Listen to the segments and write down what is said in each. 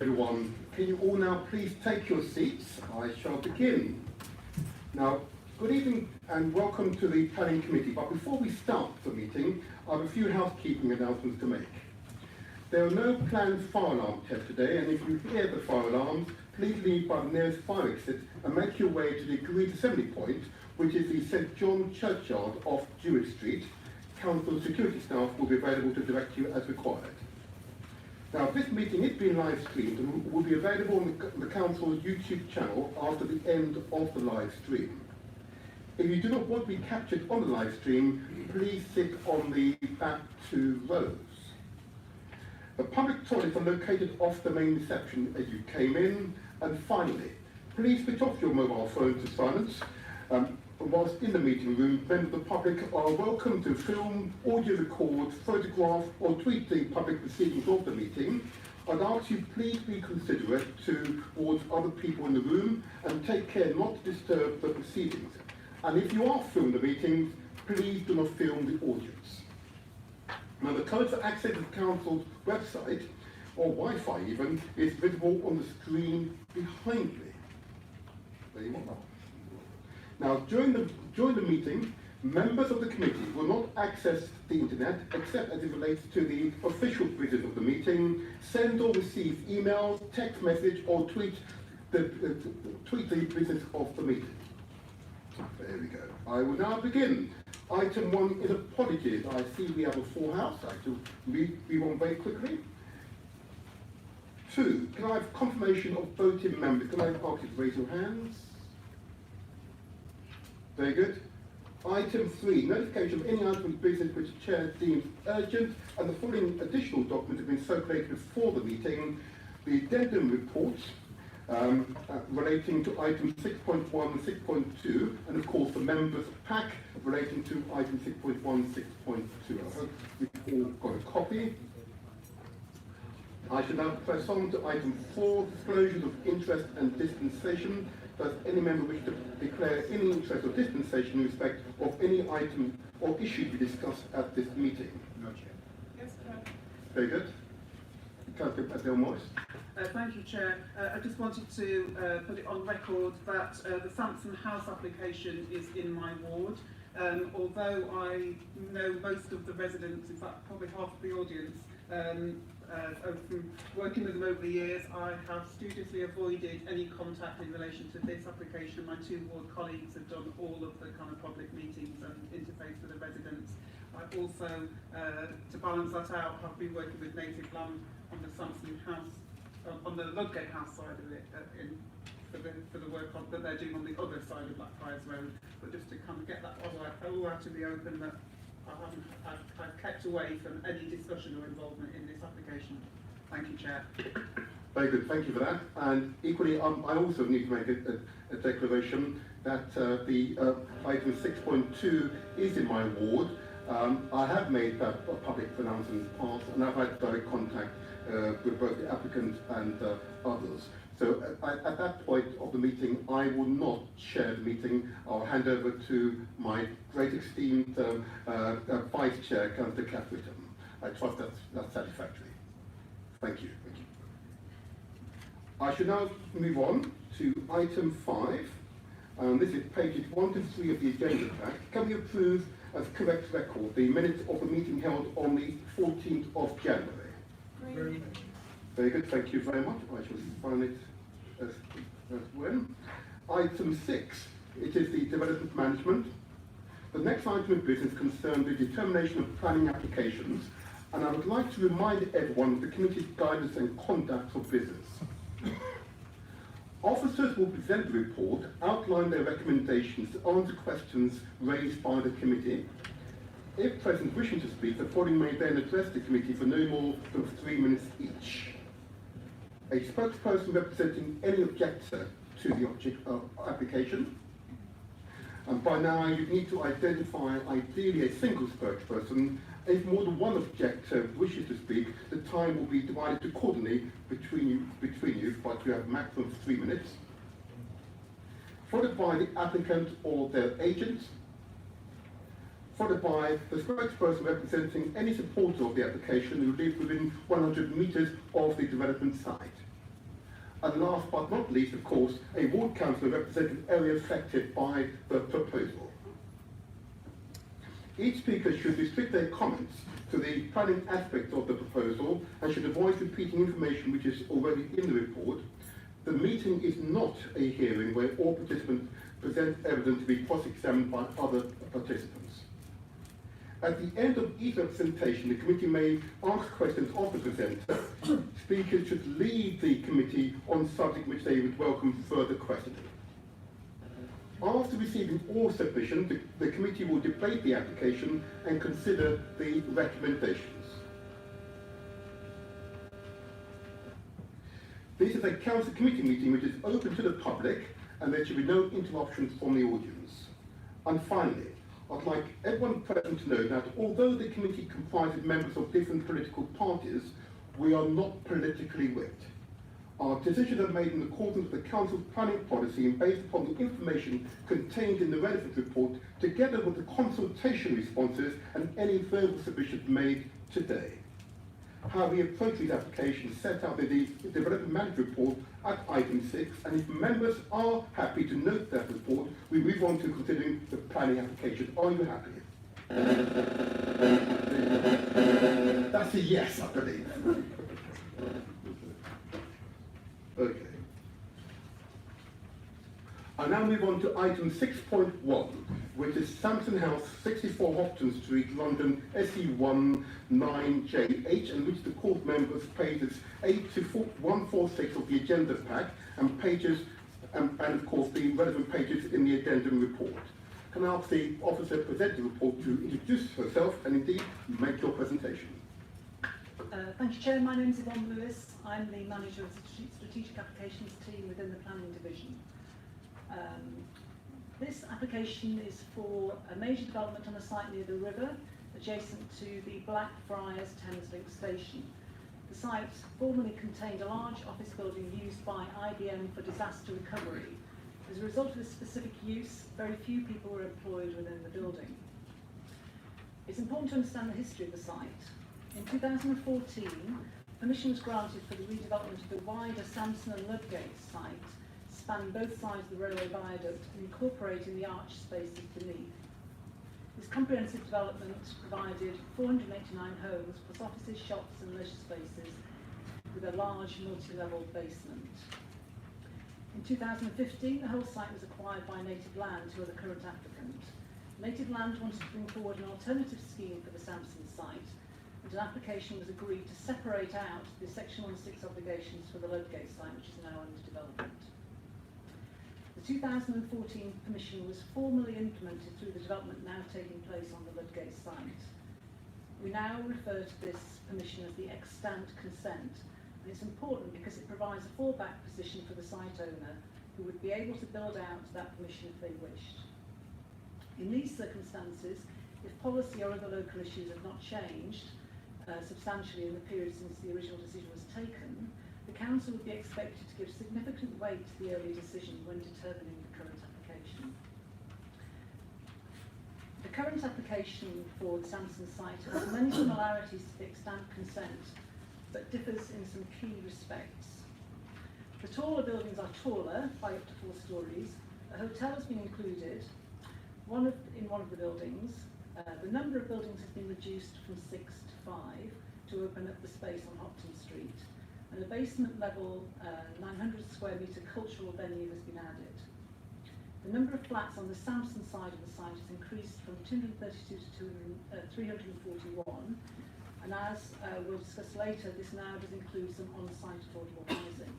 Everyone, can you all now please take your seats? I shall begin. Now, good evening and welcome to the Planning Committee. But before we start the meeting, I have a few housekeeping announcements to make. There are no planned fire alarm tests today, and if you hear the fire alarms, please leave by the nearest fire exit and make your way to the agreed assembly point, which is the St John Churchyard off Jewett Street. Council security staff will be available to direct you as required. Now, this meeting is being live streamed and will be available on the Council's YouTube channel after the end of the live stream. If you do not want to be captured on the live stream, please sit on the back 2 rows. The public toilets are located off the main reception as you came in. And finally, please switch off your mobile phone to silence. Whilst in the meeting room, members of the public are welcome to film, audio record, photograph or tweet the public proceedings of the meeting. I'd ask you please be considerate towards other people in the room and take care not to disturb the proceedings. And if you are filming the meetings, please do not film the audience. Now, the code for access to the Council's website, or Wi-Fi even, is visible on the screen behind me. There you are. Now, during the meeting, members of the committee will not access the internet except as it relates to the official business of the meeting, send or receive emails, text message, or tweet the business of the meeting. There we go. I will now begin. Item 1 is apologies. I see we have a full house. I shall read one very quickly. 2, can I have confirmation of voting members? Can I ask you to raise your hands? Very good. Item 3, notification of any item of business which the Chair deems urgent, and the following additional documents have been circulated before the meeting. The addendum reports relating to items 6.1 and 6.2, and of course the members' pack relating to item 6.1 and 6.2. I hope you've all got a copy. I should now press on to item 4, disclosures of interest and dispensation. Does any member wish to declare any interest or dispensation in respect of any item or issue to be discussed at this meeting? No, Chair. Yes, Chair. Very good. Councillor Adele Morris. Thank you, Chair. I just wanted to put it on record that the Sampson House application is in my ward. Although I know most of the residents, in fact probably half of the audience, from working with them over the years, I have studiously avoided any contact in relation to this application. My 2 ward colleagues have done all of the kind of public meetings and interface with the residents. I've also, to balance that out, have been working with native land on the Sampson House, on the Ludgate House side of it, for the work that they're doing on the other side of Blackfriars Road. But just to kind of get that all out in the open, that I've kept away from any discussion or involvement in this application. Thank you, Chair. Very good, thank you for that. And equally, I also need to make a declaration that the item 6.2 is in my ward. I have made that public announcement in the past, and I've had direct contact with both the applicant and others. So at that point of the meeting, I will not share the meeting. I'll hand over to my great esteemed Vice Chair, Councillor Catherine. I trust that's satisfactory. Thank you. Thank you. I should now move on to item 5. This is pages 1 to 3 of the agenda pack. Can we approve as correct record the minutes of the meeting held on the 14th of January? Green. Very good, thank you very much. I shall sign it as well. Item 6, it is the development management. The next item of business concerns the determination of planning applications, and I would like to remind everyone of the committee's guidance and conduct for business. Officers will present the report, outline their recommendations, answer questions raised by the committee. If present wishing to speak, the following may then address the committee for no more than 3 minutes each. A spokesperson representing any objector to the object of application. And by now you need to identify ideally a single spokesperson. If more than one objector wishes to speak, the time will be divided accordingly between you, but you have a maximum of 3 minutes. Followed by the applicant or their agent. Followed by the spokesperson representing any supporter of the application who lives within 100 metres of the development site. And last but not least, of course, a ward councillor representing the area affected by the proposal. Each speaker should restrict their comments to the planning aspects of the proposal and should avoid repeating information which is already in the report. The meeting is not a hearing where all participants present evidence to be cross-examined by other participants. At the end of each representation, the committee may ask questions of the presenter. Speakers should lead the committee on subject which they would welcome further questioning. After receiving all submissions, the committee will debate the application and consider the recommendations. This is a council committee meeting which is open to the public, and there should be no interruptions from the audience. And finally, I'd like everyone present to know that although the committee comprises members of different political parties, we are not politically whipped. Our decisions are made in accordance with the Council's planning policy and based upon the information contained in the relevant report, together with the consultation responses and any further submissions made today. How we approach these applications set out in the Development Management Report at item 6, and if members are happy to note that report, we move on to considering the planning application. Are you happy? That's a yes, I believe. Okay. I now move on to item 6.1, which is Sampson House, 64 Hopton Street, London, SE1 9JH, and which the court members pages 8 to 146 of the agenda pack and pages, and of course the relevant pages in the addendum report. Can I ask the officer presenting the report to introduce herself and indeed make your presentation? Thank you, Chair. My name is Yvonne Lewis. I'm the manager of the Strategic Applications team within the Planning Division. This application is for a major development on a site near the river, adjacent to the Blackfriars Thameslink station. The site formerly contained a large office building used by IBM for disaster recovery. As a result of this specific use, very few people were employed within the building. It's important to understand the history of the site. In 2014, permission was granted for the redevelopment of the wider Sampson and Ludgate site, spanning both sides of the railway viaduct and incorporating the arch spaces beneath. This comprehensive development provided 489 homes, plus offices, shops and leisure spaces, with a large multi-level basement. In 2015, the whole site was acquired by Native Land, who are the current applicant. Native Land wanted to bring forward an alternative scheme for the Sampson site, and an application was agreed to separate out the Section 106 obligations for the Ludgate site, which is now under development. The 2014 permission was formally implemented through the development now taking place on the Ludgate site. We now refer to this permission as the extant consent, and it's important because it provides a fallback position for the site owner, who would be able to build out that permission if they wished. In these circumstances, if policy or other local issues have not changed substantially in the period since the original decision was taken, the Council would be expected to give significant weight to the early decision when determining the current application. The current application for the Sampson site has many similarities to the extant consent, but differs in some key respects. The taller buildings are taller, by up to 4 stories. A hotel has been included in one of the buildings. The number of buildings has been reduced from 6 to 5 to open up the space on Hopton Street. And a basement level 900 square metre cultural venue has been added. The number of flats on the Sampson side of the site has increased from 232 to 341, and as we'll discuss later, this now does include some on-site affordable housing.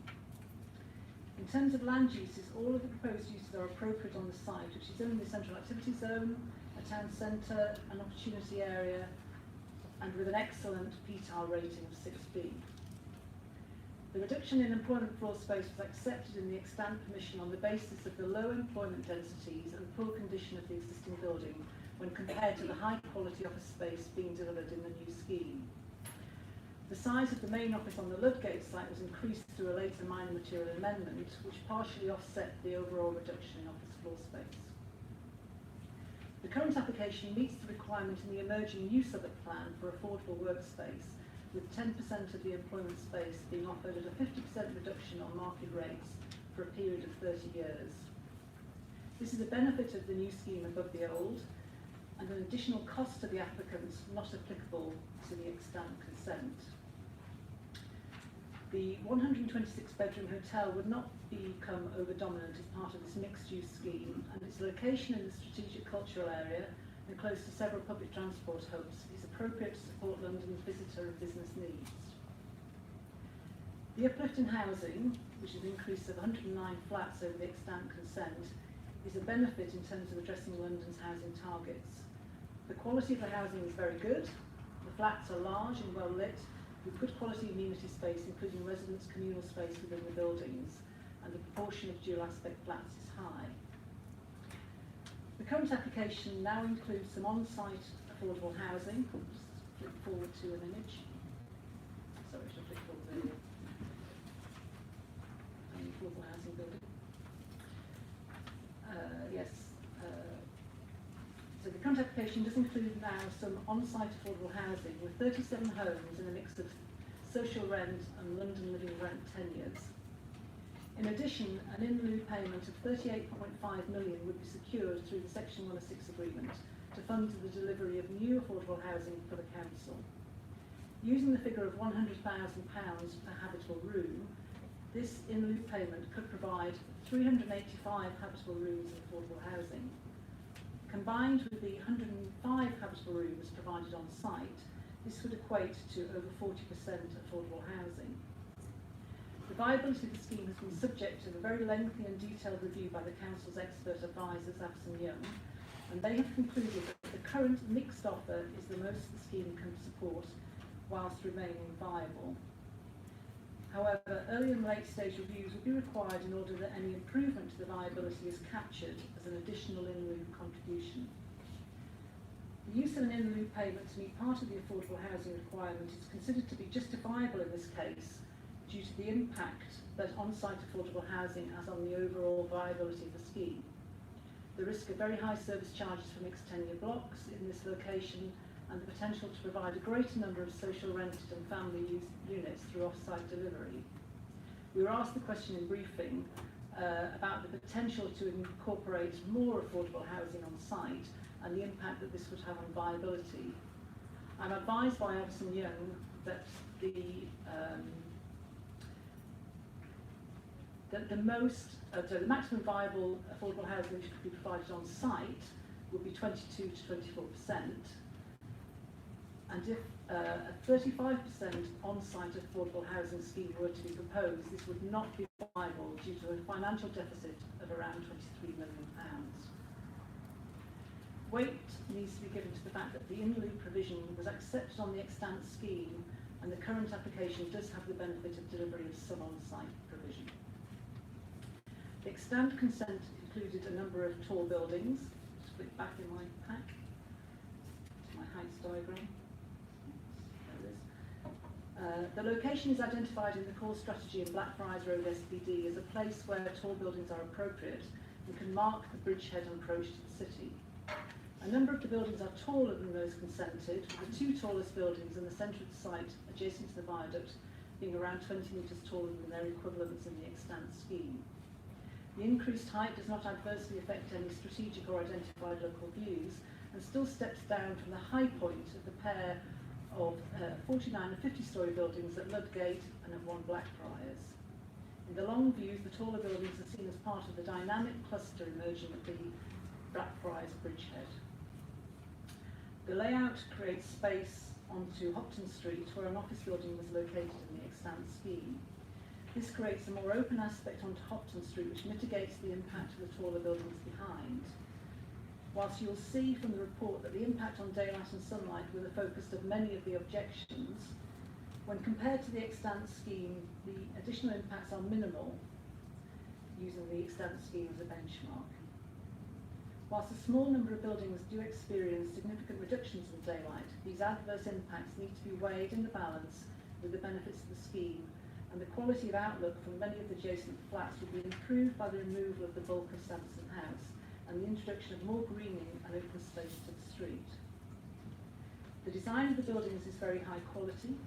In terms of land uses, all of the proposed uses are appropriate on the site, which is in the central activity zone, a town centre, an opportunity area, and with an excellent PTAR rating of 6B. The reduction in employment floor space was accepted in the extant permission on the basis of the low employment densities and poor condition of the existing building when compared to the high quality office space being delivered in the new scheme. The size of the main office on the Ludgate site was increased through a later minor material amendment, which partially offset the overall reduction in office floor space. The current application meets the requirement in the emerging use of a plan for affordable workspace, with 10% of the employment space being offered at a 50% reduction on market rates for a period of 30 years. This is a benefit of the new scheme above the old, and an additional cost to the applicants not applicable to the extant consent. The 126-bedroom hotel would not become over-dominant as part of this mixed-use scheme, and its location in the strategic cultural area and close to several public transport hubs is appropriate to support London's visitor and business needs. The uplift in housing, which is an increase of 109 flats over the extant consent, is a benefit in terms of addressing London's housing targets. The quality of the housing is very good. The flats are large and well lit, with good quality amenity space, including residents' communal space within the buildings, and the proportion of dual aspect flats is high. The current application now includes some on-site affordable housing. I'll just flip forward to an image. Sorry, I should flip forward earlier. An affordable housing building. So the current application does include now some on-site affordable housing with 37 homes in a mix of social rent and London living rent tenures. In addition, an in-lieu payment of £38.5 million would be secured through the Section 106 agreement to fund the delivery of new affordable housing for the council. Using the figure of £100,000 per habitable room, this in-lieu payment could provide 385 habitable rooms of affordable housing. Combined with the 105 habitable rooms provided on site, this would equate to over 40% affordable housing. The viability of the scheme has been subject to a very lengthy and detailed review by the Council's expert advisors, Abson Young, and they have concluded that the current mixed offer is the most the scheme can support whilst remaining viable. However, early and late stage reviews will be required in order that any improvement to the viability is captured as an additional in-lieu contribution. The use of an in-lieu payment to meet part of the affordable housing requirement is considered to be justifiable in this case due to the impact that on-site affordable housing has on the overall viability of the scheme. The risk of very high service charges for mixed tenure blocks in this location, and the potential to provide a greater number of social rented and family use units through off-site delivery. We were asked the question in briefing about the potential to incorporate more affordable housing on site and the impact that this would have on viability. I'm advised by Abson Young that the maximum viable affordable housing which could be provided on site would be 22 to 24%. And if a 35% on-site affordable housing scheme were to be proposed, this would not be viable due to a financial deficit of around £23 million. Weight needs to be given to the fact that the in-lieu provision was accepted on the extant scheme, and the current application does have the benefit of delivery of some on-site provision. The extant consent included a number of tall buildings. Just click back in my pack to my heights diagram. The location is identified in the core strategy in Blackfriars Road SPD as a place where tall buildings are appropriate and can mark the bridgehead approach to the city. A number of the buildings are taller than those consented, with the two tallest buildings in the centre of the site adjacent to the viaduct being around 20 metres taller than their equivalents in the extant scheme. The increased height does not adversely affect any strategic or identified local views and still steps down from the high point of the pair of 49 and 50-storey buildings at Ludgate and at 1 Blackfriars. In the long views, the taller buildings are seen as part of the dynamic cluster emerging at the Blackfriars bridgehead. The layout creates space onto Hopton Street, where an office building was located in the extant scheme. This creates a more open aspect onto Hopton Street, which mitigates the impact of the taller buildings behind. Whilst you'll see from the report that the impact on daylight and sunlight were the focus of many of the objections, when compared to the extant scheme, the additional impacts are minimal, using the extant scheme as a benchmark. Whilst a small number of buildings do experience significant reductions in daylight, these adverse impacts need to be weighed in the balance with the benefits of the scheme, and the quality of outlook from many of the adjacent flats will be improved by the removal of the bulk of Sanderson House and the introduction of more greening and open space to the street. The design of the buildings is very high quality.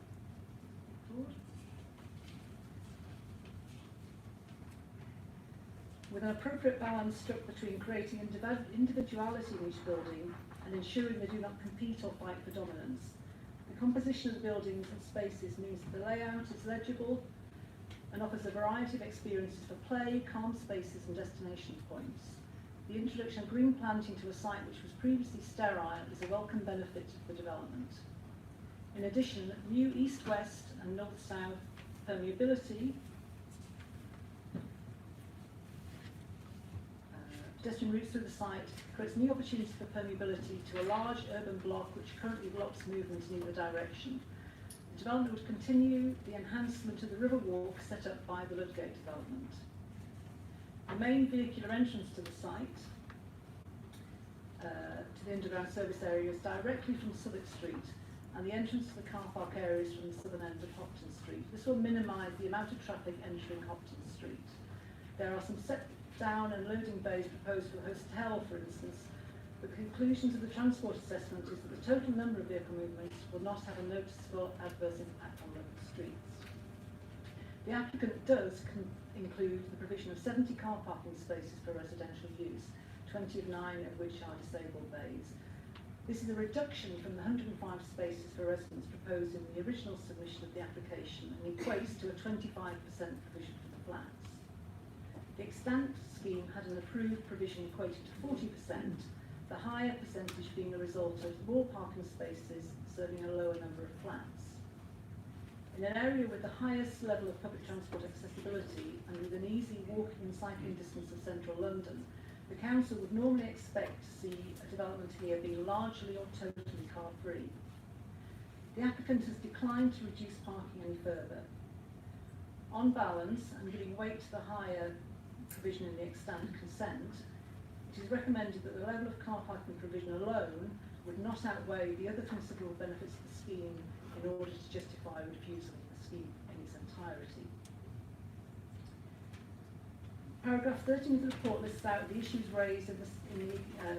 forward. With an appropriate balance struck between creating individuality in each building and ensuring they do not compete or fight for dominance, the composition of the buildings and spaces means that the layout is legible and offers a variety of experiences for play, calm spaces and destination points. The introduction of green planting to a site which was previously sterile is a welcome benefit for development. In addition, new east-west and north-south permeability, pedestrian routes through the site creates new opportunities for permeability to a large urban block which currently blocks movement in either direction. The development would continue the enhancement of the river walk set up by the Ludgate development. The main vehicular entrance to the site, to the underground service area, is directly from Southwark Street, and the entrance to the car park area is from the southern end of Hopton Street. This will minimise the amount of traffic entering Hopton Street. There are some set down and loading bays proposed for the hotel, for instance. The conclusions of the transport assessment is that the total number of vehicle movements will not have a noticeable adverse impact on local streets. The applicant does include the provision of 70 car parking spaces for residential use, 20 of 9 of which are disabled bays. This is a reduction from the 105 spaces for residents proposed in the original submission of the application and equates to a 25% provision for the flats. The extant scheme had an approved provision equating to 40%, the higher percentage being a result of more parking spaces serving a lower number of flats. In an area with the highest level of public transport accessibility and with an easy walking and cycling distance of central London, the council would normally expect to see a development here being largely or totally car-free. The applicant has declined to reduce parking any further. On balance, and giving weight to the higher provision in the extant consent, it is recommended that the level of car parking provision alone would not outweigh the other considerable benefits of the scheme in order to justify refusal of the scheme in its entirety. Paragraph 13 of the report lists out the issues raised in the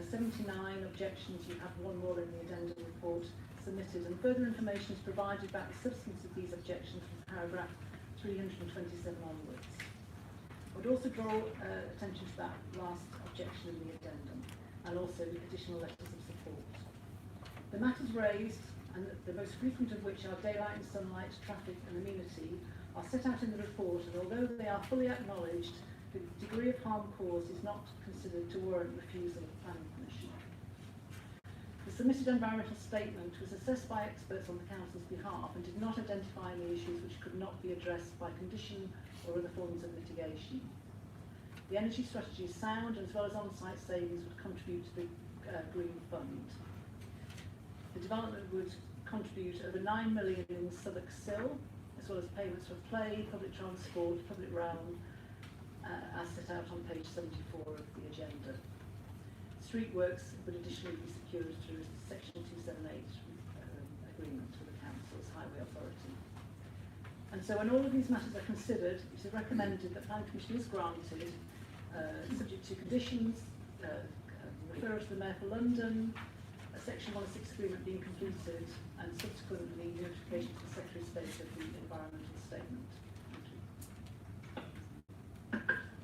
79 objections. You have one more in the addendum report submitted, and further information is provided about the substance of these objections from paragraph 327 onwards. I would also draw attention to that last objection in the addendum, and also additional letters of support. The matters raised, and the most frequent of which are daylight and sunlight, traffic and amenity, are set out in the report, and although they are fully acknowledged, the degree of harm caused is not considered to warrant refusal of planning permission. The submitted environmental statement was assessed by experts on the council's behalf and did not identify any issues which could not be addressed by condition or other forms of mitigation. The energy strategy is sound, and as well as on-site savings would contribute to the Green Fund. The development would contribute over 9 million in Southwark Sill, as well as payments for play, public transport, public realm, as set out on page 74 of the agenda. Street works would additionally be secured through section 278 agreement with the council's highway authority. And so when all of these matters are considered, it is recommended that planning permission is granted, subject to conditions, referral to the Mayor for London, a section 106 agreement being completed, and subsequently notification to the Secretary of State of the environmental statement.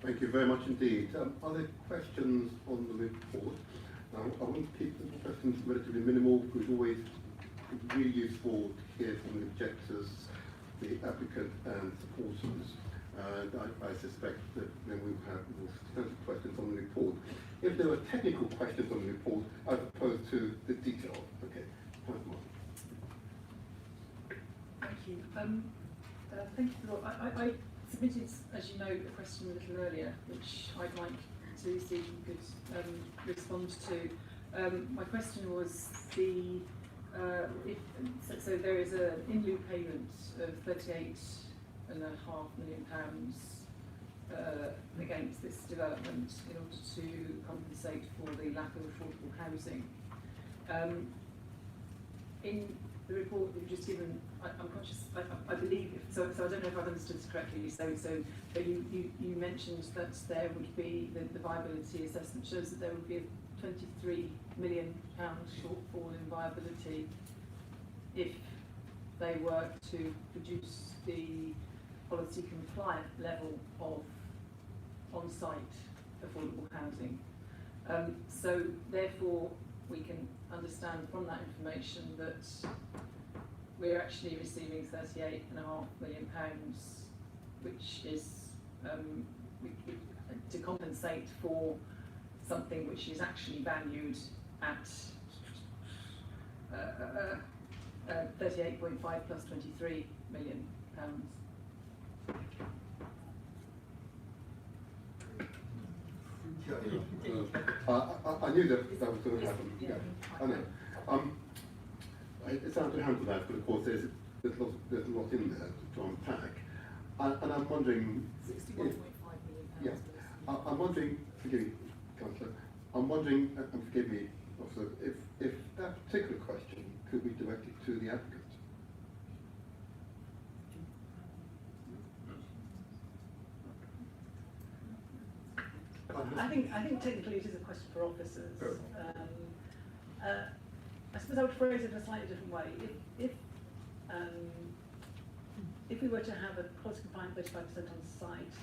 Thank you very much indeed. Are there questions on the report? I want to keep the questions relatively minimal because it's always really useful to hear from the objectors, the applicant and supporters. And I suspect that then we'll have more substantive questions on the report. If there are technical questions on the report as opposed to the detail, okay. Thank you. Thank you for that. I submitted, as you know, a question a little earlier, which I'd like to see if you could respond to. My question was so there is an in-lieu payment of £38.5 million against this development in order to compensate for the lack of affordable housing. In the report that you've just given, I'm conscious, I believe, so I don't know if I've understood this correctly, so you mentioned that there would be, the viability assessment shows that there would be a £23 million shortfall in viability if they work to produce the policy compliant level of on-site affordable housing. So therefore we can understand from that information that we're actually receiving £38.5 million, which is to compensate for something which is actually valued at 38.5 plus 23 million pounds. I knew that was going to happen. Yeah, I know. It's hard to handle that, but of course there's a lot in there to unpack. And I'm wondering. 61.5 million pounds. Yeah. I'm wondering. Forgive me, Councillor. I'm wondering, and forgive me, Officer, if that particular question could be directed to the applicant. I think technically it is a question for officers. I suppose I would phrase it in a slightly different way. If we were to have a policy compliant 35% on site,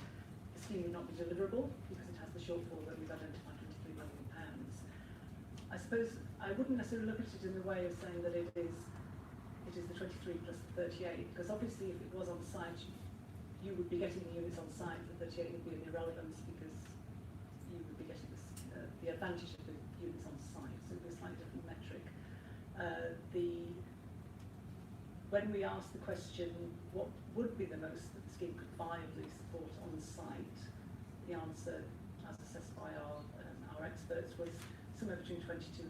the scheme would not be deliverable because it has the shortfall that we've identified, £23 million. I suppose I wouldn't necessarily look at it in the way of saying that it is the 23 plus the 38, because obviously if it was on site, you would be getting the units on site. The 38 would be an irrelevance because you would be getting the advantage of the units on site, so it would be a slightly different metric. When we asked the question, what would be the most that the scheme could viably support on site, the answer, as assessed by our experts, was somewhere between 22 and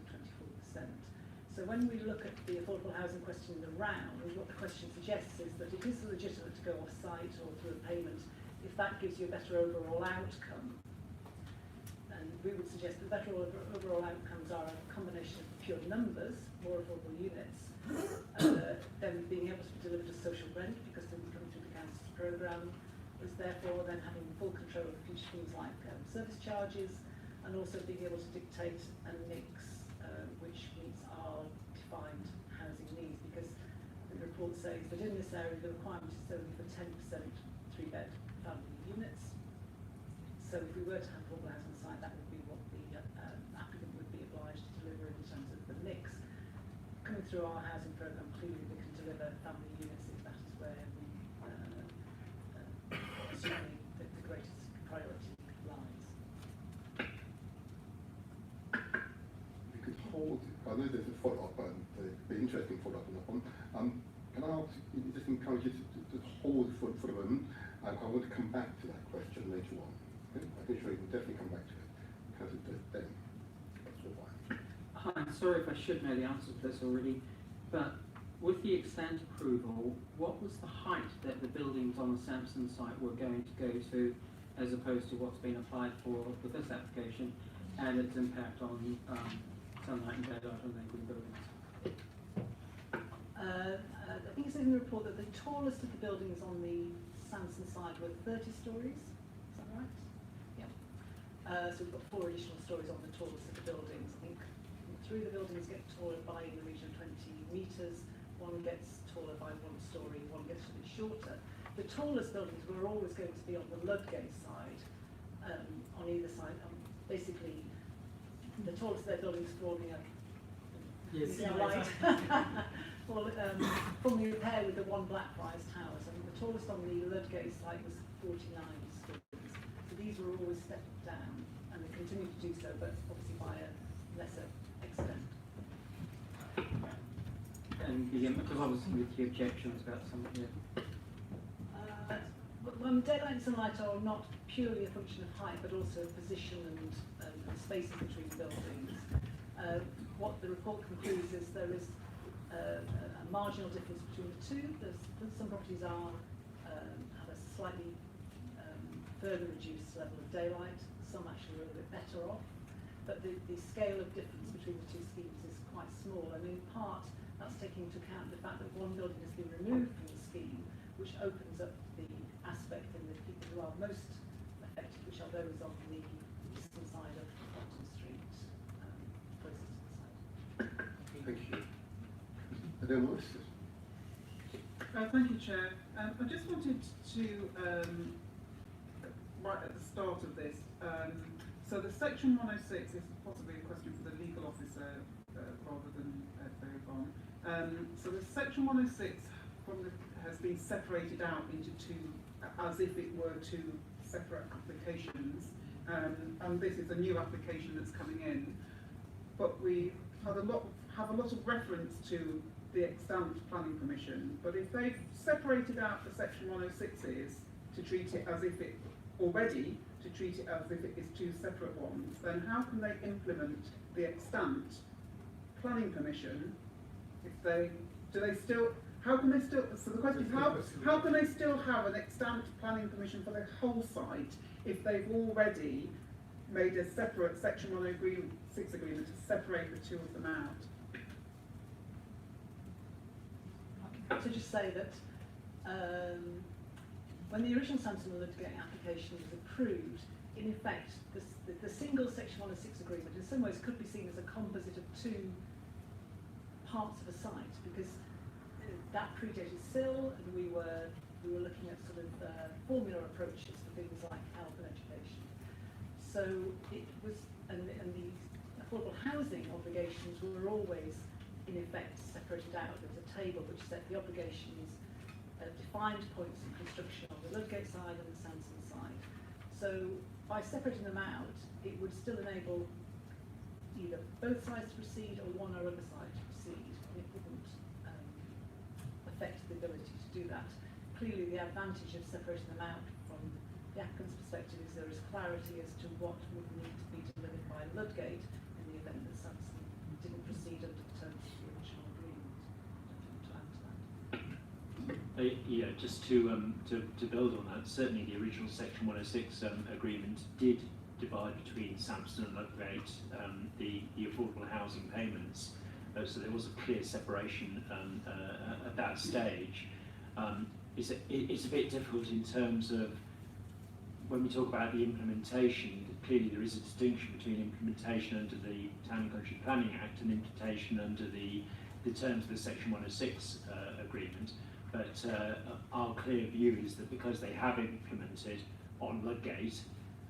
24%. So when we look at the affordable housing question in the round, what the question suggests is that it is legitimate to go off site or through a payment if that gives you a better overall outcome. And we would suggest that better overall outcomes are a combination of pure numbers, more affordable units, then being able to be delivered as social rent because they would come through the council's programme, is therefore then having full control of future things like service charges, and also being able to dictate a mix which meets our defined housing needs, because the report says that in this area the requirement is only for 10% 3-bed family units. So if we were to have affordable housing on site, that would be what the applicant would be obliged to deliver in terms of the mix. Coming through our housing programme, clearly we can deliver family units if that is where we assume that the greatest priority lies. We could hold. I know there's a follow-up, and it'd be interesting follow-up on that one. Can I ask, just encourage you to hold for a moment? I want to come back to that question later on. Okay? I think sure you can definitely come back to it. Then. That's all fine. Hi, I'm sorry if I should know the answer to this already, but with the extent approval, what was the height that the buildings on the Sampson site were going to go to, as opposed to what's been applied for with this application, and its impact on sunlight and daylight on neighbouring buildings? I think it says in the report that the tallest of the buildings on the Sampson side were 30 stories. Is that right? Yeah. So we've got 4 additional stories on the tallest of the buildings. I think 3 of the buildings get taller by in the region of 20 metres. 1 gets taller by 1 story. 1 gets a bit shorter. The tallest buildings were always going to be on the Ludgate side, on either side. Basically, the tallest of their buildings falling up. Yes. Right. Well, from the repair with the 1 Blackfriars Towers, I mean, the tallest on the Ludgate site was 49 stories. So these were always stepped down, and they continue to do so, but obviously by a lesser extent. And because obviously with the objections about some of the... Daylight and sunlight are not purely a function of height, but also position and spaces between buildings. What the report concludes is there is a marginal difference between the two. Some properties have a slightly further reduced level of daylight, some actually are a little bit better off, but the scale of difference between the 2 schemes is quite small, and in part that's taking into account the fact that 1 building has been removed from the scheme, which opens up the aspect in the people who are most affected, which are those on the eastern side of Compton Street, closest to the site. Thank you. Are there more? Thank you, Chair. I just wanted to, right at the start of this, so the section 106 is possibly a question for the legal officer rather than Fairbairn. So the section 106 has been separated out into two, as if it were two separate applications, and this is a new application that's coming in. But we have a lot of reference to the extant planning permission. But if they've separated out the section 106s to treat it as if it already to treat it as if it is two separate ones, then how can they implement the extant planning permission if they how can they still, so the question is how can they still have an extant planning permission for the whole site if they've already made a separate section 106 agreement to separate the two of them out? To just say that when the original Samson Ludgate application was approved, in effect, the single Section 106 agreement in some ways could be seen as a composite of two parts of a site, because that predated SIL, and we were looking at sort of formula approaches for things like health and education. So it was, and the affordable housing obligations were always in effect separated out. There was a table which set the obligations at defined points of construction on the Ludgate side and the Sanson side. So by separating them out, it would still enable either both sides to proceed or one or other side to proceed, and it wouldn't affect the ability to do that. Clearly the advantage of separating them out from the applicant's perspective is there is clarity as to what would need to be delivered by Ludgate in the event that Sanson didn't proceed under the terms of the original agreement. To add to that. Yeah, just to build on that, certainly the original Section 106 agreement did divide between Sampson and Ludgate the affordable housing payments, so there was a clear separation at that stage. It's a bit difficult in terms of when we talk about the implementation. Clearly there is a distinction between implementation under the Town and Country Planning Act and implementation under the terms of the Section 106 agreement. But our clear view is that because they have implemented on Ludgate,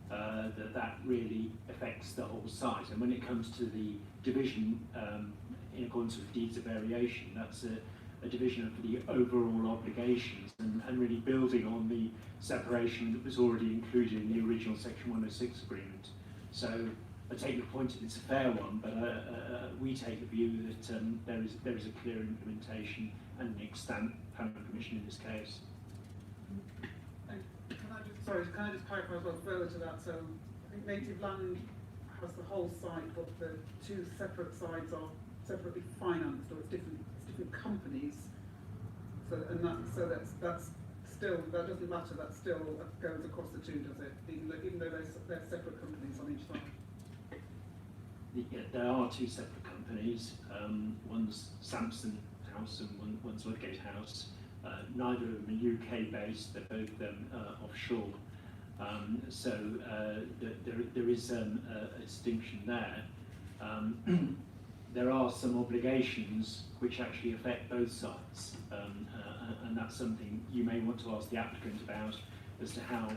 that really affects the whole site. And when it comes to the division in accordance with deeds of variation, that's a division of the overall obligations and really building on the separation that was already included in the original Section 106 agreement. So I take your point, it's a fair one, but we take the view that there is a clear implementation and an extant planning permission in this case. Can I just clarify as well further to that? So I think native land has the whole site, but the two separate sides are separately financed, or it's different companies. So that's still, that doesn't matter. That still goes across the two, does it? Even though they're separate companies on each side. Yeah, there are two separate companies. One's Sampson House and one's Ludgate House. Neither of them are UK based, they're both offshore. So there is a distinction there. There are some obligations which actually affect both sides, and that's something you may want to ask the applicant about as to how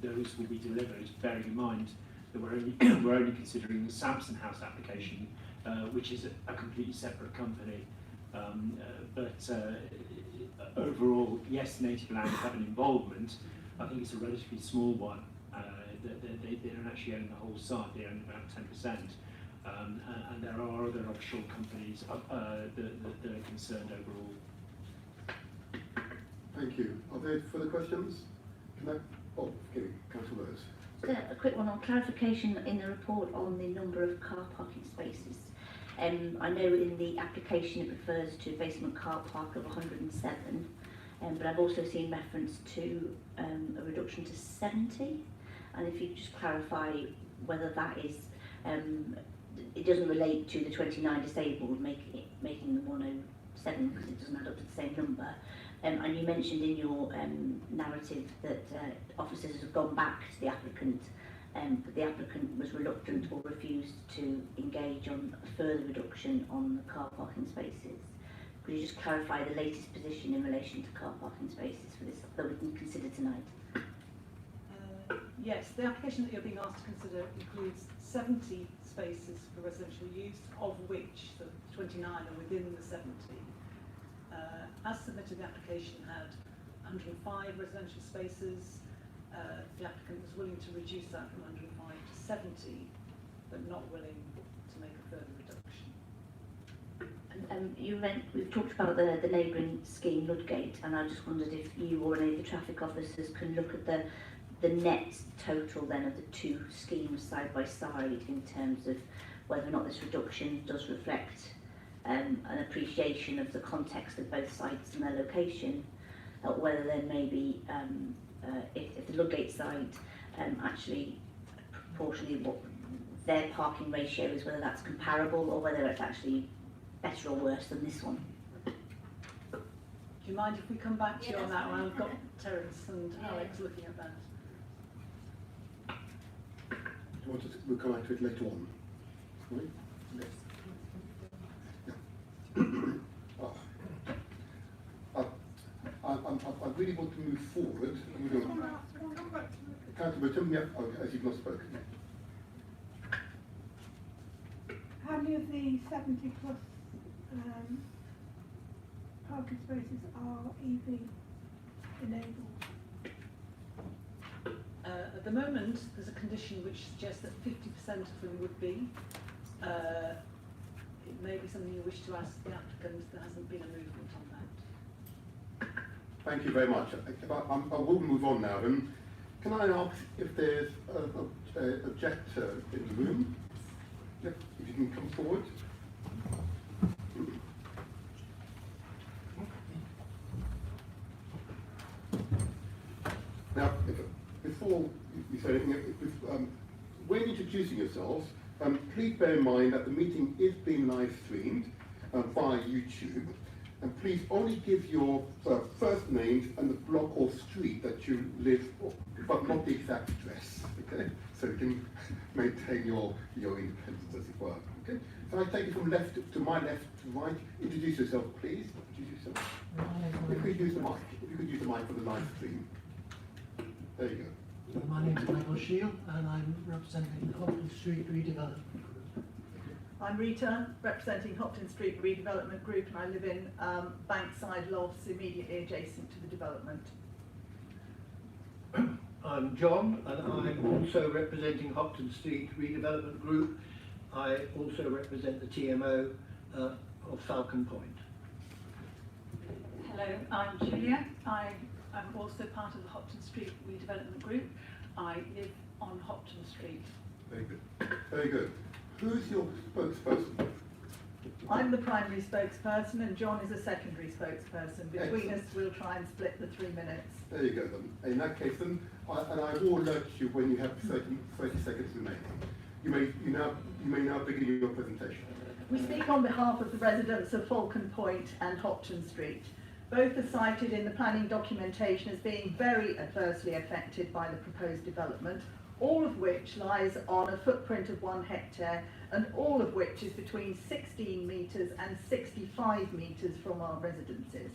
those will be delivered, bearing in mind that we're only considering the Sampson House application, which is a completely separate company. But overall, yes, native land have an involvement. I think it's a relatively small one. They don't actually own the whole site, they own about 10%. And there are other offshore companies that are concerned overall. Thank you. Are there further questions? Councillor Rose. A quick one on clarification in the report on the number of car parking spaces. I know in the application it refers to a basement car park of 107, but I've also seen reference to a reduction to 70. And if you could just clarify whether that is, it doesn't relate to the 29 disabled, making them 107 because it doesn't add up to the same number. And you mentioned in your narrative that officers have gone back to the applicant, but the applicant was reluctant or refused to engage on a further reduction on the car parking spaces. Could you just clarify the latest position in relation to car parking spaces for this that we can consider tonight? Yes, the application that you're being asked to consider includes 70 spaces for residential use, of which the 29 are within the 70. As submitted, the application had 105 residential spaces. The applicant was willing to reduce that from 105 to 70, but not willing to make a further reduction. We've talked about the neighbouring scheme Ludgate, and I just wondered if you or any of the traffic officers can look at the net total then of the two schemes side by side in terms of whether or not this reduction does reflect an appreciation of the context of both sites and their location, whether then maybe if the Ludgate side actually proportionally what their parking ratio is, whether that's comparable or whether it's actually better or worse than this one. Do you mind if we come back to you on that one? I've got Terence and Alex looking at that. We'll come back to it later on. Right? Yes. I really want to move forward. Councillor Whittam, yeah, as you've not spoken. How many of the 70 plus parking spaces are EV enabled? At the moment, there's a condition which suggests that 50% of them would be. It may be something you wish to ask the applicant. There hasn't been a movement on that. Thank you very much. I will move on now. Can I ask if there's an objector in the room? Yep, if you can come forward. Now, before you say anything, when introducing yourselves, please bear in mind that the meeting is being live streamed via YouTube, and please only give your first names and the block or street that you live, but not the exact address, okay? So you can maintain your independence, as it were, okay? Can I take you from left to my left to right? Introduce yourself, please. Introduce yourself. If you could use the mic, for the live stream. There you go. My name is Michael Shield and I'm representing the Hopton Street Redevelopment Group. I'm Rita, representing Hopton Street Redevelopment Group, and I live in Bankside Lofts, immediately adjacent to the development. I'm John and I'm also representing Hopton Street Redevelopment Group. I also represent the TMO of Falcon Point. Hello, I'm Julia. I'm also part of the Hopton Street Redevelopment Group. I live on Hopton Street. Very good. Very good. Who's your spokesperson? I'm the primary spokesperson and John is a secondary spokesperson. Between us, we'll try and split the 3 minutes. There you go then. In that case then, I will alert you when you have 30 seconds remaining. You may now begin your presentation. We speak on behalf of the residents of Falcon Point and Hopton Street. Both are cited in the planning documentation as being very adversely affected by the proposed development, all of which lies on a footprint of 1 hectare and all of which is between 16 metres and 65 metres from our residences.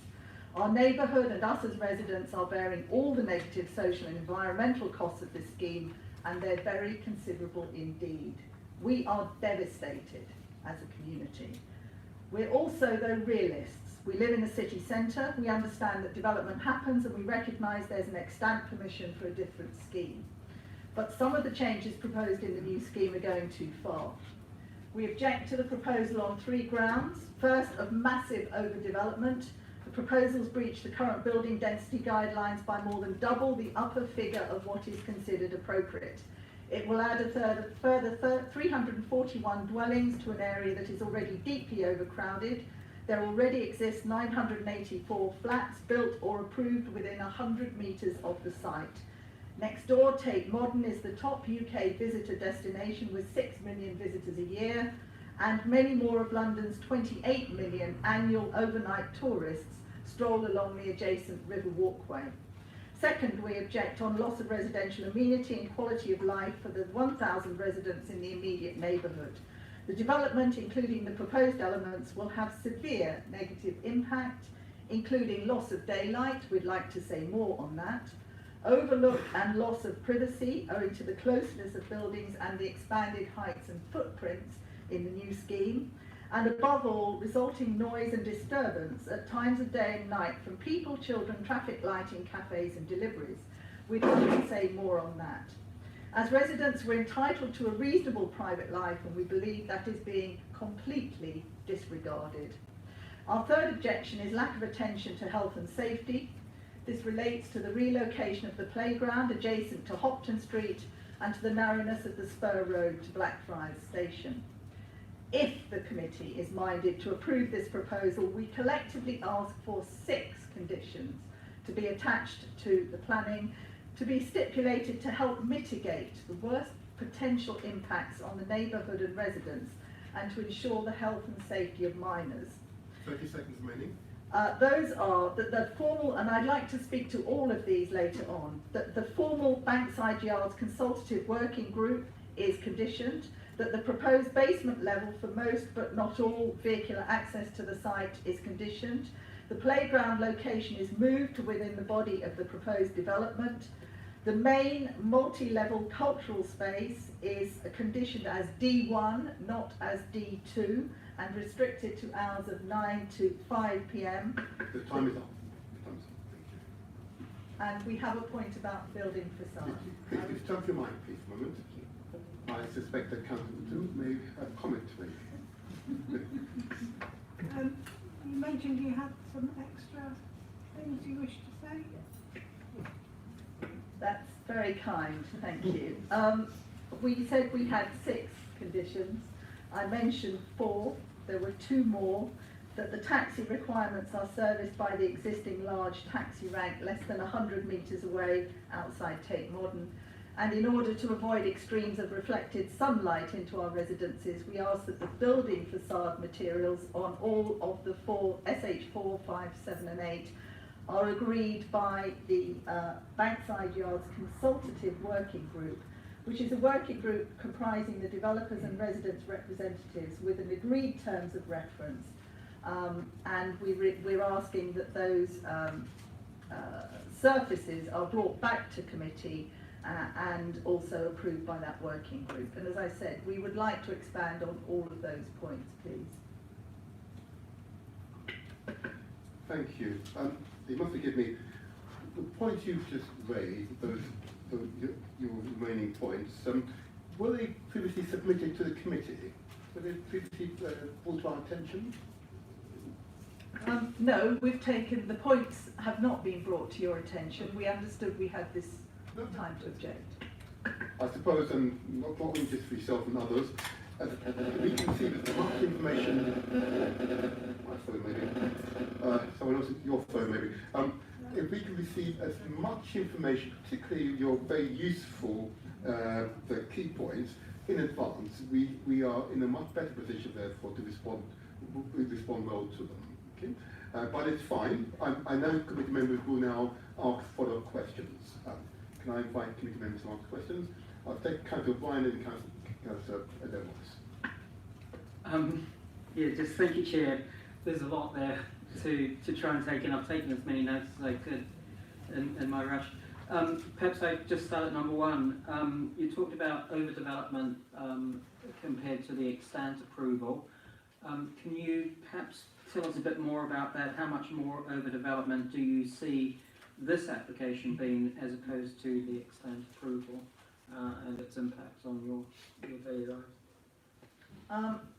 Our neighbourhood and us as residents are bearing all the negative social and environmental costs of this scheme, and they're very considerable indeed. We are devastated as a community. We're also, though, realists. We live in the city centre, we understand that development happens and we recognise there's an extant permission for a different scheme. But some of the changes proposed in the new scheme are going too far. We object to the proposal on 3 grounds. First, of massive overdevelopment. The proposals breach the current building density guidelines by more than double the upper figure of what is considered appropriate. It will add a further 341 dwellings to an area that is already deeply overcrowded. There already exist 984 flats built or approved within 100 metres of the site. Next door, Tate Modern is the top UK visitor destination with 6 million visitors a year, and many more of London's 28 million annual overnight tourists stroll along the adjacent river walkway. Second, we object on loss of residential amenity and quality of life for the 1,000 residents in the immediate neighbourhood. The development, including the proposed elements, will have severe negative impact, including loss of daylight, we'd like to say more on that, overlook and loss of privacy owing to the closeness of buildings and the expanded heights and footprints in the new scheme, and above all, resulting noise and disturbance at times of day and night from people, children, traffic lighting, cafes and deliveries. We'd like to say more on that. As residents, we're entitled to a reasonable private life, and we believe that is being completely disregarded. Our third objection is lack of attention to health and safety. This relates to the relocation of the playground adjacent to Hopton Street and to the narrowness of the spur road to Blackfriars Station. If the committee is minded to approve this proposal, we collectively ask for 6 conditions to be attached to the planning, to be stipulated to help mitigate the worst potential impacts on the neighbourhood and residents, and to ensure the health and safety of minors. 30 seconds remaining. Those are the formal, and I'd like to speak to all of these later on, that the formal Bankside Yards Consultative Working Group is conditioned, that the proposed basement level for most but not all vehicular access to the site is conditioned, the playground location is moved to within the body of the proposed development, the main multi-level cultural space is conditioned as D1, not as D2, and restricted to hours of 9 to 5 p.m. The time is up. The time is up. Thank you. And we have a point about building facade. Please turn off your mic, please, for a moment. I suspect that Councillor Two may have a comment to make. You mentioned you had some extra things you wish to say. That's very kind, thank you. We said we had 6 conditions. I mentioned 4, there were 2 more, that the taxi requirements are serviced by the existing large taxi rank less than 100 metres away outside Tate Modern. And in order to avoid extremes of reflected sunlight into our residences, we ask that the building facade materials on all of the 4 SH4, 5, 7 and 8 are agreed by the Bankside Yards Consultative Working Group, which is a working group comprising the developers and residents' representatives with an agreed terms of reference. And we're asking that those surfaces are brought back to committee and also approved by that working group. And as I said, we would like to expand on all of those points, please. Thank you. You must forgive me. The points you've just raised, your remaining points, were they previously submitted to the committee? Were they previously brought to our attention? No, we've taken, the points have not been brought to your attention. We understood we had this time to object. I suppose, not only just for yourself and others, we can see that much information, my phone maybe, someone else, your phone maybe, if we can receive as much information, particularly your very useful the key points, in advance, we are in a much better position therefore to respond well to them. Okay? But it's fine. I know committee members will now ask follow-up questions. Can I invite committee members to ask questions? I'll take Councillor Ryan and Councillor Ademos. Yeah, just thank you, Chair. There's a lot there to try and take in. I've taken as many notes as I could in my rush. Perhaps I just start at number 1. You talked about overdevelopment compared to the extant approval. Can you perhaps tell us a bit more about that? How much more overdevelopment do you see this application being as opposed to the extant approval and its impacts on your daily lives?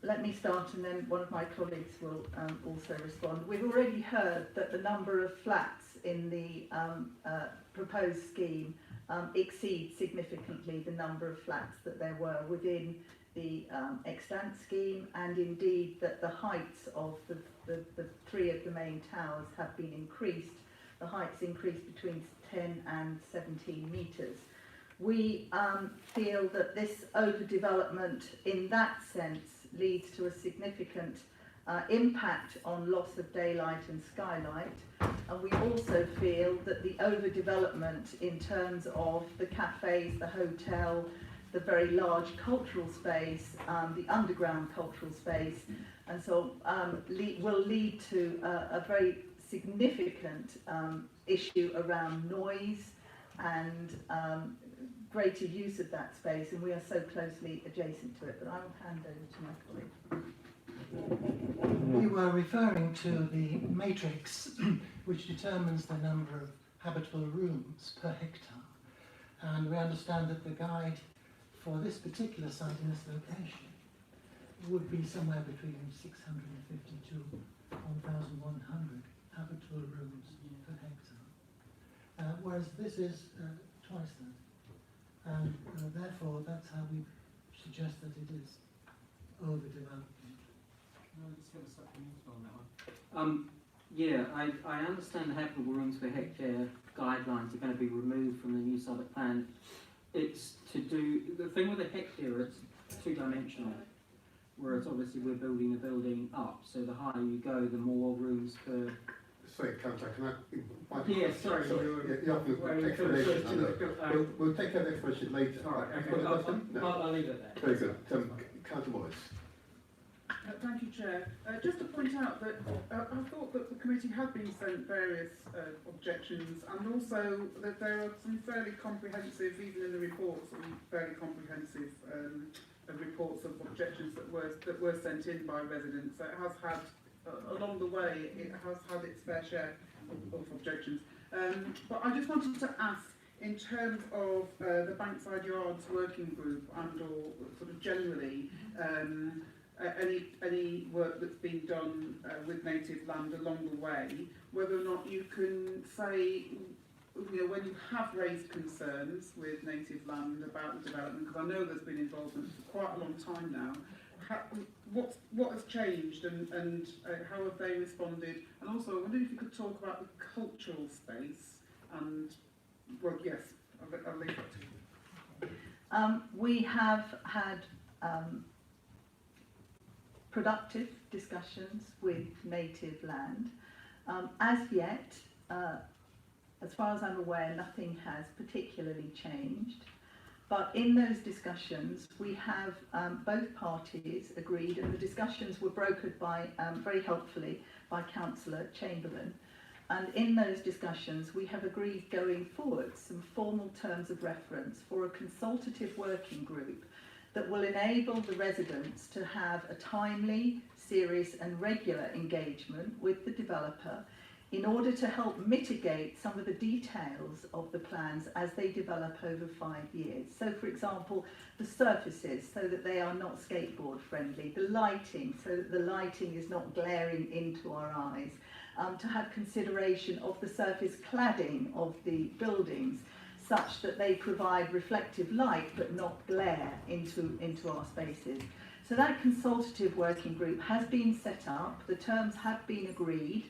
Let me start and then one of my colleagues will also respond. We've already heard that the number of flats in the proposed scheme exceeds significantly the number of flats that there were within the extant scheme, and indeed that the heights of the 3 of the main towers have been increased. The heights increased between 10 and 17 metres. We feel that this overdevelopment in that sense leads to a significant impact on loss of daylight and skylight, and we also feel that the overdevelopment in terms of the cafes, the hotel, the very large cultural space, the underground cultural space, and so will lead to a very significant issue around noise and greater use of that space, and we are so closely adjacent to it. But I will hand over to my colleague. We were referring to the matrix which determines the number of habitable rooms per hectare, and we understand that the guide for this particular site in this location would be somewhere between 650 to 1,100 habitable rooms per hectare, whereas this is twice that. And therefore, that's how we suggest that it is overdeveloped. No, I'm just going to supplement on that one. Yeah, I understand the habitable rooms per hectare guidelines are going to be removed from the new Southwark plan. It's to do, the thing with a hectare, it's two-dimensional, whereas obviously we're building the building up, so the higher you go, the more rooms per... Sorry, Councillor, can I... Yeah, sorry. We'll take care of the explanation later. All right, okay. I'll leave it there. Very good. Councillor Wallace. Thank you, Chair. Just to point out that I thought that the committee had been sent various objections, and also that there are some fairly comprehensive, even in the report, some fairly comprehensive reports of objections that were sent in by residents. So it has had, along the way, it has had its fair share of objections. But I just wanted to ask, in terms of the Bankside Yards working group and/or sort of generally. Any work that's been done with native land along the way, whether or not you can say, when you have raised concerns with native land about the development, because I know there's been involvement for quite a long time now, what has changed and how have they responded? And also, I wonder if you could talk about the cultural space and, well, yes, I'll leave that to you. We have had productive discussions with native land. As yet, as far as I'm aware, nothing has particularly changed. But in those discussions, we have both parties agreed, and the discussions were brokered by, very helpfully, by Councillor Chamberlain. And in those discussions, we have agreed going forward some formal terms of reference for a consultative working group that will enable the residents to have a timely, serious and regular engagement with the developer in order to help mitigate some of the details of the plans as they develop over 5 years. So, for example, the surfaces, so that they are not skateboard friendly, the lighting, so that the lighting is not glaring into our eyes, to have consideration of the surface cladding of the buildings, such that they provide reflective light but not glare into our spaces. So that consultative working group has been set up, the terms have been agreed.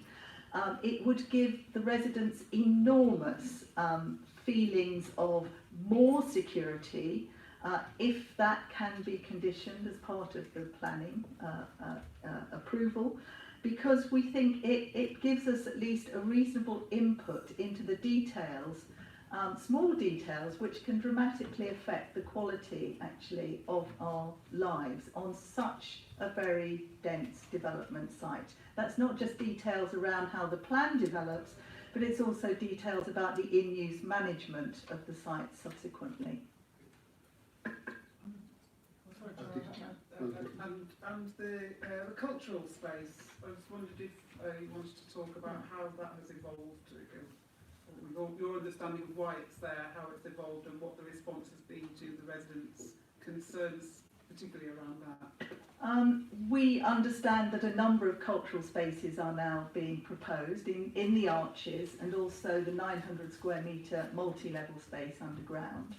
It would give the residents enormous feelings of more security if that can be conditioned as part of the planning approval, because we think it gives us at least a reasonable input into the details, small details which can dramatically affect the quality actually of our lives on such a very dense development site. That's not just details around how the plan develops, but it's also details about the in-use management of the site subsequently. And the cultural space, I just wondered if you wanted to talk about how that has evolved, your understanding of why it's there, how it's evolved and what the response has been to the residents' concerns, particularly around that. We understand that a number of cultural spaces are now being proposed in the arches and also the 900 square metre multi-level space underground.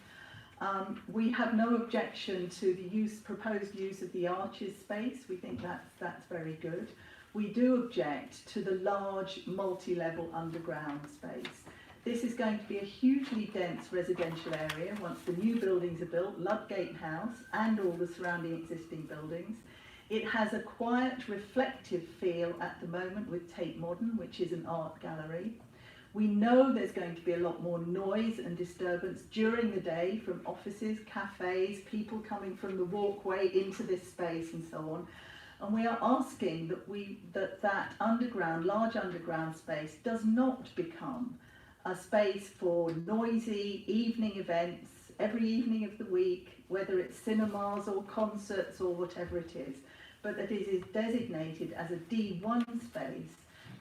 We have no objection to the proposed use of the arches space. We think that's very good. We do object to the large multi-level underground space. This is going to be a hugely dense residential area once the new buildings are built, Ludgate House and all the surrounding existing buildings. It has a quiet, reflective feel at the moment with Tate Modern, which is an art gallery. We know there's going to be a lot more noise and disturbance during the day from offices, cafes, people coming from the walkway into this space and so on. And we are asking that underground, large underground space does not become a space for noisy evening events every evening of the week, whether it's cinemas or concerts or whatever it is, but that it is designated as a D1 space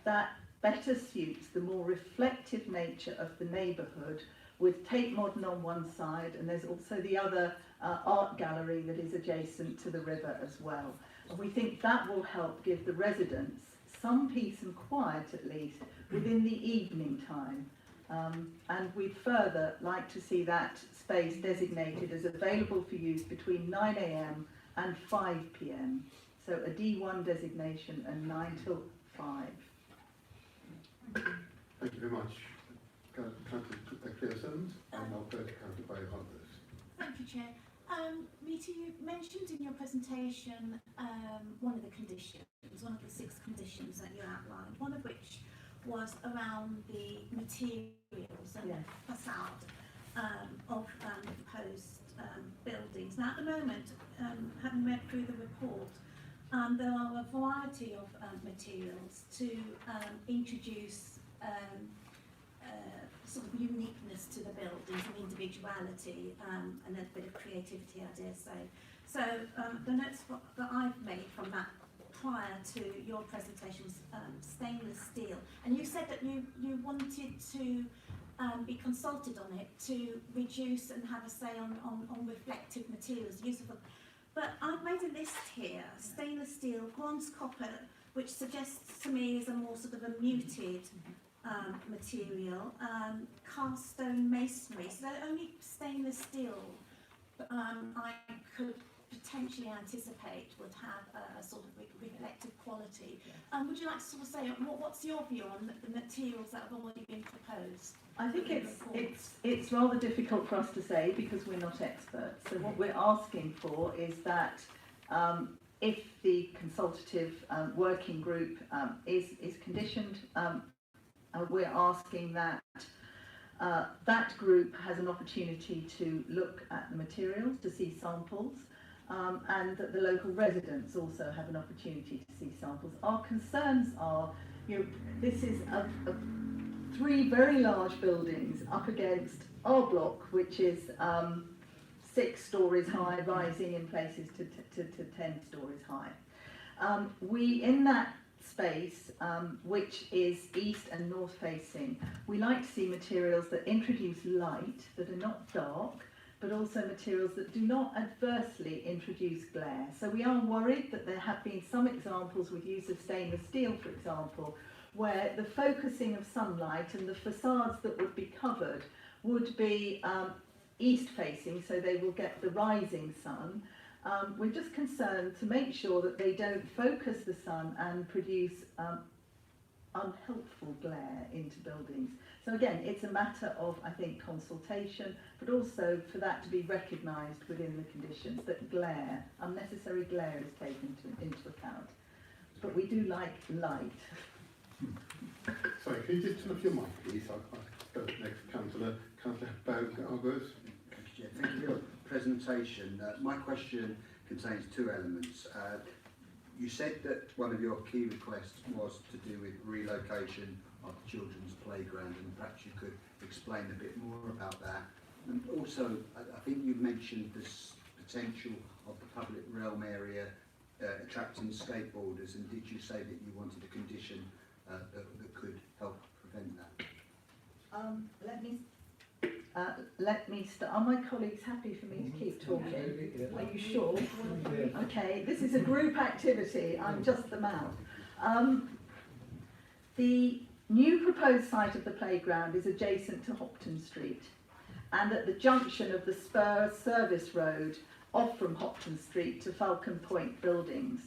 that better suits the more reflective nature of the neighbourhood, with Tate Modern on one side, and there's also the other art gallery that is adjacent to the river as well. And we think that will help give the residents some peace and quiet, at least, within the evening time. And we'd further like to see that space designated as available for use between 9 a.m. and 5 p.m. So a D1 designation and 9 till 5. Thank you very much. Councillor Claire Simmons, and I'll go to Councillor Barry-Harvers. Thank you, Chair. Rita, you mentioned in your presentation one of the conditions, one of the 6 conditions that you outlined, one of which was around the materials and the facade of the proposed buildings. Now, at the moment, having read through the report, there are a variety of materials to introduce sort of uniqueness to the buildings and individuality and a bit of creativity, I dare say. So the notes that I've made from that prior to your presentation was stainless steel, and you said that you wanted to be consulted on it to reduce and have a say on reflective materials, use of. But I've made a list here: stainless steel, bronze, copper, which suggests to me is a more sort of a muted material, cast stone masonry. So they're only stainless steel I could potentially anticipate would have a sort of reflective quality. Would you like to sort of say what's your view on the materials that have already been proposed? I think it's rather difficult for us to say because we're not experts. So what we're asking for is that if the consultative working group is conditioned, we're asking that that group has an opportunity to look at the materials, to see samples, and that the local residents also have an opportunity to see samples. Our concerns are, this is 3 very large buildings up against our block, which is 6 stories high, rising in places to 10 stories high. We, in that space, which is east and north facing, we like to see materials that introduce light, that are not dark, but also materials that do not adversely introduce glare. So we are worried that there have been some examples with use of stainless steel, for example, where the focusing of sunlight and the facades that would be covered would be east facing, so they will get the rising sun. We're just concerned to make sure that they don't focus the sun and produce unhelpful glare into buildings. So again, it's a matter of, I think, consultation, but also for that to be recognised within the conditions, that glare, unnecessary glare is taken into account. But we do like light. Sorry, can you just turn off your mic, please? I'll go to the next Councillor Barry-Harvers. Thank you for your presentation. My question contains 2 elements. You said that one of your key requests was to do with relocation of the children's playground, and perhaps you could explain a bit more about that. And also, I think you mentioned this potential of the public realm area attracting skateboarders, and did you say that you wanted a condition that could help prevent that? Let me start. Are my colleagues happy for me to keep talking? Are you sure? Okay, this is a group activity. I'm just the mouth. The new proposed site of the playground is adjacent to Hopton Street and at the junction of the spur service road off from Hopton Street to Falcon Point buildings.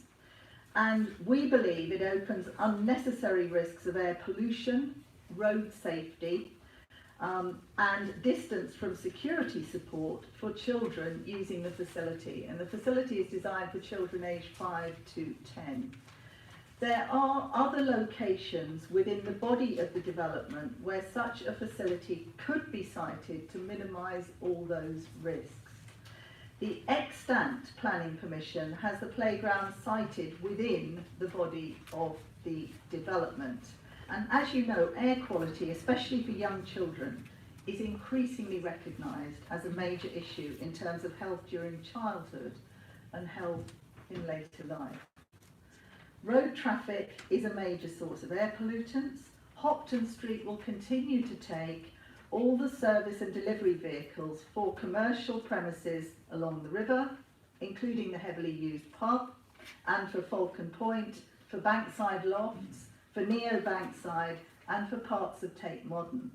And we believe it opens unnecessary risks of air pollution, road safety, and distance from security support for children using the facility. And the facility is designed for children aged 5 to 10. There are other locations within the body of the development where such a facility could be sited to minimise all those risks. The extant planning permission has the playground sited within the body of the development. And as you know, air quality, especially for young children, is increasingly recognised as a major issue in terms of health during childhood and health in later life. Road traffic is a major source of air pollutants. Hopton Street will continue to take all the service and delivery vehicles for commercial premises along the river, including the heavily used pub, and for Falcon Point, for Bankside Lofts, for Neo Bankside, and for parts of Tate Modern,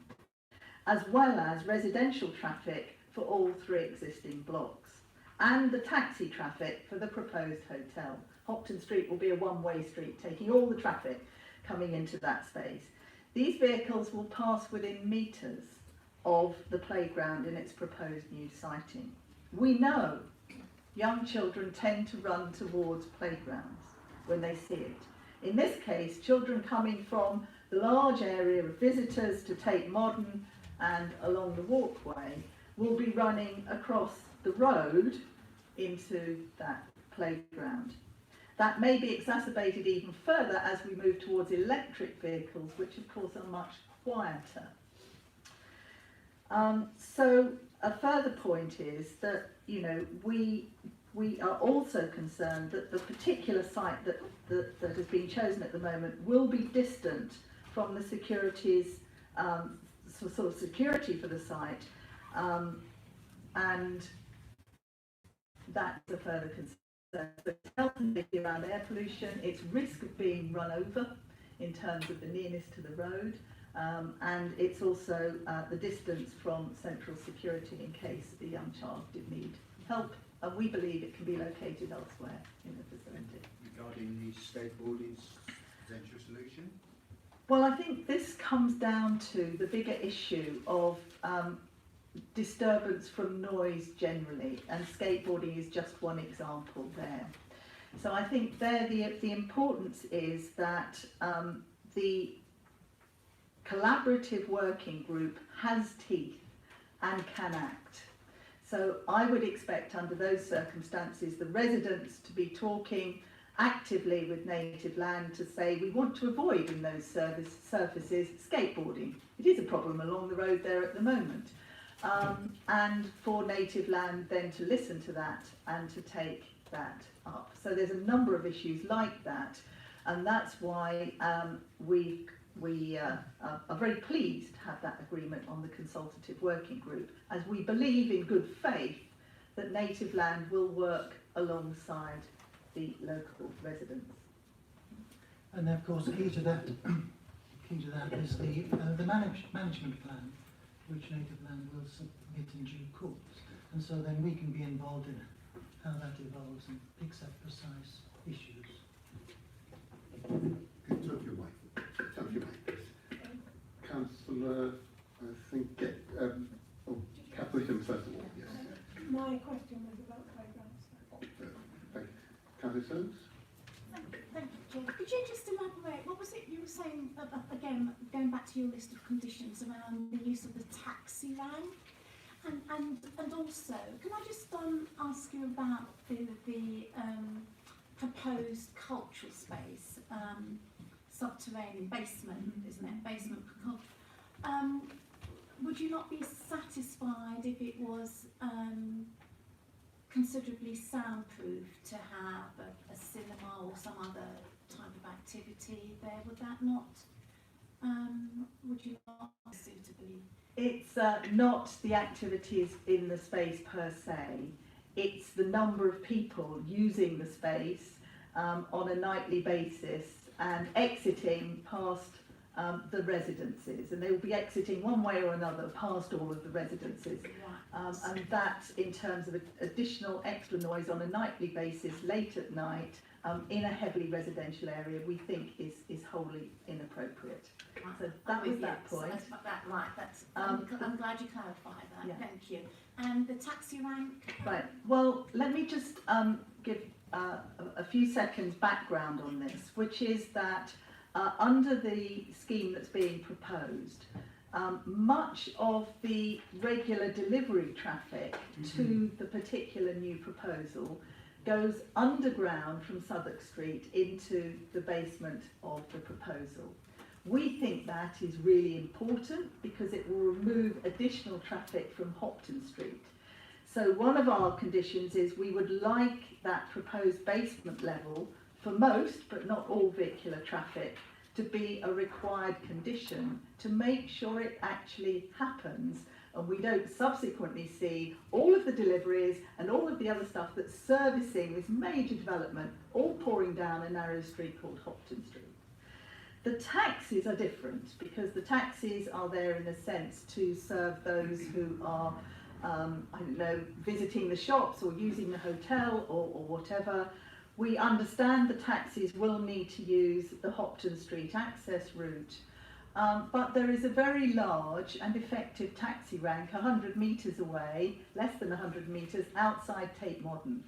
as well as residential traffic for all 3 existing blocks, and the taxi traffic for the proposed hotel. Hopton Street will be a one-way street, taking all the traffic coming into that space. These vehicles will pass within metres of the playground in its proposed new siting. We know young children tend to run towards playgrounds when they see it. In this case, children coming from the large area of visitors to Tate Modern and along the walkway will be running across the road into that playground. That may be exacerbated even further as we move towards electric vehicles, which of course are much quieter. So a further point is that, you know, we are also concerned that the particular site that has been chosen at the moment will be distant from the securities, sort of security for the site, and that's a further concern. The health and safety around air pollution, its risk of being run over in terms of the nearness to the road, and it's also the distance from central security in case a young child did need help, and we believe it can be located elsewhere in the facility. Regarding the skateboarding's potential solution? Well, I think this comes down to the bigger issue of disturbance from noise generally, and skateboarding is just one example there. So I think there the importance is that the collaborative working group has teeth and can act. So I would expect under those circumstances the residents to be talking actively with native land to say we want to avoid in those surfaces skateboarding. It is a problem along the road there at the moment. And for native land then to listen to that and to take that up. So there's a number of issues like that, and that's why we are very pleased to have that agreement on the consultative working group, as we believe in good faith that native land will work alongside the local residents. And of course, key to that is the management plan, which native land will submit in due course, and so then we can be involved in how that evolves and picks up precise issues. Turn off your mic. Turn off your mic, please. Councillor, I think, Catherine first of all, yes. My question was about playgrounds. Thank you. Councillor Soames? Thank you, Chair. Could you just elaborate, what was it you were saying, again, going back to your list of conditions around the use of the taxi rank? And also, can I just ask you about the proposed cultural space, subterranean basement, isn't it? Basement for culture. Would you not be satisfied if it was considerably soundproof to have a cinema or some other type of activity there? Would that not, would you not suitably? It's not the activities in the space per se, it's the number of people using the space on a nightly basis and exiting past the residences, and they will be exiting one way or another past all of the residences. Right. And that, in terms of additional extra noise on a nightly basis late at night in a heavily residential area, we think is wholly inappropriate. Right. So that was that So point. right, that's, I'm glad you clarified that, Yeah. thank you. And the taxi rank? Right, well, let me just give a few seconds background on this, which is that under the scheme that's being proposed, much of the regular delivery traffic to the particular new proposal goes underground from Southwark Street into the basement of the proposal. We think that is really important because it will remove additional traffic from Hopton Street. So one of our conditions is we would like that proposed basement level for most, but not all vehicular traffic, to be a required condition to make sure it actually happens and we don't subsequently see all of the deliveries and all of the other stuff that's servicing this major development all pouring down a narrow street called Hopton Street. The taxis are different because the taxis are there in a sense to serve those who are I don't know, visiting the shops or using the hotel or whatever. We understand the taxis will need to use the Hopton Street access route, but there is a very large and effective taxi rank 100 metres away, less than 100 metres, outside Tate Modern.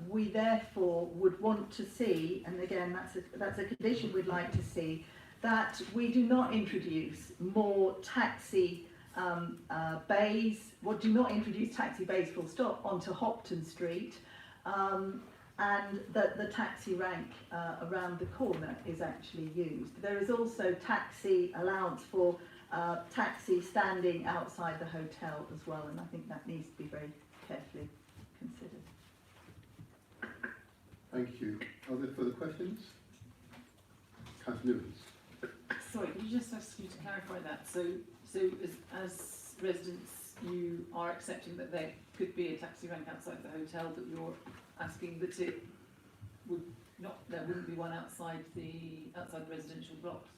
We therefore would want to see, and again that's a condition we'd like to see, that we do not introduce more taxi bays, do not introduce taxi bays full stop onto Hopton Street, and that the taxi rank around the corner is actually used. There is also taxi allowance for taxi standing outside the hotel as well, and I think that needs to be very carefully considered. Thank you. Are there further questions? Councillor Newlands. Sorry, could you just ask you to clarify that? So as residents, you are accepting that there could be a taxi rank outside the hotel, but you're asking that it would not, there wouldn't be one outside the residential blocks?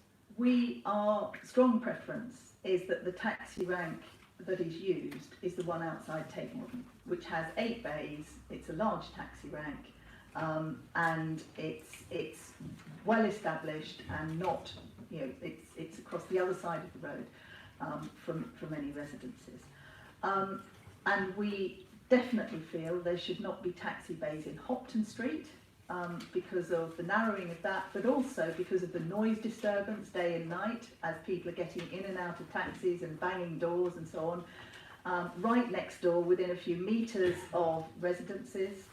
Our strong preference is that the taxi rank that is used is the one outside Tate Modern, which has 8 bays. It's a large taxi rank, and it's well established and not, you know, it's across the other side of the road from any residences. And we definitely feel there should not be taxi bays in Hopton Street because of the narrowing of that, but also because of the noise disturbance day and night as people are getting in and out of taxis and banging doors and so on, right next door within a few metres of residences.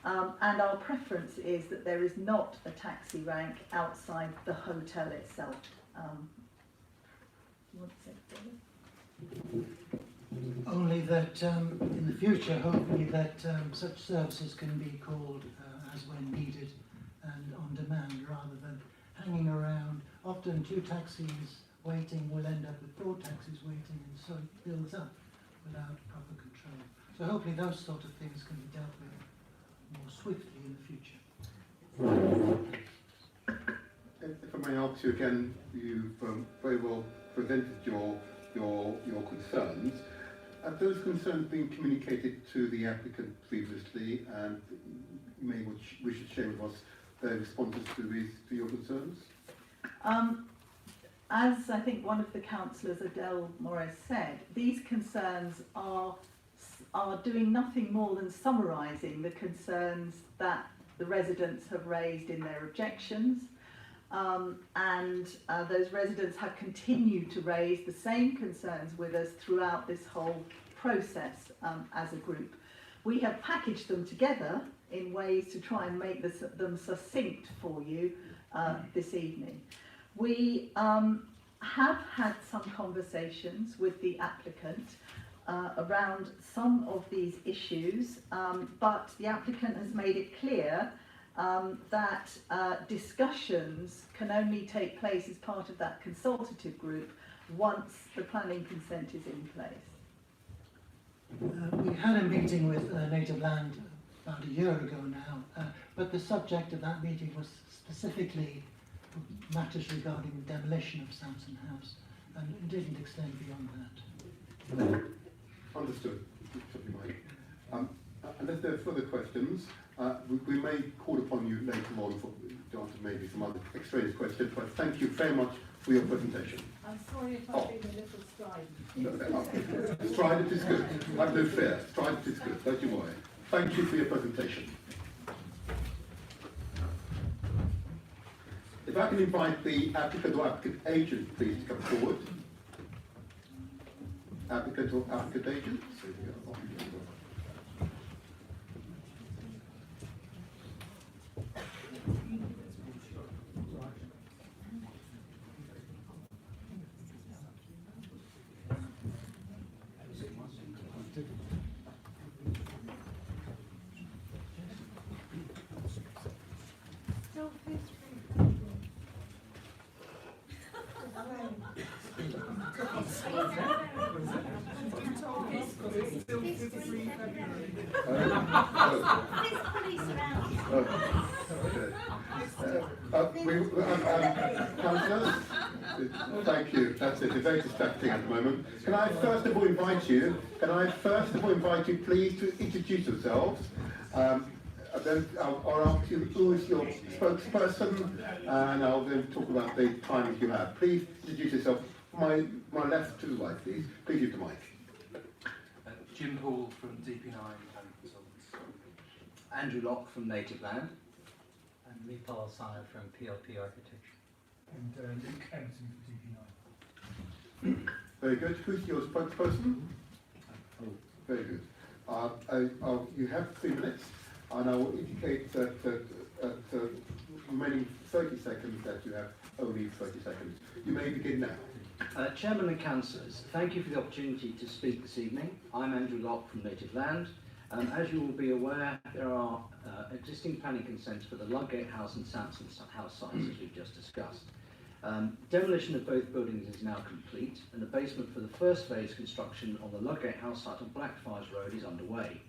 And our preference is that there is not a taxi rank outside the hotel itself. You want to say further? Only that in the future, hopefully, that such services can be called as when needed and on demand rather than hanging around. Often 2 taxis waiting will end up with 4 taxis waiting, and so it builds up without proper control. So hopefully those sort of things can be dealt with more swiftly in the future. If I may ask you again, you've very well presented your concerns. Have those concerns been communicated to the applicant previously, and you may wish to share with us their responses to your concerns? As I think one of the councillors, Adele Morris, said, these concerns are doing nothing more than summarising the concerns that the residents have raised in their objections. Those residents have continued to raise the same concerns with us throughout this whole process as a group. We have packaged them together in ways to try and make them succinct for you this evening. We have had some conversations with the applicant around some of these issues, but the applicant has made it clear that discussions can only take place as part of that consultative group once the planning consent is in place. We had a meeting with Native Land about a year ago now, but the subject of that meeting was specifically matters regarding the demolition of Sampson House, and it didn't extend beyond that. Understood. Unless there are further questions, we may call upon you later on to answer maybe some other extraneous questions, but thank you very much for your presentation. I'm sorry if I've been a little strident. Strident is good. Have no fear. Strident is good. Don't you worry. Thank you for your presentation. If I can invite the applicant or applicant agent, please, to come forward. Applicant or applicant agent. Councillors, thank you. That's it. It's very distracting at the moment. Can I first of all invite you? Please to introduce yourselves. Then I'll ask you who is your spokesperson, and I'll then talk about the timings you have. Please introduce yourself. My left to the right, please. Please use the mic. Jim Poole from DP9 Planning Consultants. Andrew Locke from Native Land. And Lee Parsire from PLP Architecture. And Luke Emerson from DP9. Very good. Who's your spokesperson? Very good. You have 3 minutes, and I will indicate that at remaining 30 seconds that you have only 30 seconds. You may begin now. Chairman and Councillors, thank you for the opportunity to speak this evening. I'm Andrew Locke from Native Land. As you will be aware, there are existing planning consents for the Ludgate House and Sampson House sites, as we've just discussed. Demolition of both buildings is now complete, and the basement for the first phase construction on the Ludgate House site on Blackfriars Road is underway.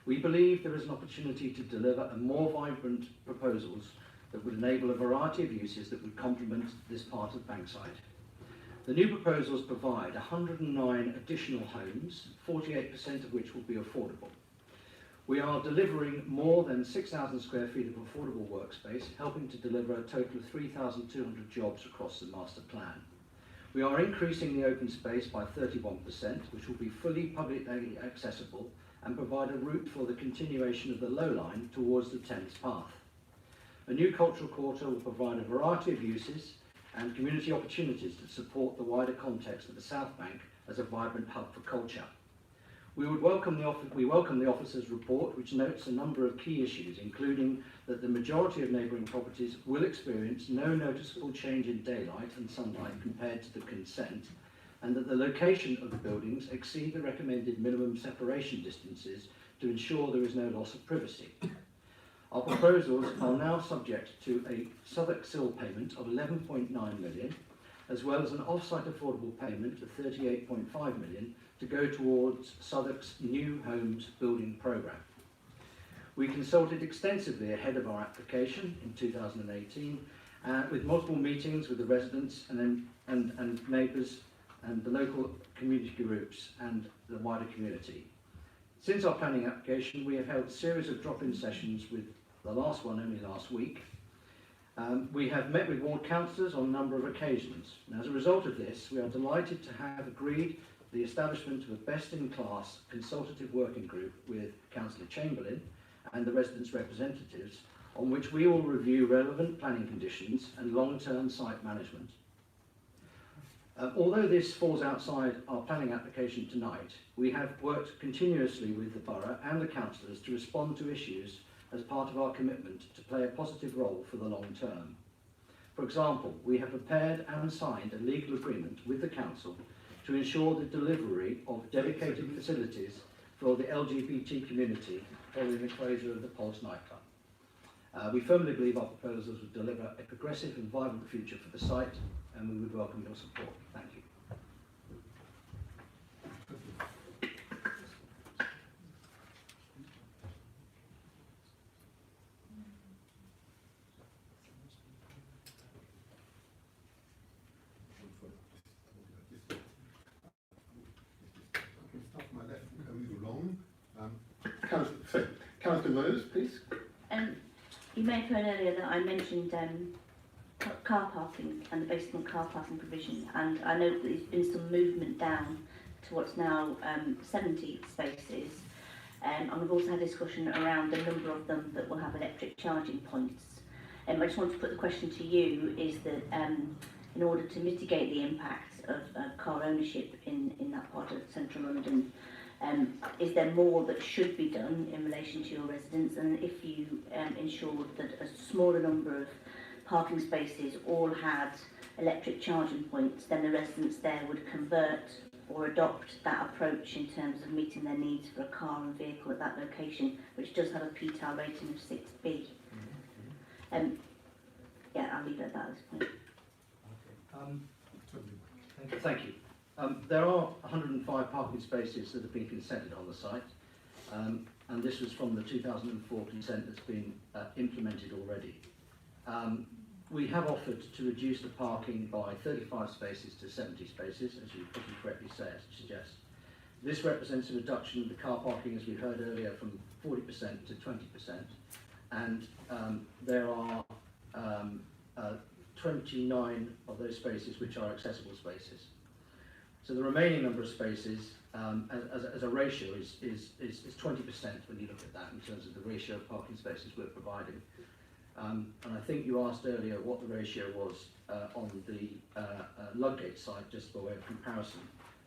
We believe there is an opportunity to deliver a more vibrant proposals that would enable a variety of uses that would complement this part of Bankside. The new proposals provide 109 additional homes, 48% of which will be affordable. We are delivering more than 6,000 square feet of affordable workspace, helping to deliver a total of 3,200 jobs across the master plan. We are increasing the open space by 31%, which will be fully publicly accessible and provide a route for the continuation of the low line towards the Thames Path. A new cultural quarter will provide a variety of uses and community opportunities to support the wider context of the South Bank as a vibrant hub for culture. We welcome the officer's report, which notes a number of key issues, including that the majority of neighbouring properties will experience no noticeable change in daylight and sunlight compared to the consent, and that the location of the buildings exceed the recommended minimum separation distances to ensure there is no loss of privacy. Our proposals are now subject to a Southwark SIL payment of 11.9 million, as well as an off-site affordable payment of 38.5 million to go towards Southwark's New Homes Building Programme. We consulted extensively ahead of our application in 2018 with multiple meetings with the residents and neighbours and the local community groups and the wider community. Since our planning application, we have held a series of drop-in sessions, with the last one only last week. We have met with ward councillors on a number of occasions. And as a result of this, we are delighted to have agreed the establishment of a best-in-class consultative working group with Councillor Chamberlain and the residents' representatives, on which we will review relevant planning conditions and long-term site management. Although this falls outside our planning application tonight, we have worked continuously with the borough and the councillors to respond to issues as part of our commitment to play a positive role for the long term. For example, we have prepared and signed a legal agreement with the council to ensure the delivery of dedicated facilities for the LGBT community following the closure of the Pulse nightclub. We firmly believe our proposals will deliver a progressive and vibrant future for the site, and we would welcome your support. Thank you. Councillor Rose, please. You may have heard earlier that I mentioned car parking and the basement car parking provision, and I know that there's been some movement down to what's now 70 spaces. And we've also had a discussion around the number of them that will have electric charging points. I just want to put the question to you, is that in order to mitigate the impact of car ownership in that part of central London, is there more that should be done in relation to your residents? And if you ensured that a smaller number of parking spaces all had electric charging points, then the residents there would convert or adopt that approach in terms of meeting their needs for a car and vehicle at that location, which does have a PTAL rating of 6B. Yeah, I'll leave it at that at this point. Thank you. There are 105 parking spaces that have been consented on the site, and this was from the 2004 consent that's been implemented already. We have offered to reduce the parking by 35 spaces to 70 spaces, as you correctly suggest. This represents a reduction in the car parking, as we heard earlier, from 40% to 20%, and there are 29 of those spaces which are accessible spaces. So the remaining number of spaces, as a ratio, is 20% when you look at that in terms of the ratio of parking spaces we're providing. And I think you asked earlier what the ratio was on the Ludgate site, just by way of comparison,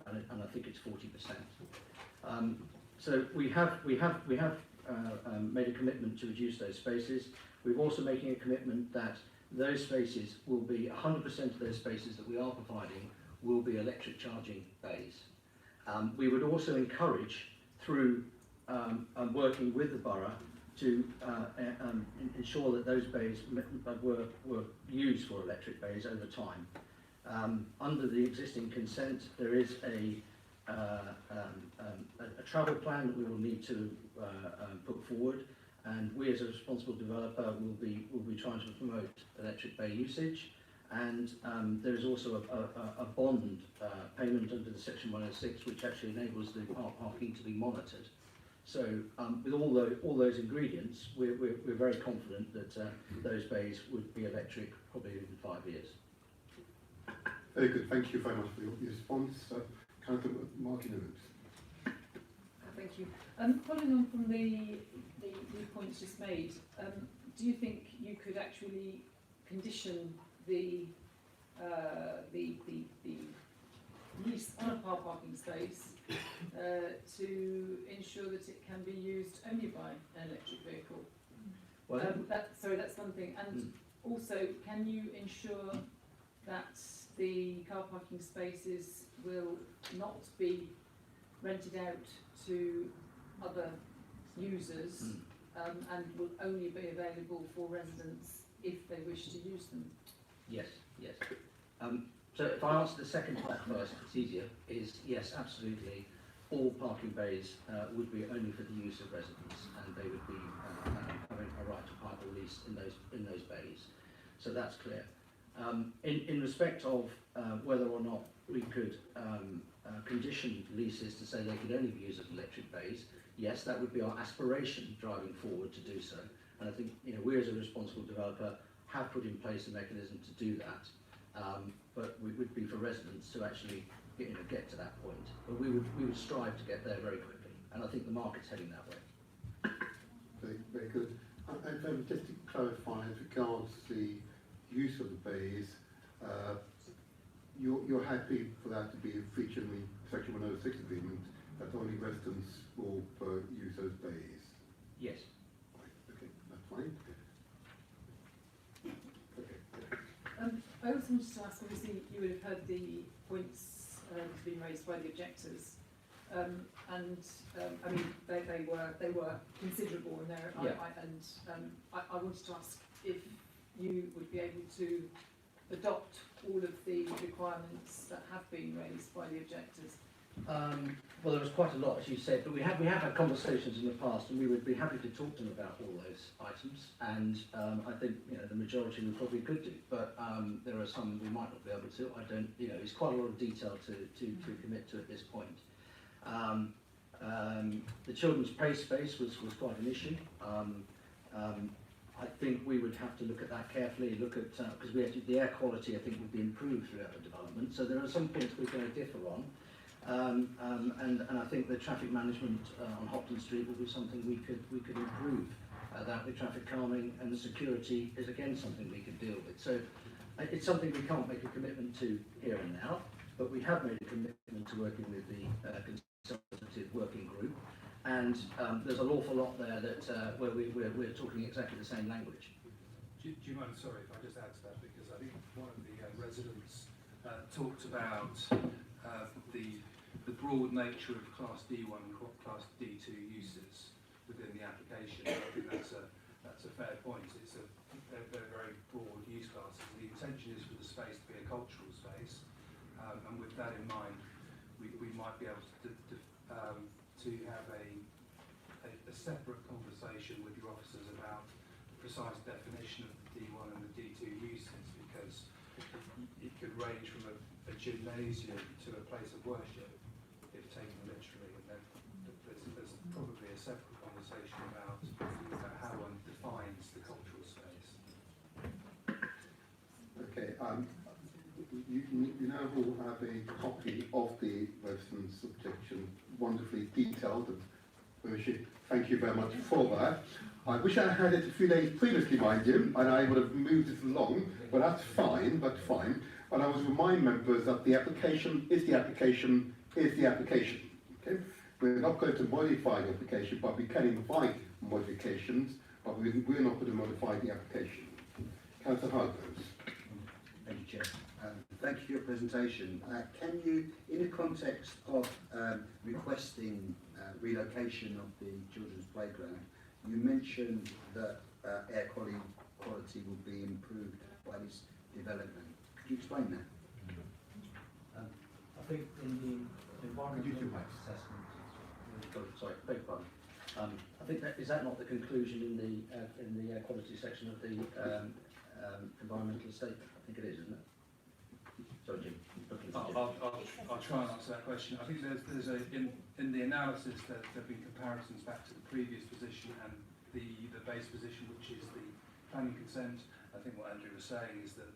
and I think it's 40%. So we have made a commitment to reduce those spaces. We're also making a commitment that those spaces will be 100% of those spaces that we are providing will be electric charging bays. We would also encourage, through working with the borough, to ensure that those bays were used for electric bays over time. Under the existing consent, there is a travel plan that we will need to put forward, and we as a responsible developer will be trying to promote electric bay usage. And there is also a bond payment under the Section 106, which actually enables the parking to be monitored. So with all those ingredients, we're very confident that those bays would be electric probably within 5 years. Very good. Thank you very much for your response. Councillor Martin. Thank you. Following on from the points just made, do you think you could actually condition the lease on a car parking space to ensure that it can be used only by an electric vehicle? Well, that's one thing. And also, can you ensure that the car parking spaces will not be rented out to other users and will only be available for residents if they wish to use them? Yes. So if I answer the second part first, it's easier, is yes, absolutely. All parking bays would be only for the use of residents, and they would be having a right to park or lease in those bays. So that's clear. In respect of whether or not we could condition leases to say they could only be used as electric bays, yes, that would be our aspiration driving forward to do so. And I think we as a responsible developer have put in place a mechanism to do that. But we would be for residents to actually get to that point. But we would strive to get there very quickly, and I think the market's heading that way. Very good. And just to clarify, as regards the use of the bays, you're happy for that to be a feature in the Section 106 agreement, that only residents will use those bays? Yes. Right. Okay, that's fine. I also wanted to ask, obviously you would have heard the points that have been raised by the objectors, and I mean they were considerable in there, I wanted to ask if you would be able to adopt all of the requirements that have been raised by the objectors. Well, there was quite a lot, as you said, but we have had conversations in the past, and we would be happy to talk to them about all those items. And I think the majority we probably could do, but there are some we might not be able to. I don't, it's quite a lot of detail to commit to at this point. The children's play space was quite an issue. I think we would have to look at that carefully. Look at because the air quality I think would be improved throughout the development. So there are some points we're going to differ on. And I think the traffic management on Hopton Street will be something we could improve. That the traffic calming and the security is again something we could deal with. So it's something we can't make a commitment to here and now, but we have made a commitment to working with the consultative working group, and there's an awful lot there that where we're talking exactly the same language. Do you mind, sorry, if I just add to that, because I think one of the residents talked about the broad nature of Class D1 and Class D2 uses within the application. I think that's a fair point. They're very broad use classes. The intention is for the space to be a cultural space, and with that in mind, we might be able to have a separate conversation with your officers about the precise definition of the D1 and the D2 uses, because it could range from a gymnasium to a place of worship, if taken literally, and then there's probably a separate conversation about how one defines the cultural space. Okay, you now all have a copy of the residents' objection, wonderfully detailed, and thank you very much for that. I wish I had it a few days previously, mind you, and I would have moved it along, but that's fine, And I would remind members that the application is the application is the application. Okay? We're not going to modify the application, but we can invite modifications, but we're not going to modify the application. Councillor Hargreaves. Thank you, Chair. Thank you for your presentation. Can you, in the context of requesting relocation of the children's playground, you mentioned that air quality will be improved by this development. Could you explain that? I think in the environmental impact assessment. Sorry, beg your pardon. I think is that not the conclusion in the air quality section of the environmental statement? I think it is, isn't it? Sorry, Jim. I'll try and answer that question. I think there's in the analysis there have been comparisons back to the previous position and the base position, which is the planning consent. I think what Andrew was saying is that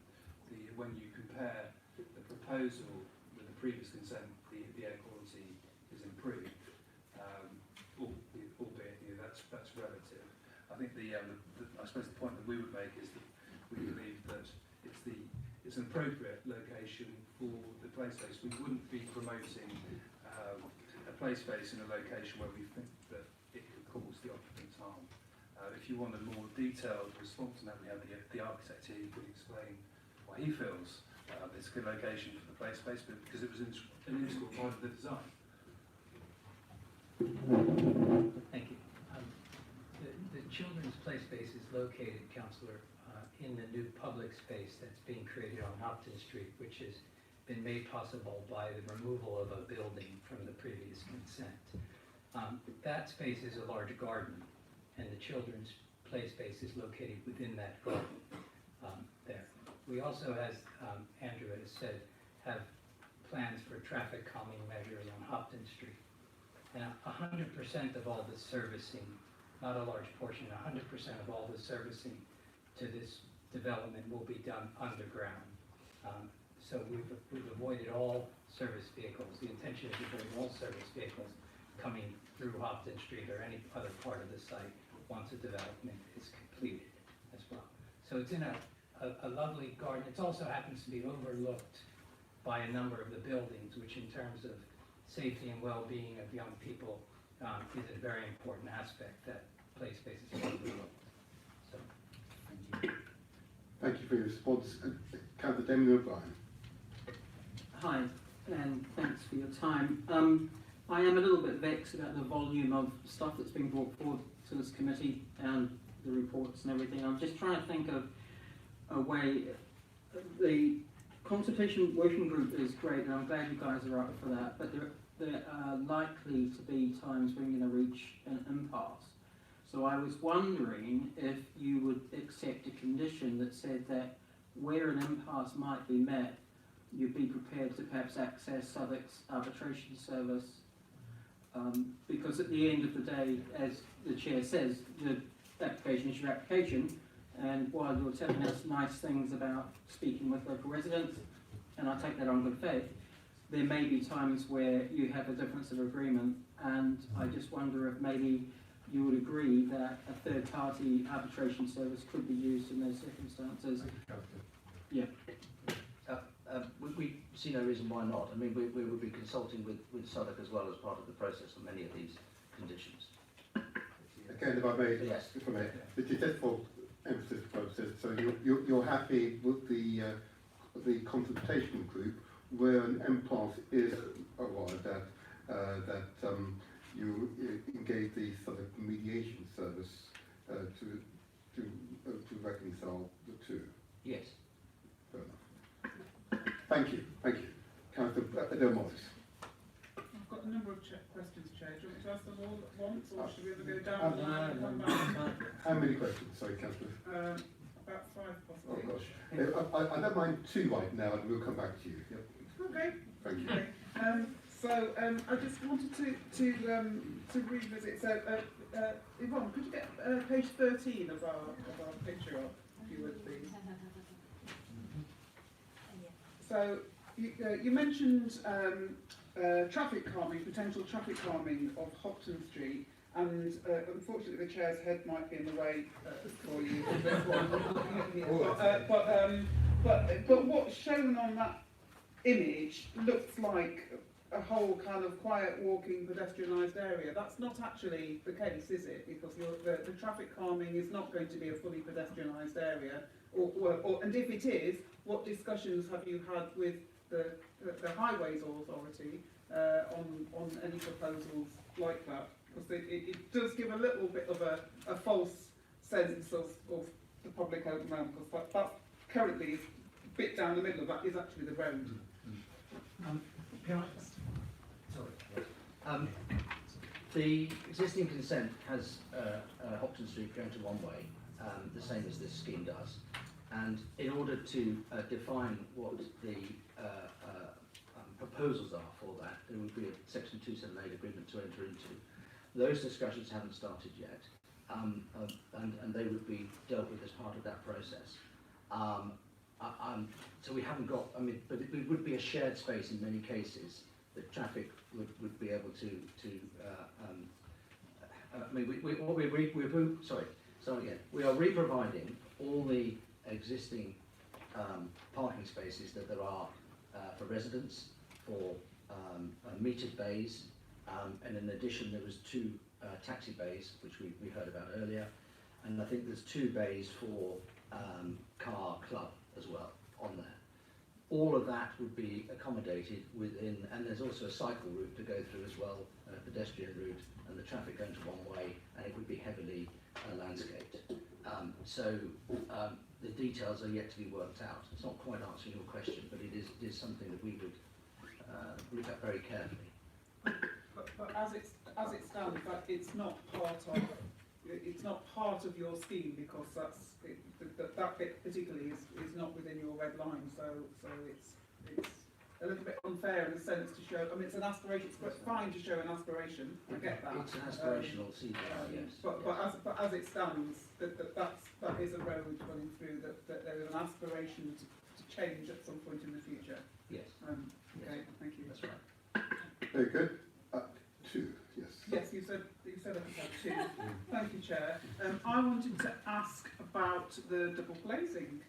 when you compare the proposal with the previous consent, the air quality is improved, albeit that's relative. I think I suppose the point that we would make is that we believe that it's an appropriate location for the play space. We wouldn't be promoting a play space in a location where we think that it could cause the occupants harm. If you want a more detailed response to that, we have the architect here who could explain why he feels it's a good location for the play space, but because it was an integral part of the design. Thank you. The children's play space is located, Councillor, in the new public space that's being created on Hopton Street, which has been made possible by the removal of a building from the previous consent. That space is a large garden, and the children's play space is located within that garden there. We also, as Andrew has said, have plans for traffic calming measures on Hopton Street. And 100% of all the servicing, not a large portion, 100% of all the servicing to this development will be done underground. So we've avoided all service vehicles. The intention is to avoid all service vehicles coming through Hopton Street or any other part of the site once the development is completed as well. So it's in a lovely garden. It also happens to be overlooked by a number of the buildings, which in terms of safety and well-being of young people is a very important aspect that play spaces are overlooked. So, thank you. Thank you for your response. Councillor Damien O'Brien. Hi, and thanks for your time. I am a little bit vexed about the volume of stuff that's been brought forward to this committee and the reports and everything. I'm just trying to think of a way. The consultation working group is great, and I'm glad you guys are up for that, but there are likely to be times when you're going to reach an impasse. So I was wondering if you would accept a condition that said that where an impasse might be met, you'd be prepared to perhaps access Southwark's arbitration service, because at the end of the day, as the chair says, the application is your application, and while you're telling us nice things about speaking with local residents, and I take that on good faith, there may be times where you have a difference of agreement, and I just wonder if maybe you would agree that a third-party arbitration service could be used in those circumstances. Yeah. We see no reason why not. I mean, we would be consulting with Southwark as well as part of the process on many of these conditions. Again, if I may, Yes. if I may, the successful emphasis process, so you're happy with the consultation group where an impasse is arrived at, that you engage the sort of mediation service to reconcile the two. Yes. Fair enough. Thank you. Councillor Delmos. I've got a number of questions, Chair. Do you want me to ask them all at once, or should we ever go down the line and come back? How many questions? Sorry, Councillor. About 5 Oh possibly. gosh. I don't mind 2 right now, and we'll come back to you. Yep. Okay. Thank you. Okay. I just wanted to revisit. So, Yvonne, could you get page 13 of our picture up, if you would, please? So, you mentioned traffic calming, potential traffic calming of Hopton Street, and unfortunately the chair's head might be in the way for you on this one. But what's shown on that image looks like a whole kind of quiet walking pedestrianised area. That's not actually the case, is it? Because the traffic calming is not going to be a fully pedestrianised area. And if it is, what discussions have you had with the Highways Authority on any proposals like that? Because it does give a little bit of a false sense of the public open realm, because that currently is a bit down the middle of that is actually the road. The existing consent has Hopton Street going to one way, the same as this scheme does. And in order to define what the proposals are for that, there would be a Section 278 agreement to enter into. Those discussions haven't started yet, and they would be dealt with as part of that process. So we haven't got, but it would be a shared space in many cases. The traffic would be able to we are re-providing all the existing parking spaces that there are for residents, for metered bays, and in addition there was 2 taxi bays, which we heard about earlier, and I think there's 2 bays for car club as well on there. All of that would be accommodated within, and there's also a cycle route to go through as well, a pedestrian route, and the traffic going to one way, and it would be heavily landscaped. The details are yet to be worked out. It's not quite answering your question, but it is something that we would look at very carefully. But as it stands, it's not part of your scheme, because that bit particularly is not within your red line. So it's a little bit unfair in a sense to show. It's an aspiration. It's fine to show an aspiration. I get that. It's an aspirational CBR, yes. But as it stands, that is a road running through that there is an aspiration to change at some point in the future. Yes. Okay. Thank you. That's right. Very good. 2, yes. Yes, you said I had 2. Thank you, Chair. I wanted to ask about the double glazing,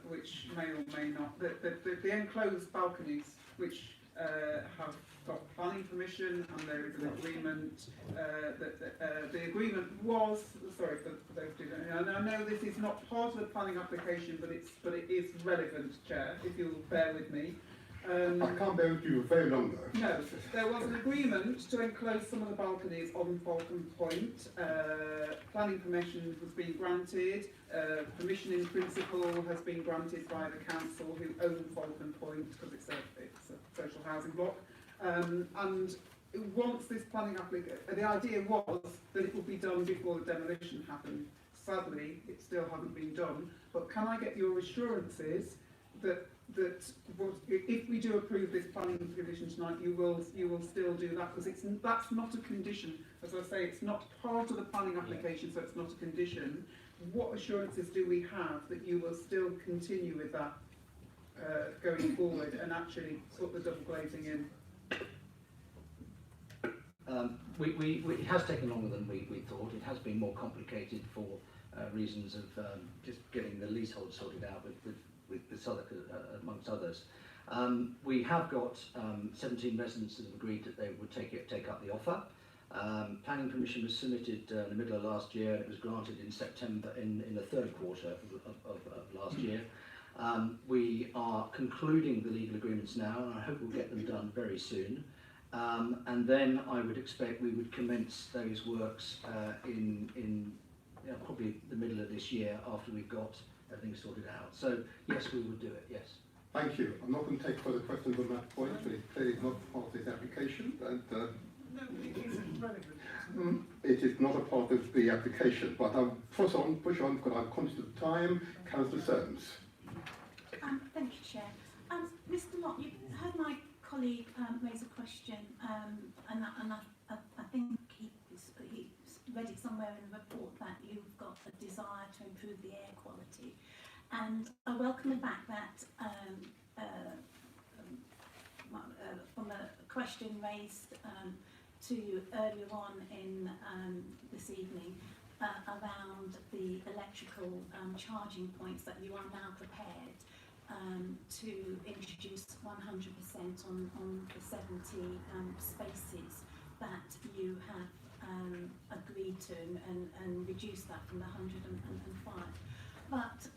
which may or may not, the enclosed balconies, which have got planning permission, and there is an agreement. The agreement was, sorry for those who don't know, and I know this is not part of the planning application, but it is relevant, Chair, if you'll bear with me. I can't bear with you very long though. No, there was an agreement to enclose some of the balconies on Falcon Point. Planning permission has been granted. Permission in principle has been granted by the council who own Falcon Point, because it's a social housing block. And once this planning application, the idea was that it would be done before the demolition happened. Sadly, it still hasn't been done. But can I get your assurances that if we do approve this planning condition tonight, you will still do that, because that's not a condition. As I say, it's not part of the planning application, so it's not a condition. What assurances do we have that you will still continue with that going forward and actually put the double glazing in? It has taken longer than we thought. It has been more complicated for reasons of just getting the leasehold sorted out with Southwark, amongst others. We have got 17 residents that have agreed that they would take up the offer. Planning permission was submitted in the middle of last year, and it was granted in September, in the third quarter of last year. We are concluding the legal agreements now, and I hope we'll get them done very soon. And then I would expect we would commence those works in probably the middle of this year, after we've got everything sorted out. So yes, we will do it, yes. Thank you. I'm not going to take further questions on that point, but it's clearly not part of this application. And, No, it isn't relevant. it is not a part of the application, but I'll push on, because I'm conscious of time. Councillor Soames. Thank you, Chair. Mr. Lott, you heard my colleague raise a question, and I think he read it somewhere in the report that you've got a desire to improve the air quality. And I welcome the fact that from a question raised to you earlier on in this evening around the electrical charging points, that you are now prepared to introduce 100% on the 70 spaces that you have agreed to, and reduce that from the 105. But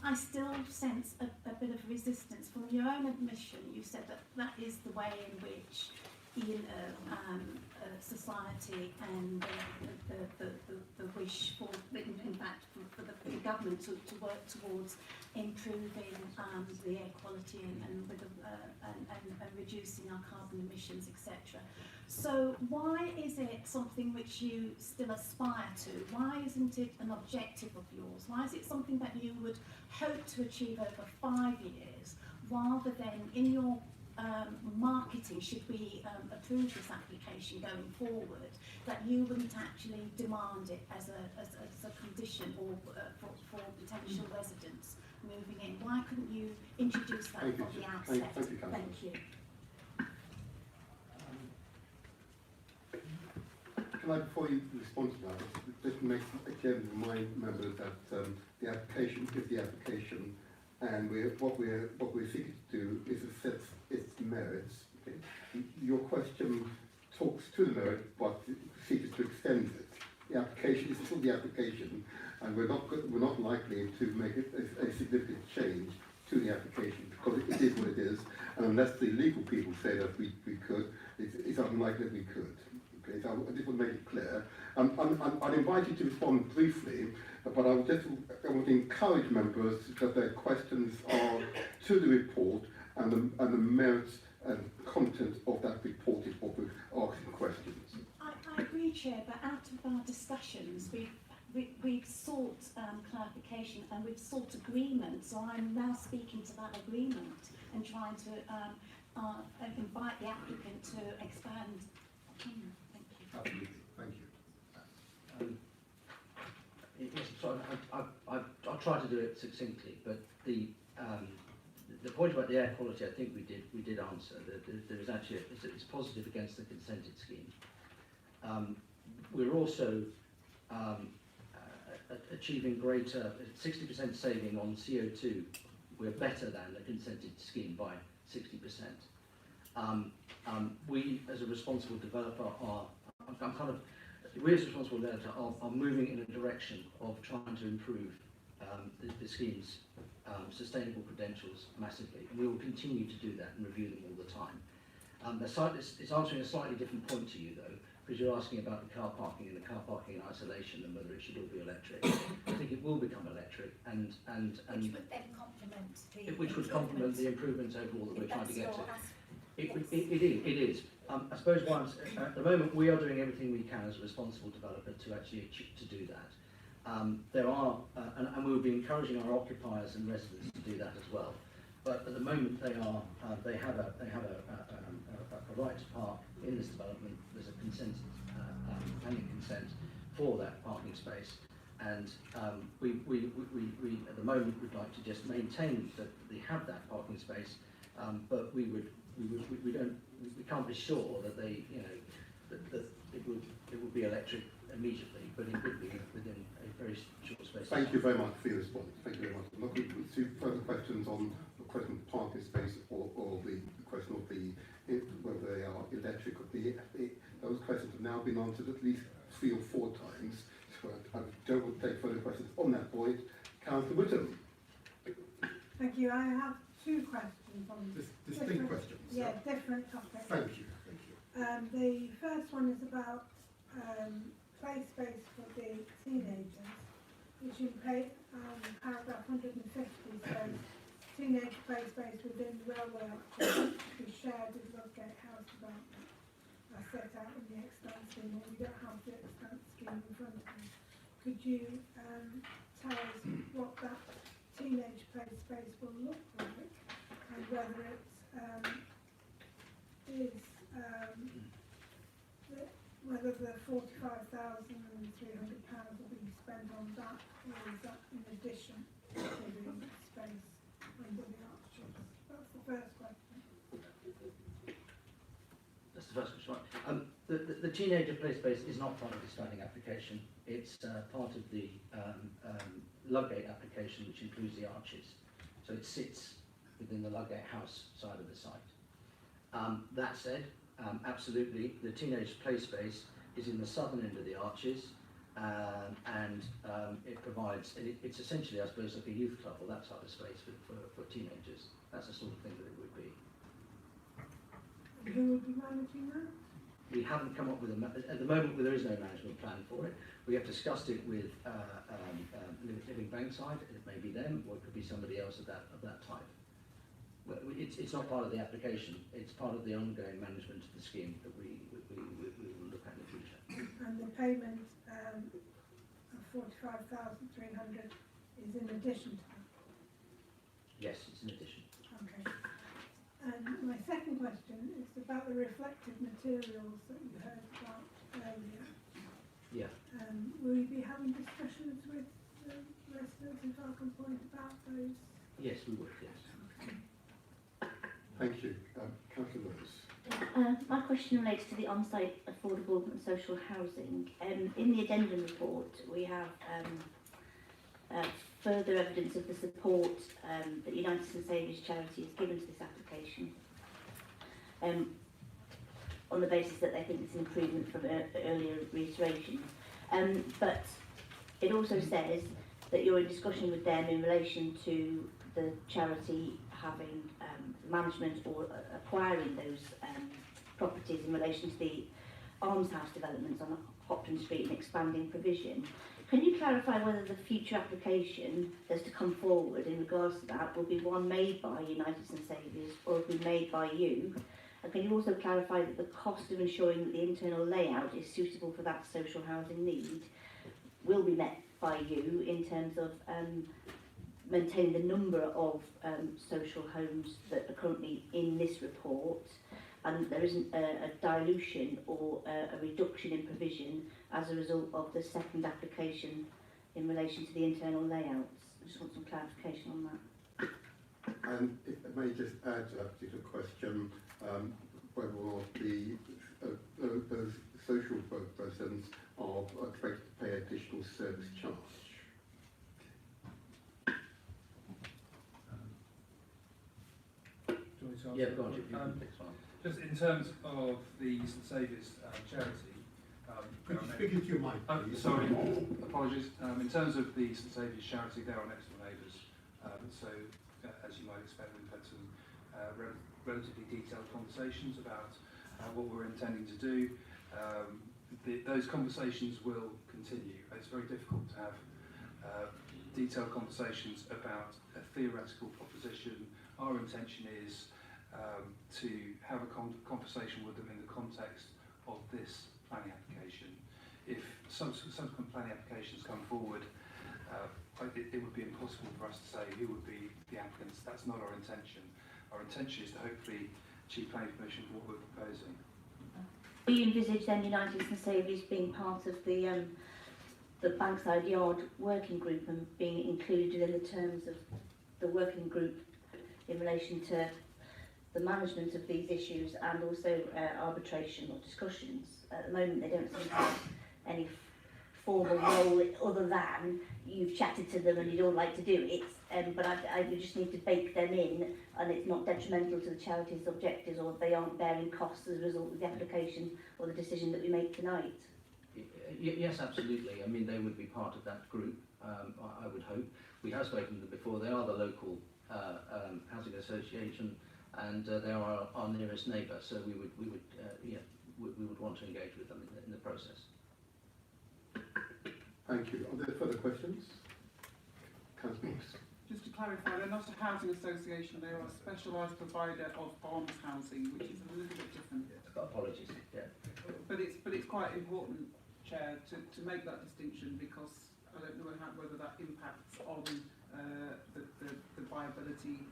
I still sense a bit of resistance. From your own admission, you said that that is the way in which society and the wish for, in fact, for the government to work towards improving the air quality and reducing our carbon emissions, etc. So why is it something which you still aspire to? Why isn't it an objective of yours? Why is it something that you would hope to achieve over 5 years, rather than in your marketing, should we approve this application going forward, that you wouldn't actually demand it as a condition, or for potential residents moving in? Why couldn't you introduce that from the outset? Thank you. Can I, before you respond to that, just make again remind members that the application is the application, and what we're seeking to do is assess its merits. Okay? Your question talks to the merit, but seeks to extend it. The application is still the application, and we're not likely to make it a significant change to the application, because it is what it is, and unless the legal people say that we could, it's unlikely that we could. Okay, so I just want to make it clear. I'd invite you to respond briefly, but I want to encourage members that their questions are to the report and the merits and content of that report is what we're asking questions. I agree, Chair, but out of our discussions, we've sought clarification and we've sought agreement, so I'm now speaking to that agreement and trying to invite the applicant to expand. Thank you. Absolutely. Thank you. Yes, sorry, I'll try to do it succinctly, but the point about the air quality, I think we did answer. There is actually it's positive against the consented scheme. We're also achieving greater 60% saving on CO2. We're better than the consented scheme by 60%. We, as a responsible developer, we as a responsible developer are moving in a direction of trying to improve the scheme's sustainable credentials massively, and we will continue to do that and review them all the time. It's answering a slightly different point to you, though, because you're asking about the car parking and the car parking in isolation and whether it should all be electric. I think it will become electric, and which would then complement which would complement the improvements overall that we're trying to get to. It is. I suppose at the moment we are doing everything we can as a responsible developer to actually to do that. There are, and we will be encouraging our occupiers and residents to do that as well. But at the moment they have a right to park in this development. There's a planning consent for that parking space, And we at the moment would like to just maintain that they have that parking space, but we can't be sure that they, you know, that it would be electric immediately, but it would be within a very short space. Thank you very much for your response. Thank you very much. I'm not going to pursue further questions on the question of parking space or the question of whether they are electric. Those questions have now been answered at least 3 or 4 times. So I don't want to take further questions on that point. Councillor Whittam. Thank you. I have 2 questions on Distinct questions. Yeah, different topics. Thank you. Thank you. The first one is about play space for the teenagers, which in paragraph 150 says teenage play space within railway arches to be shared with Ludgate House Development. I set out in the extant scheme, and we don't have the extant scheme in front of me. Could you tell us what that teenage play space will look like, and whether it is whether the £45,300 will be spent on that, or is that in addition to the space under the arches? That's the first question. That's the first question, right. The teenager play space is not part of this planning application. It's part of the Ludgate application, which includes the arches. So it sits within the Ludgate House side of the site. That said, absolutely, the teenage play space is in the southern end of the arches, and it provides, it's essentially, I suppose, like a youth club or that type of space for teenagers. That's the sort of thing that it would be. Who would be managing that? We haven't come up with at the moment there is no management plan for it. We have discussed it with Living Bankside. It may be them, or it could be somebody else of that type. Well, it's not part of the application. It's part of the ongoing management of the scheme that we will look at in the future. And the payment of 45,300 is in addition to that? Yes, it's in addition. Okay. And my second question is about the reflective materials that you heard about earlier. Yeah. Will you be having discussions with the residents in Falcon Point about those? Yes, we would, yes. Thank you. Councillor Rose. My question relates to the on-site affordable and social housing. In the addendum report, we have further evidence of the support that United St Saviour's Charity has given to this application, on the basis that they think it's an improvement from earlier reiterations. But it also says that you're in discussion with them in relation to the charity having management or acquiring those properties in relation to the almshouse developments on Hopton Street and expanding provision. Can you clarify whether the future application that's to come forward in regards to that will be one made by United St Saviour's or will be made by you? And can you also clarify that the cost of ensuring that the internal layout is suitable for that social housing need will be met by you in terms of maintaining the number of social homes that are currently in this report, and there isn't a dilution or a reduction in provision as a result of the second application in relation to the internal layouts? I just want some clarification on that. And if I may just add to that particular question, whether or not those social persons are expected to pay additional service charge. Yeah, go on. Just in terms of the St Saviour's charity. Could you speak into your mic? Sorry, apologies. In terms of the St Saviour's charity, they're our next door neighbours. So, as you might expect, we've had some relatively detailed conversations about what we're intending to do. Those conversations will continue. It's very difficult to have detailed conversations about a theoretical proposition. Our intention is to have a conversation with them in the context of this planning application. If subsequent planning applications come forward, it would be impossible for us to say who would be the applicants. That's not our intention. Our intention is to hopefully achieve planning permission for what we're proposing. Do you envisage then United St Saviour's being part of the the Bankside Yard working group and being included in the terms of the working group in relation to the management of these issues and also arbitration or discussions. At the moment they don't seem to have any formal role other than you've chatted to them and you don't like to do it, but we just need to bake them in and it's not detrimental to the charity's objectives or they aren't bearing costs as a result of the application or the decision that we make tonight. Yes, absolutely. I mean, they would be part of that group, I would hope. We have spoken to them before. They are the local housing association and they are our nearest neighbour, so we would want to engage with them in the process. Thank you. Are there further questions? Councillor Brooks. Just to clarify, they're not a housing association, they are a specialised provider of farms housing, which is a little bit different. Apologies. Yeah. But it's quite important, Chair, to make that distinction because I don't know whether that impacts on the viability.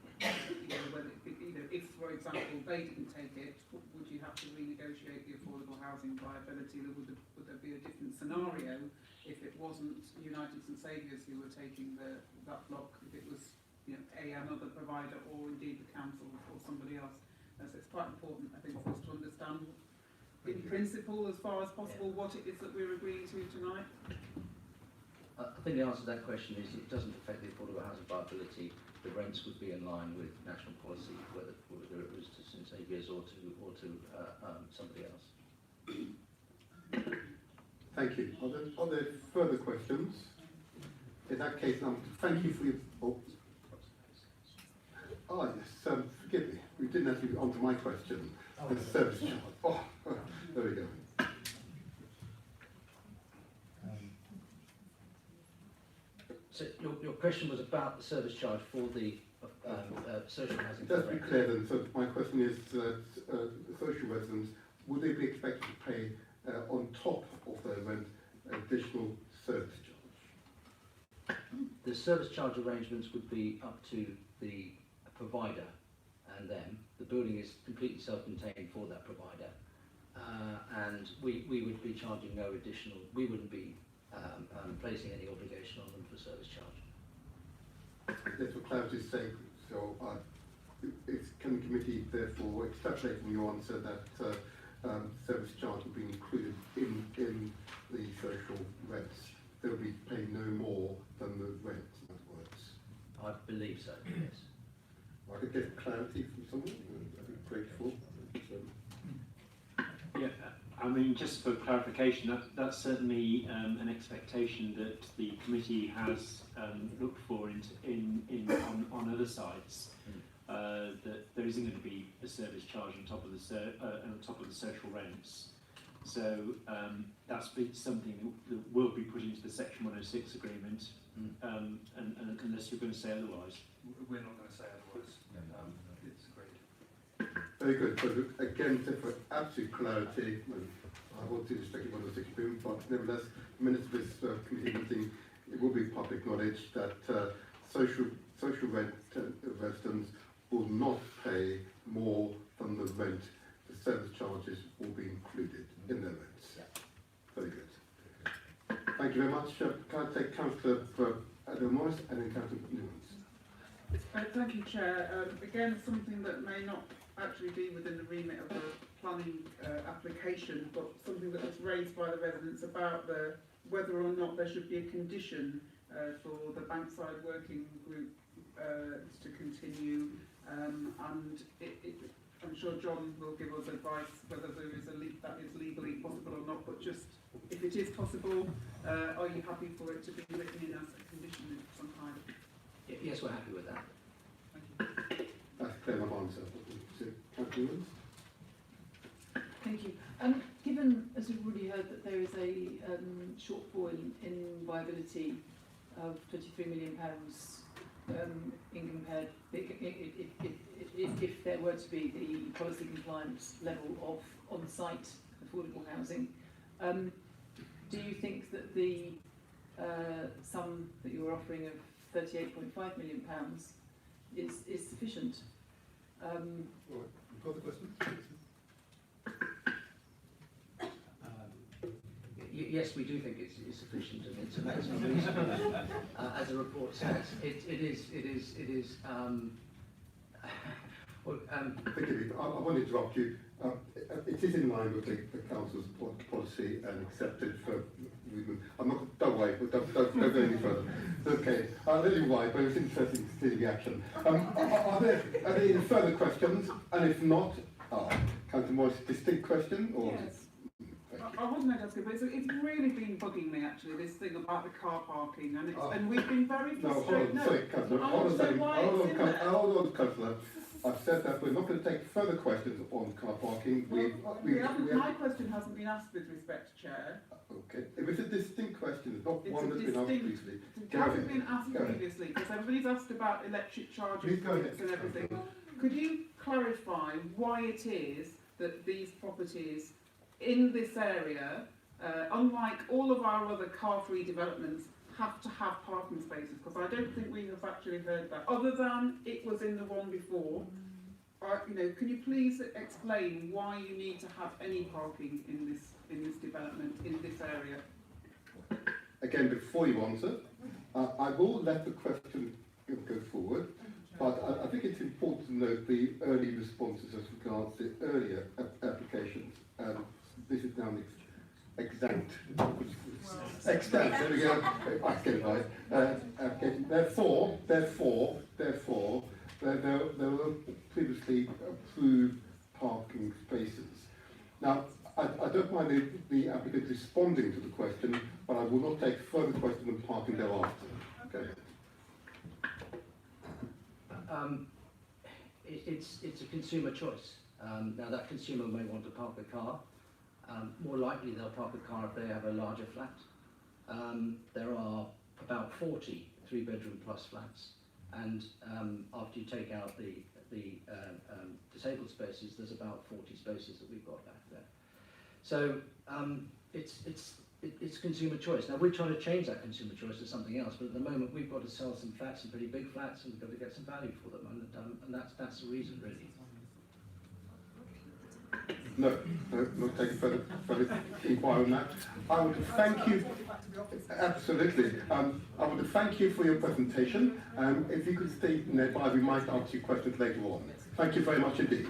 If, for example, they didn't take it, would you have to renegotiate the affordable housing viability? Would there be a different scenario if it wasn't United St Saviour's who were taking that block? If it was another provider or indeed the council or somebody else? So it's quite important, I think, for us to understand in principle, as far as possible, what it is that we're agreeing to tonight. I think the answer to that question is it doesn't affect the affordable housing viability. The rents would be in line with national policy, whether it was to St Saviour's or to somebody else. Thank you. Are there further questions? In that case, thank you for your... Oh, yes, forgive me. We didn't actually answer my question. The service charge. Oh, there we go. So your question was about the service charge for the social housing. Just to be clear then, so my question is that social residents, would they be expected to pay on top of their rent additional service charge? The service charge arrangements would be up to the provider and them. The building is completely self-contained for that provider, and we would be charging no additional, we wouldn't be placing any obligation on them for service charge. Just for clarity's sake, so can the committee therefore extrapolate from your answer that service charge will be included in the social rents? They will be paying no more than the rent, in other words? I believe so, yes. I could get clarity from someone, I'd be grateful. Yeah, I mean, just for clarification, that's certainly an expectation that the committee has looked for on other sites. That there isn't going to be a service charge on top of the social rents. So that's something that will be put into the Section 106 agreement, unless you're going to say otherwise. We're not going to say otherwise. It's agreed. Very good. So again, just for absolute clarity, I want to respect 106 agreement, but nevertheless, minutes of this committee meeting, it will be public knowledge that social rent residents will not pay more than the rent. The service charges will be included in their rents. Yeah. Very good. Thank you very much. Can I take Councillor Adam Morris and then Councillor Newlands? Thank you, Chair. Again, something that may not actually be within the remit of the planning application, but something that was raised by the residents about whether or not there should be a condition for the Bankside working group to continue, and I'm sure John will give us advice whether that is legally possible or not, but just if it is possible, are you happy for it to be written in as a condition of some kind? Yes, we're happy with that. Thank you. That's clear enough answer. Councillor Newlands? Thank you. Given, as we've already heard, that there is a shortfall in viability of £23 million in compared, if there were to be the policy compliance level of on-site affordable housing, do you think that the sum that you're offering of £38.5 million is sufficient? Further questions? Yes, we do think it's sufficient and it's a maximum reasonable, as the report says. It is. Well, Forgive me, I won't interrupt you. It is in line with the council's policy and accepted for movement. I'm not. Don't worry. Don't go any further. Okay. I don't know why, but it's interesting to see the action. Are there any further questions? And if not, Councillor Morris, distinct question or? Yes. I wasn't going to ask it, but it's really been bugging me actually, this thing about the car parking, and we've been very frustrated. No, sorry, Councillor. Hold on, Councillor. I've said that we're not going to take further questions on car parking. My question hasn't been asked with respect, Chair. Okay. It was a distinct question, it's not one that's been asked previously. It hasn't been asked previously, because everybody's asked about electric charging points and everything. Could you clarify why it is that these properties in this area, unlike all of our other car-free developments, have to have parking spaces? Because I don't think we have actually heard that, other than it was in the one before. Can you please explain why you need to have any parking in this development, in this area? Again, before you answer, I will let the question go forward, but I think it's important to note the early responses as regards the earlier applications. This is now an extant. There we go. I get it right. Therefore, there were previously approved parking spaces. Now, I don't mind the applicant responding to the question, but I will not take further questions on parking thereafter. Okay. It's a consumer choice. Now that consumer may want to park a car. More likely they'll park a car if they have a larger flat. There are about 40 3-bedroom plus flats, and after you take out the disabled spaces, there's about 40 spaces that we've got back there. So it's consumer choice. Now we're trying to change that consumer choice to something else, but at the moment we've got to sell some flats, some pretty big flats, and we've got to get some value for them, and that's the reason really. No, not taking further inquiry on that. I would thank you. Absolutely. I would thank you for your presentation. If you could stay nearby, we might ask you questions later on. Thank you very much indeed.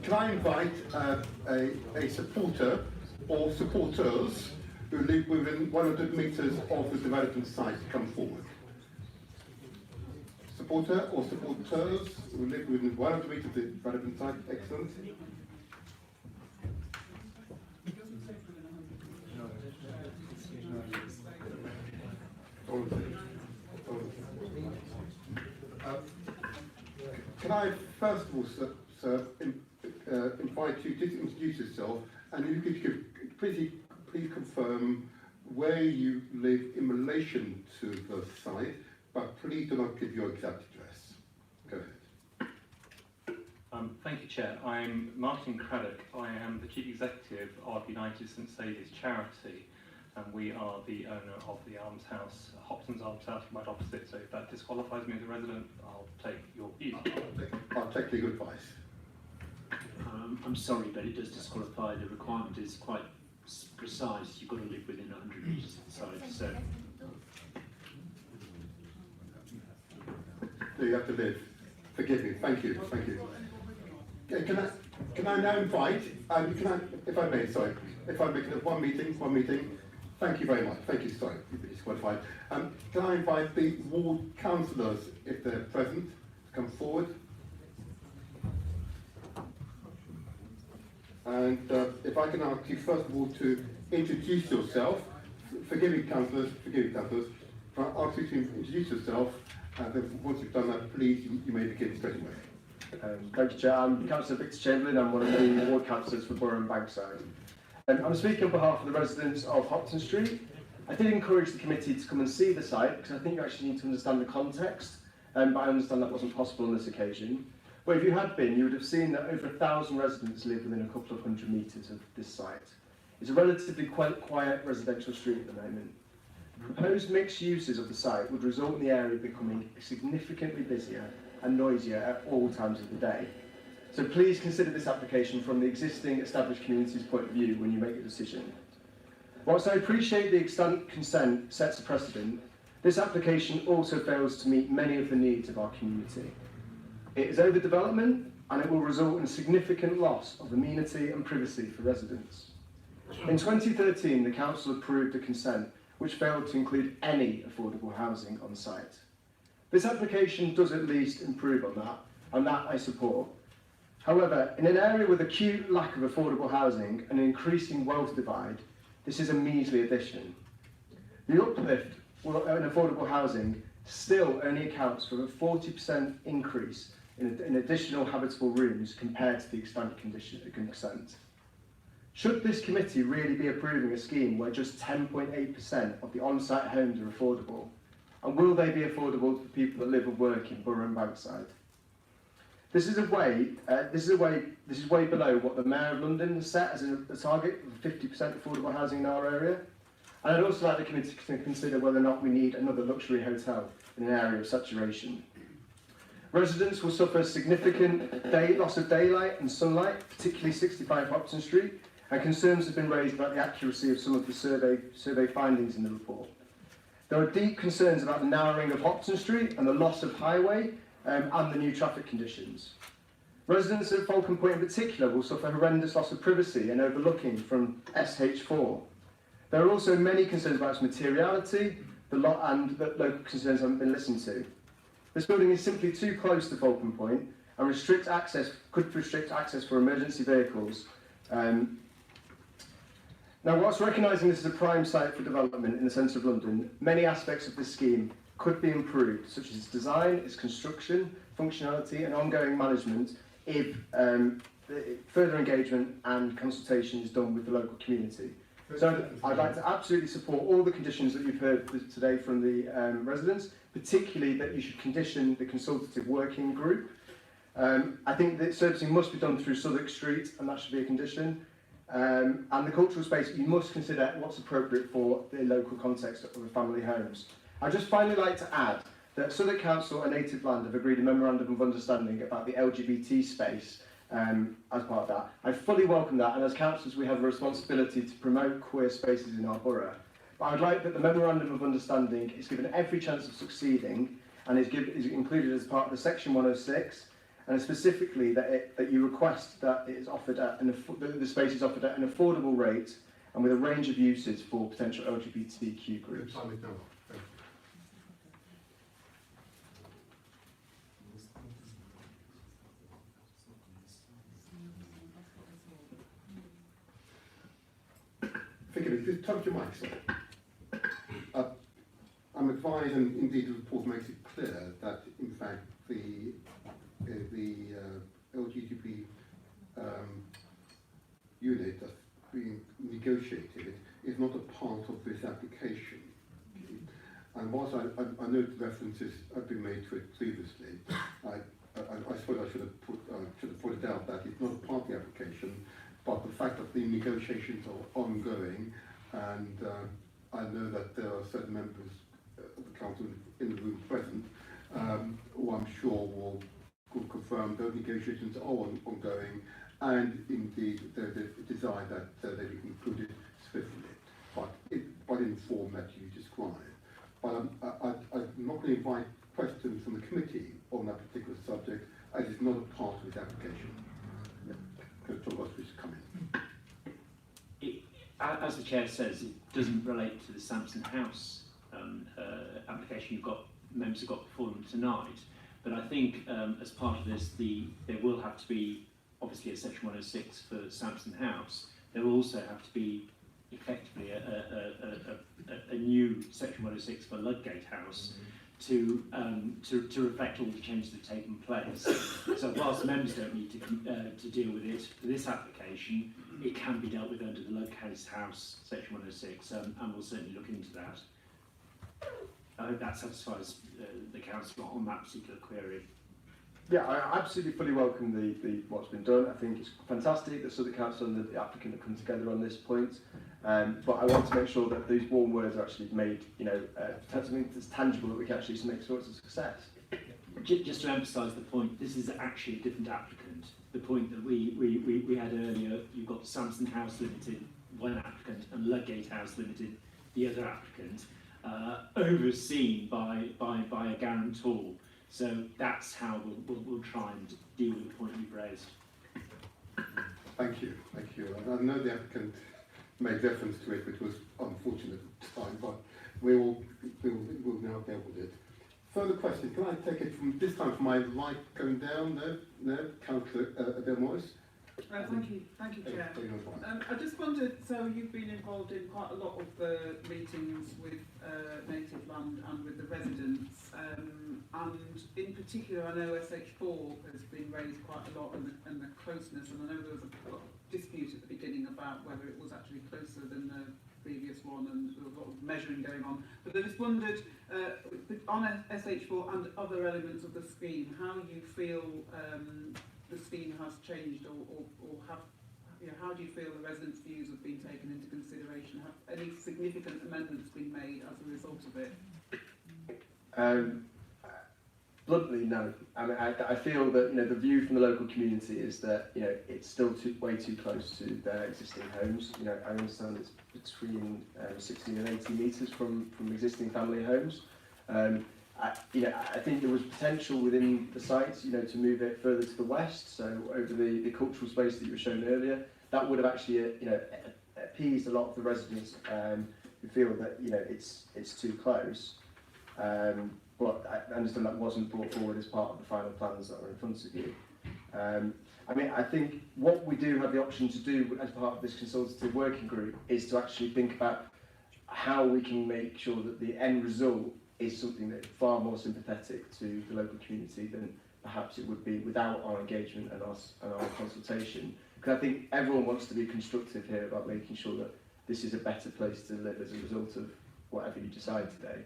Can I invite a supporter or supporters who live within 100 metres of the development site to come forward? Supporter or supporters who live within 100 metres of the development site? Excellent. Can I first of all, sir, invite you to introduce yourself, and if you could please confirm where you live in relation to the site, but please do not give your exact address. Go ahead. Thank you, Chair. I'm Martin Craddock. I am the Chief Executive of United St Saviour's Charity, and we are the owner of the Almshouse, Hopton's Almshouse, right opposite. So if that disqualifies me as a resident, I'll take your view. I'll take legal advice. I'm sorry, but it does disqualify. The requirement is quite precise. You've got to live within 100 metres of the site. So you have to live. Forgive me. Thank you. Thank you. Can I now invite? If I may, sorry. If I make it one meeting. Thank you very much. Thank you. Sorry, you've been disqualified. Can I invite the ward councillors, if they're present, to come forward? And if I can ask you first of all to introduce yourself. Forgive me, councillors. I'll ask you to introduce yourself. Then once you've done that, please, you may begin straight away. Thank you, Chair. I'm Councillor Victor Chamberlain. I'm one of the ward councillors for Borough and Bankside. I'm speaking on behalf of the residents of Hopton Street. I did encourage the committee to come and see the site because I think you actually need to understand the context, but I understand that wasn't possible on this occasion. But if you had been, you would have seen that over 1,000 residents live within a couple of 100 metres of this site. It's a relatively quiet residential street at the moment. Proposed mixed uses of the site would result in the area becoming significantly busier and noisier at all times of the day. So please consider this application from the existing established community's point of view when you make a decision. Whilst I appreciate the extant consent sets a precedent, this application also fails to meet many of the needs of our community. It is overdevelopment and it will result in a significant loss of amenity and privacy for residents. In 2013, the council approved a consent which failed to include any affordable housing on site. This application does at least improve on that, and that I support. However, in an area with acute lack of affordable housing and an increasing wealth divide, this is a measly addition. The uplift in affordable housing still only accounts for a 40% increase in additional habitable rooms compared to the extant consent. Should this committee really be approving a scheme where just 10.8% of the on-site homes are affordable? And will they be affordable to the people that live and work in Borough and Bankside? This is way below what the Mayor of London has set as a target of 50% affordable housing in our area. And I'd also like the committee to consider whether or not we need another luxury hotel in an area of saturation. Residents will suffer significant loss of daylight and sunlight, particularly 65 Hopton Street, and concerns have been raised about the accuracy of some of the survey findings in the report. There are deep concerns about the narrowing of Hopton Street and the loss of highway and the new traffic conditions. Residents at Falcon Point in particular will suffer horrendous loss of privacy and overlooking from SH4. There are also many concerns about its materiality and that local concerns haven't been listened to. This building is simply too close to Falcon Point and could restrict access for emergency vehicles. Now, whilst recognising this is a prime site for development in the centre of London, many aspects of this scheme could be improved, such as its design, its construction, functionality and ongoing management if further engagement and consultation is done with the local community. So I'd like to absolutely support all the conditions that you've heard today from the residents, particularly that you should condition the consultative working group. I think that servicing must be done through Southwark Street, and that should be a condition. And the cultural space, you must consider what's appropriate for the local context of the family homes. I'd just finally like to add that Southwark Council and Native Land have agreed a memorandum of understanding about the LGBT space as part of that. I fully welcome that, and as councillors we have a responsibility to promote queer spaces in our borough. But I'd like that the memorandum of understanding is given every chance of succeeding and is included as part of the section 106, and specifically that you request that it is offered at the space is offered at an affordable rate and with a range of uses for potential LGBTQ groups. Just touch your mic, sorry. I'm advised, and indeed the report makes it clear, that in fact the LGBT unit that's being negotiated is not a part of this application. Okay? And whilst I know references have been made to it previously, I suppose I should have pointed out that it's not a part of the application, but the fact that the negotiations are ongoing, and I know that there are certain members of the council in the room present who I'm sure will confirm those negotiations are ongoing, and indeed there's a desire that they be concluded swiftly, but in the form that you described. But I'm not going to invite questions from the committee on that particular subject, as it's not a part of this application. As the chair says, it doesn't relate to the Sampson House application members have got before them tonight. But I think as part of this, there will have to be, obviously a section 106 for Sampson House. There will also have to be effectively a new section 106 for Ludgate House to reflect all the changes that have taken place. So whilst members don't need to deal with it for this application, it can be dealt with under the Ludgate House section 106, and we'll certainly look into that. I hope that satisfies the council on that particular query. Yeah, I absolutely fully welcome the what's been done. I think it's fantastic that Southwark Council and the applicant have come together on this point. But I want to make sure that these warm words are actually made, something that's tangible that we can actually make sure it's a success. Just to emphasise the point, this is actually a different applicant. The point that we had earlier, you've got Sampson House Limited, one applicant, and Ludgate House Limited, the other applicant, overseen by a guarantor. So that's how we'll try and deal with the point you've raised. Thank you. I know the applicant made reference to it, which was unfortunate at the time, but we'll now deal with it. Further questions? Can I take it from this time from my right going down? No, Councillor Delmois. Thank you, Chair. I just wondered, so you've been involved in quite a lot of the meetings with native land and with the residents, and in particular I know SH4 has been raised quite a lot, and the closeness, and I know there was a dispute at the beginning about whether it was actually closer than the previous one, and there was a lot of measuring going on. But I just wondered, on SH4 and other elements of the scheme, how you feel the scheme has changed, or how do you feel the residents' views have been taken into consideration? Have any significant amendments been made as a result of it? Bluntly, no. I mean, I feel that the view from the local community is that it's still way too close to their existing homes. I understand it's between 16 and 80 metres from existing family homes. I think there was potential within the site, to move it further to the west. So over the cultural space that you were shown earlier, that would have actually, appeased a lot of the residents who feel that it's too close. But I understand that wasn't brought forward as part of the final plans that are in front of you. I think what we do have the option to do as part of this consultative working group is to actually think about how we can make sure that the end result is something that is far more sympathetic to the local community than perhaps it would be without our engagement and our consultation. Because I think everyone wants to be constructive here about making sure that this is a better place to live as a result of whatever you decide today.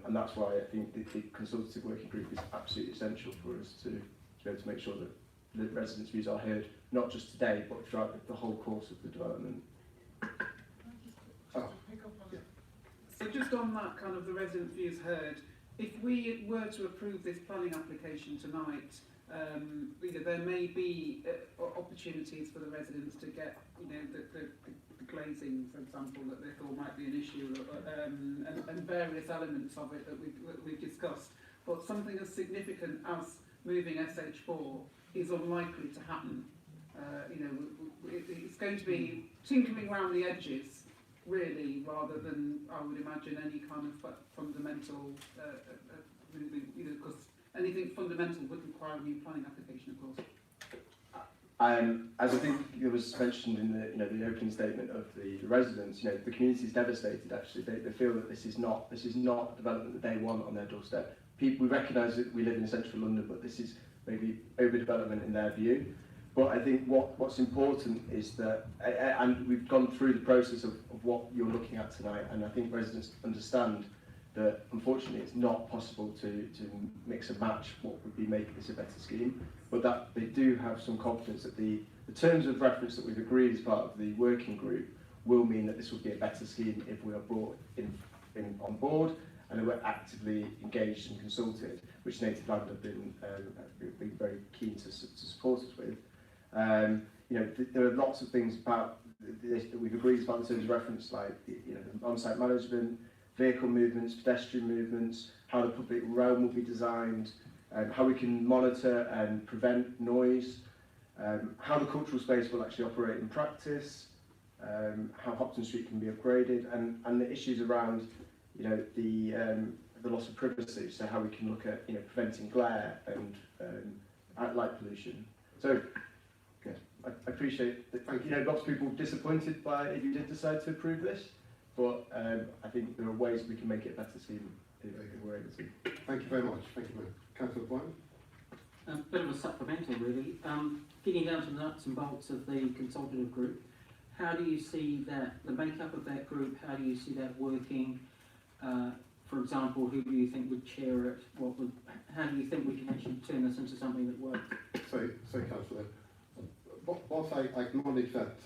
And that's why I think the consultative working group is absolutely essential for us to be able to make sure that the residents' views are heard, not just today, but throughout the whole course of the development. So just on that kind of the resident views heard, if we were to approve this planning application tonight, there may be opportunities for the residents to get, the glazing, for example, that they thought might be an issue, and various elements of it that we've discussed. But something as significant as moving SH4 is unlikely to happen. It's going to be tinkering around the edges, really, rather than, I would imagine, any kind of fundamental movement, because anything fundamental would require a new planning application, of course. As I think it was mentioned in the opening statement of the residents, the community is devastated. Actually, they feel that this is not a development that they want on their doorstep. We recognise that we live in central London, but this is maybe overdevelopment in their view. But I think what's important is that, and we've gone through the process of what you're looking at tonight, and I think residents understand that unfortunately it's not possible to mix and match what would be making this a better scheme, but that they do have some confidence that the terms of reference that we've agreed as part of the working group will mean that this will be a better scheme if we are brought in on board and that we're actively engaged and consulted, which Native Land have been very keen to support us with. There are lots of things about this that we've agreed as part of the terms of reference, like on-site management, vehicle movements, pedestrian movements, how the public realm will be designed, how we can monitor and prevent noise, how the cultural space will actually operate in practice, how Hopton Street can be upgraded, and the issues around the loss of privacy, so how we can look at preventing glare and light pollution. So I appreciate that lots of people disappointed by if you did decide to approve this, but I think there are ways we can make it a better scheme if we're able to. Thank you very much. Thank you, Councillor Boyle. A bit of a supplemental, really. Getting down to the nuts and bolts of the consultative group, how do you see that, the makeup of that group, how do you see that working? For example, who do you think would chair it? How do you think we can actually turn this into something whilst I acknowledge that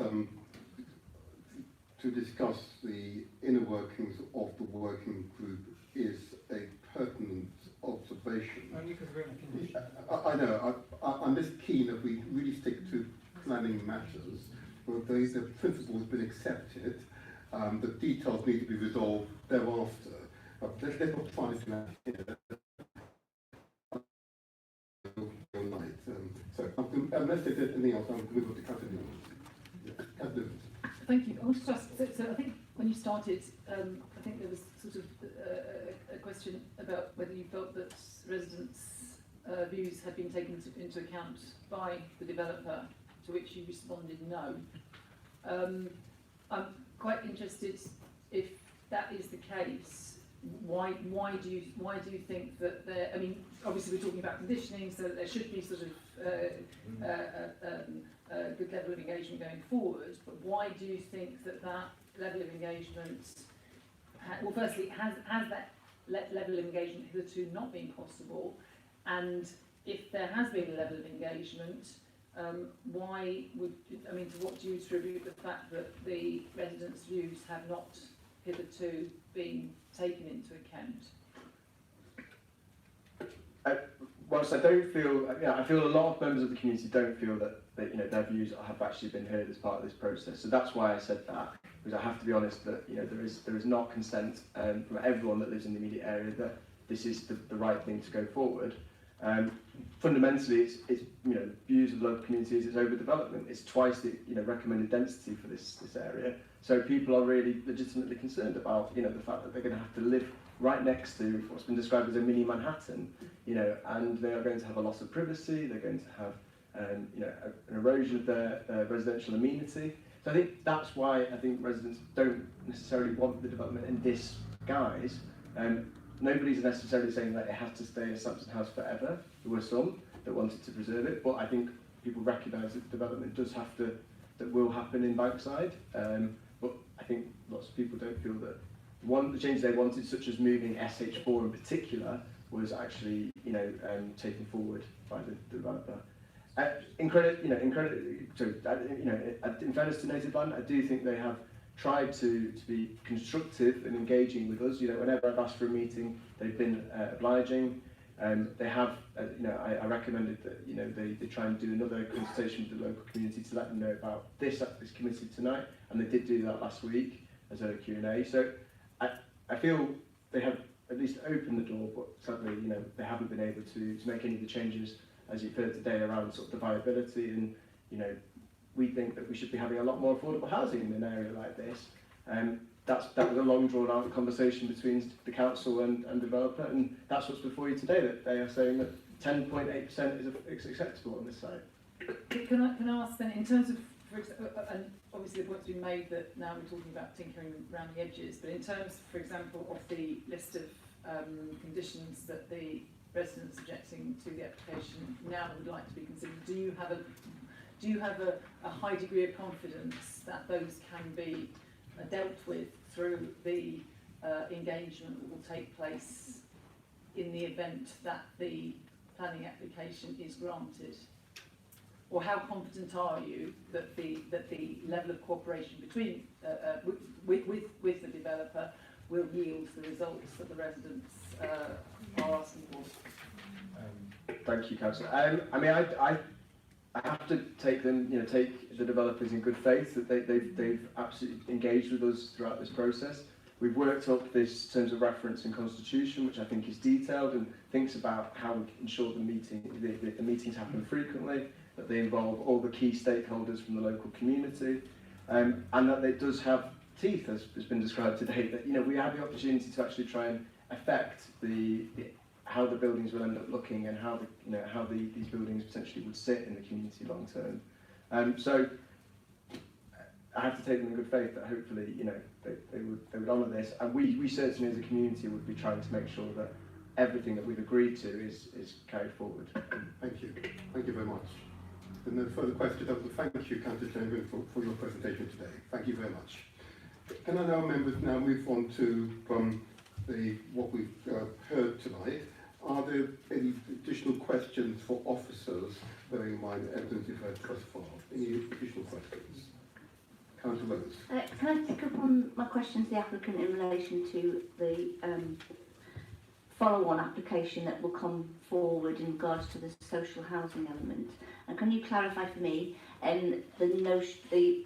to discuss the inner workings of the working group is a pertinent observation. Only because we're in a condition. I know. I'm just keen that we really stick to planning matters. Well, the principle has been accepted. The details need to be resolved thereafter. Let's not try to do that here. So, unless there's anything else, I'm going to cut it. Thank you. I want to ask, so I think when you started, I think there was sort of a question about whether you felt that residents' views had been taken into account by the developer, to which you responded no. I'm quite interested, if that is the case, why do you think that there? I mean, obviously we're talking about conditioning, so that there should be sort of a good level of engagement going forward. But why do you think that level of engagement? Well, firstly, has that level of engagement hitherto not been possible? And if there has been a level of engagement, why would, I mean, to what do you attribute the fact that the residents' views have not hitherto been taken into account? Whilst I don't feel, I feel a lot of members of the community don't feel that their views have actually been heard as part of this process. So that's why I said that, because I have to be honest that there is not consent from everyone that lives in the immediate area that this is the right thing to go forward. Fundamentally, it's views of local communities, it's overdevelopment. It's twice the recommended density for this area. So people are really legitimately concerned about the fact that they're going to have to live right next to what's been described as a mini Manhattan, and they are going to have a loss of privacy. They're going to have an erosion of their residential amenity. So I think that's why I think residents don't necessarily want the development in this guise. Nobody's necessarily saying that it has to stay as Sampson House forever. There were some that wanted to preserve it, but I think people recognise that development that will happen in Bankside. But I think lots of people don't feel that the change they wanted, such as moving SH4 in particular, was actually taken forward by the developer. In fairness to Native Land, I do think they have tried to be constructive and engaging with us. Whenever I've asked for a meeting, they've been obliging. They have, I recommended that they try and do another consultation with the local community to let them know about this at this committee tonight, and they did do that last week as a Q&A. So I feel they have at least opened the door, but sadly, they haven't been able to make any of the changes, as you've heard today, around sort of the viability. And we think that we should be having a lot more affordable housing in an area like this. That was a long drawn out conversation between the council and developer, and that's what's before you today, that they are saying that 10.8% is acceptable on this site. Can I ask then, in terms of, and obviously the point's been made that now we're talking about tinkering around the edges, but in terms, for example, of the list of conditions that the residents subjecting to the application now would like to be considered, do you have a high degree of confidence that those can be dealt with through the engagement that will take place in the event that the planning application is granted? Or how confident are you that the level of cooperation between with the developer will yield the results that the residents are asking for? Thank you, Councillor. I mean, I have to take them, take the developers in good faith that they've absolutely engaged with us throughout this process. We've worked up this terms of reference and constitution, which I think is detailed and thinks about how we ensure the meetings happen frequently, that they involve all the key stakeholders from the local community, and that it does have teeth, as has been described today. That we have the opportunity to actually try and affect how the buildings will end up looking and how these buildings potentially would sit in the community long term. So I have to take them in good faith that hopefully they would honour this, and we certainly as a community would be trying to make sure that everything that we've agreed to is carried forward. Thank you very much. And no further questions. Thank you, Councillor Chamberlain, for your presentation today. Thank you very much. Can I now, members, move on to what we've heard tonight? Are there any additional questions for officers, bearing in mind the evidence you've heard thus far? Any additional questions? Councillor Rose. Can I pick up on my question to the applicant in relation to the follow-on application that will come forward in regards to the social housing element? And can you clarify for me the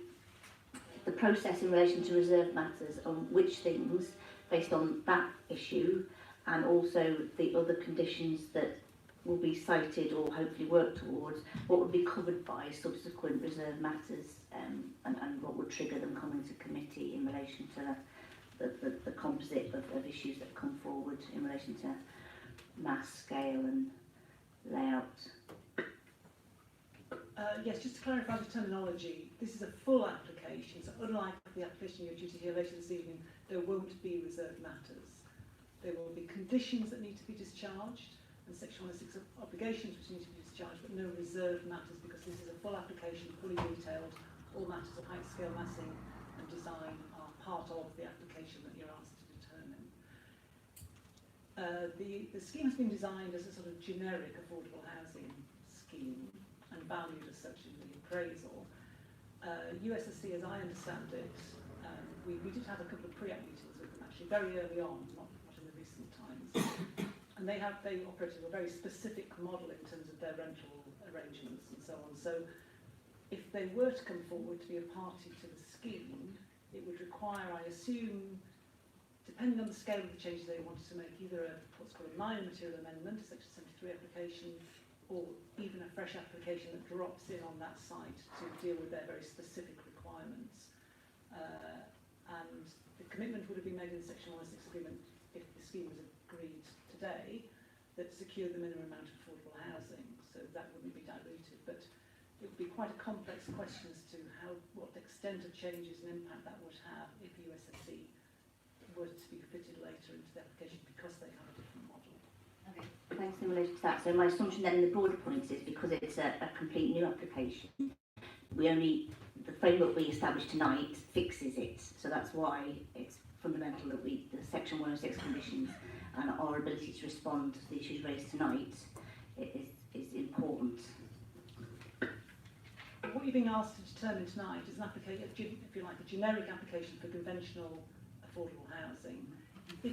process in relation to reserved matters, on which things, based on that issue, and also the other conditions that will be cited or hopefully worked towards, what would be covered by subsequent reserved matters, and what would trigger them coming to committee in relation to the composite of issues that come forward in relation to mass, scale and layout? Yes, just to clarify the terminology, this is a full application, so unlike the application you're due to hear later this evening, there won't be reserved matters. There will be conditions that need to be discharged and Section 106 obligations which need to be discharged, but no reserved matters, because this is a full application, fully detailed. All matters of height, scale, massing and design are part of the application that you're asked to determine. The scheme has been designed as a sort of generic affordable housing scheme and valued as such in the appraisal. USSC, as I understand it, we did have a couple of pre-app meetings with them actually very early on, not in the recent times, and they operated a very specific model in terms of their rental arrangements and so on. So if they were to come forward to be a party to the scheme, it would require, I assume, depending on the scale of the changes they wanted to make, either what's called a minor material amendment, a Section 73 application, or even a fresh application that drops in on that site to deal with their very specific requirements. And the commitment would have been made in the Section 106 agreement if the scheme was agreed today that secured the minimum amount of affordable housing, so that wouldn't be diluted. But it would be quite a complex question as to what extent of changes and impact that would have if USSC were to be fitted later into the application because they have a different model. Okay, thanks in relation to that. So my assumption then in the broader points is because it's a complete new application, the framework we established tonight fixes it. So that's why it's fundamental that the Section 106 conditions and our ability to respond to the issues raised tonight is important. What you're being asked to determine tonight is an application, if you like, a generic application for conventional affordable housing. We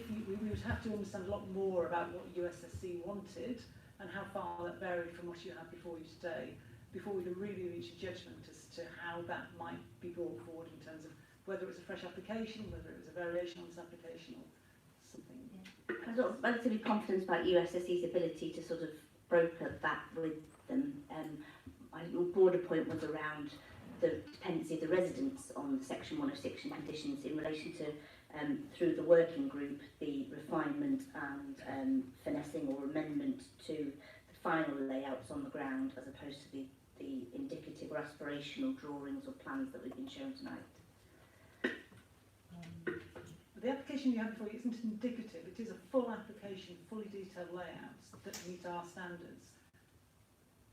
would have to understand a lot more about what USSC wanted and how far that varied from what you have before you today, before we can really reach a judgment as to how that might be brought forward in terms of whether it was a fresh application, whether it was a variation on this application or something. Yeah. I'm sort of relatively confident about USSC's ability to sort of broker that with them. My broader point was around the dependency of the residents on Section 106 and conditions in relation to, through the working group, the refinement and finessing or amendment to the final layouts on the ground as opposed to the indicative or aspirational drawings or plans that we've been shown tonight. The application you have before you isn't indicative, it is a full application, fully detailed layouts that meet our standards.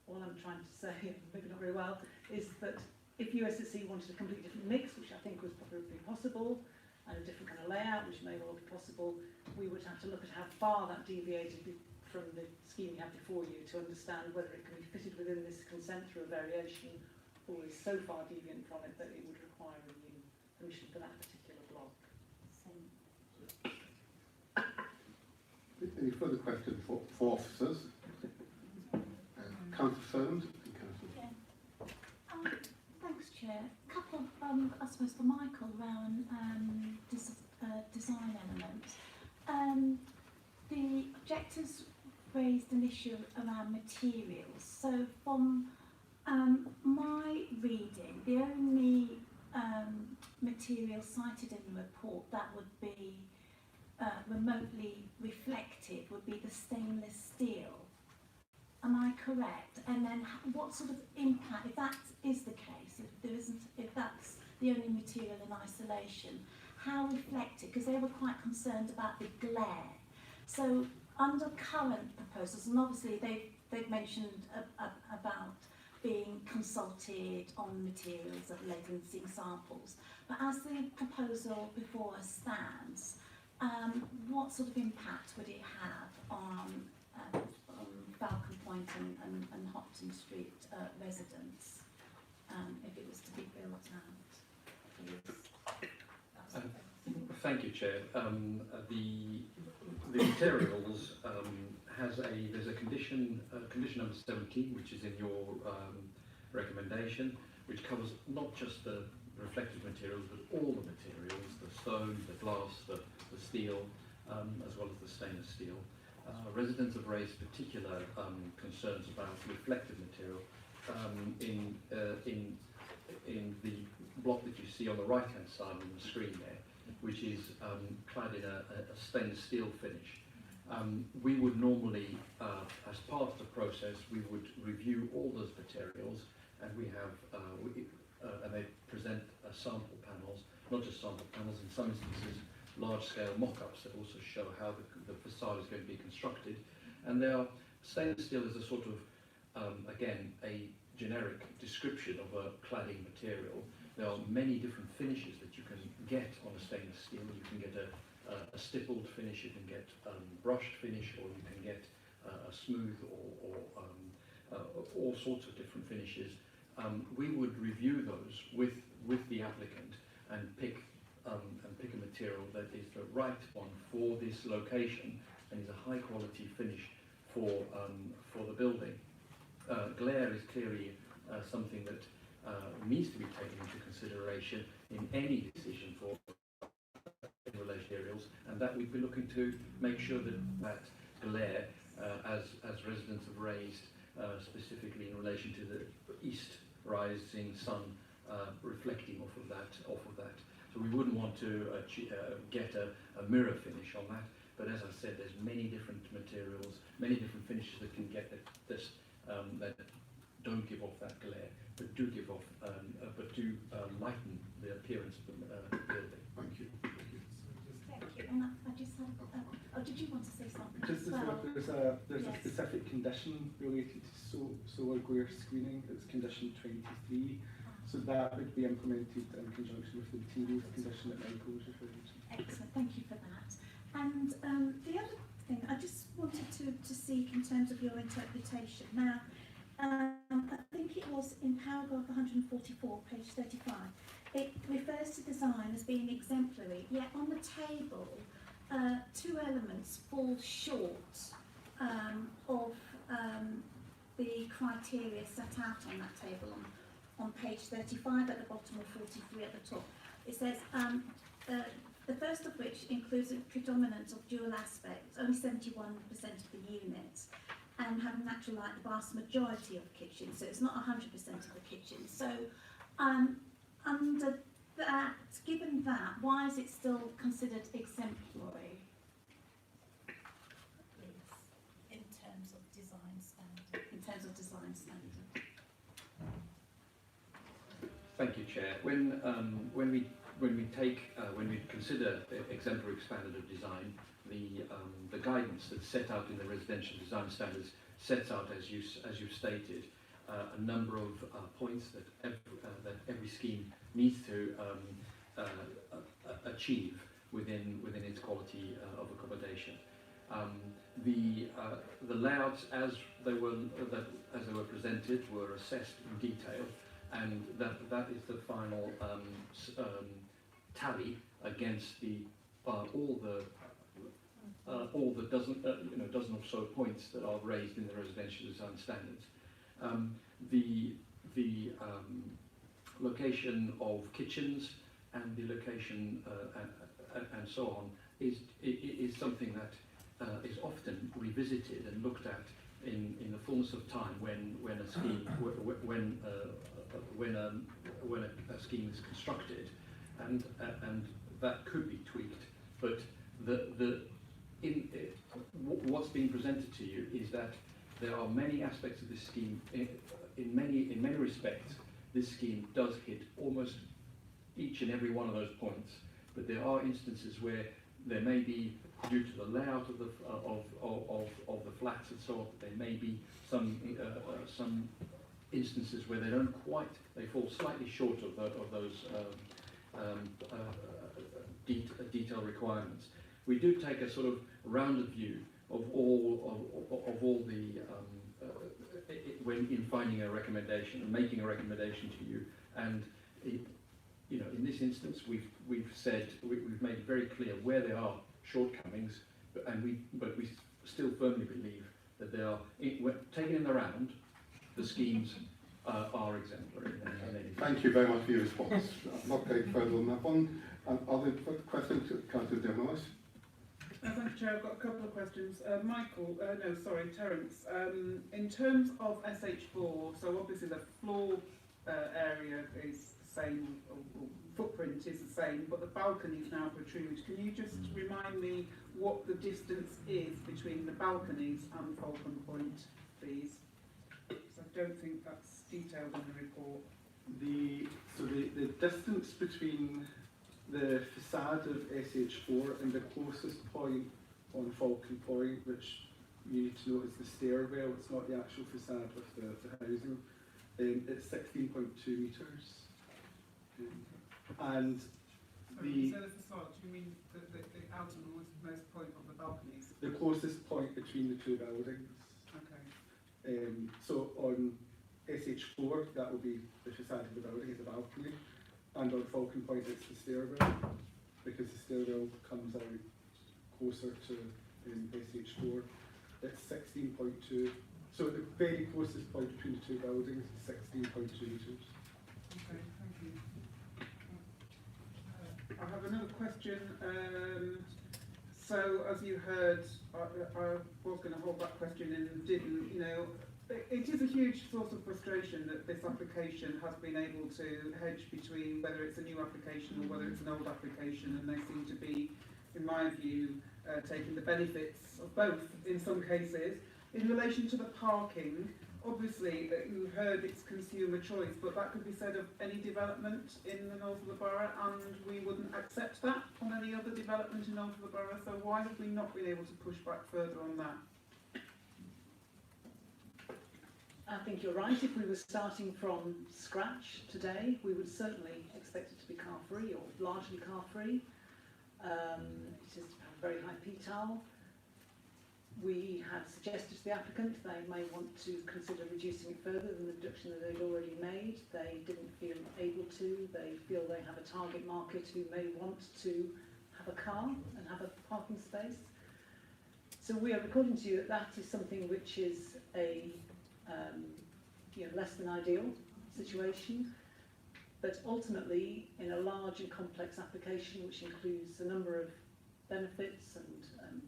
All I'm trying to say, maybe not very well, is that if USSC wanted a completely different mix, which I think was probably possible, and a different kind of layout, which may well be possible, we would have to look at how far that deviated from the scheme you have before you to understand whether it can be fitted within this consent through a variation or is so far deviant from it that it would require a new permission for that particular block. Any further questions for officers? Councillor Soames and Councillor. Yeah. Thanks, Chair. A couple, I suppose, for Michael around design elements. The objectors raised an issue around materials. So from my reading, the only material cited in the report that would be remotely reflected would be the stainless steel. Am I correct? And then what sort of impact, if that is the case, if that's the only material in isolation, how reflected? Because they were quite concerned about the glare. So under current proposals, and obviously they've mentioned about being consulted on materials of latency samples, but as the proposal before us stands, what sort of impact would it have on Falcon Point and Hopton Street residents if it was to be built out, please? Thank you, Chair. The materials there's a condition number 17, which is in your recommendation, which covers not just the reflective materials, but all the materials, the stone, the glass, the steel, as well as the stainless steel. Residents have raised particular concerns about reflective material in the block that you see on the right-hand side on the screen there, which is clad in a stainless steel finish. We would normally, as part of the process, we would review all those materials, and we have, and they present sample panels, not just sample panels, in some instances large-scale mock-ups that also show how the facade is going to be constructed. And stainless steel is a sort of, again, a generic description of a cladding material. There are many different finishes that you can get on a stainless steel. You can get a stippled finish, you can get brushed finish, or you can get a smooth or all sorts of different finishes. We would review those with the applicant and pick a material that is the right one for this location and is a high quality finish for the building. Glare is clearly something that needs to be taken into consideration in any decision for in relation to materials, and that we'd be looking to make sure that glare, as residents have raised, specifically in relation to the east rising sun reflecting off of that. So we wouldn't want to get a mirror finish on that. But as I said, there's many different materials, many different finishes that can get this that don't give off that glare, but do give off, but do lighten the appearance of the building. Thank you. Thank you. And I just had, did you want to say something? Just as well, there's a specific condition related to solar glare screening. It's condition 23. So that would be implemented in conjunction with the materials condition that Michael was referring to. Excellent, thank you for that. And the other thing, I just wanted to seek in terms of your interpretation. Now, I think it was in paragraph 144, page 35, it refers to design as being exemplary, yet on the table, two elements fall short of the criteria set out on that table on page 35 at the bottom, or 43 at the top. It says, the first of which includes a predominance of dual aspects, only 71% of the units, and have natural light the vast majority of kitchens, so it's not 100% of the kitchens. So under that, given that, why is it still considered exemplary? In terms of design standard. In terms of design standard. Thank you, Chair. When we consider the exemplary standard of design, the guidance that's set out in the residential design standards sets out, as you've stated, a number of points that every scheme needs to achieve within its quality of accommodation. The layouts as they were presented were assessed in detail, and that is the final tally against all the dozen or so points that are raised in the residential design standards. The location of kitchens and the location and so on is something that is often revisited and looked at in the fullness of time when a scheme when a scheme is constructed, and that could be tweaked. But what's being presented to you is that there are many aspects of this scheme. In many respects, this scheme does hit almost each and every one of those points. But there are instances where there may be, due to the layout of the flats and so on, there may be some instances where they fall slightly short of those detail requirements. We do take a sort of rounded view of all the when in finding a recommendation and making a recommendation to you. And you know, in this instance, we've said we've made it very clear where there are shortcomings, but we still firmly believe that they are taken in the round. The schemes are exemplary. Thank you very much for your response. I'm not going further on that one. Are there further questions to Councillor Demois? Thank you, Chair. I've got a couple of questions. Terence. In terms of SH4, so obviously the floor area is the same, or footprint is the same, but the balconies now protrude. Can you just remind me what the distance is between the balconies and Falcon Point, please? So I don't think that's detailed in the report. The distance between the facade of SH4 and the closest point on Falcon Point, which you need to note is the stairwell, it's not the actual facade of the housing, it's 16.2 metres. And the facade, do you mean the outermost point of the balconies? The closest point between the two buildings. Okay. So on SH4, that will be the facade of the building, is the balcony, and on Falcon Point it's the stairwell, because the stairwell comes out closer to SH4. It's 16.2. So the very closest point between the two buildings is 16.2 metres. Okay, thank you. I have another question. So, as you heard, I was going to hold that question in and didn't. You know, it is a huge source of frustration that this application has been able to hedge between whether it's a new application or whether it's an old application, and they seem to be, in my view, taking the benefits of both in some cases. In relation to the parking, obviously you heard it's consumer choice, but that could be said of any development in the north of the borough, and we wouldn't accept that on any other development in the north of the borough. So why have we not been able to push back further on that? I think you're right. If we were starting from scratch today, we would certainly expect it to be car free or largely car free. It is a very high P-tile. We had suggested to the applicant they may want to consider reducing it further than the reduction that they'd already made. They didn't feel able to. They feel they have a target market who may want to have a car and have a parking space. So we are recording to you that that is something which is a less than ideal situation. But ultimately, in a large and complex application which includes a number of benefits and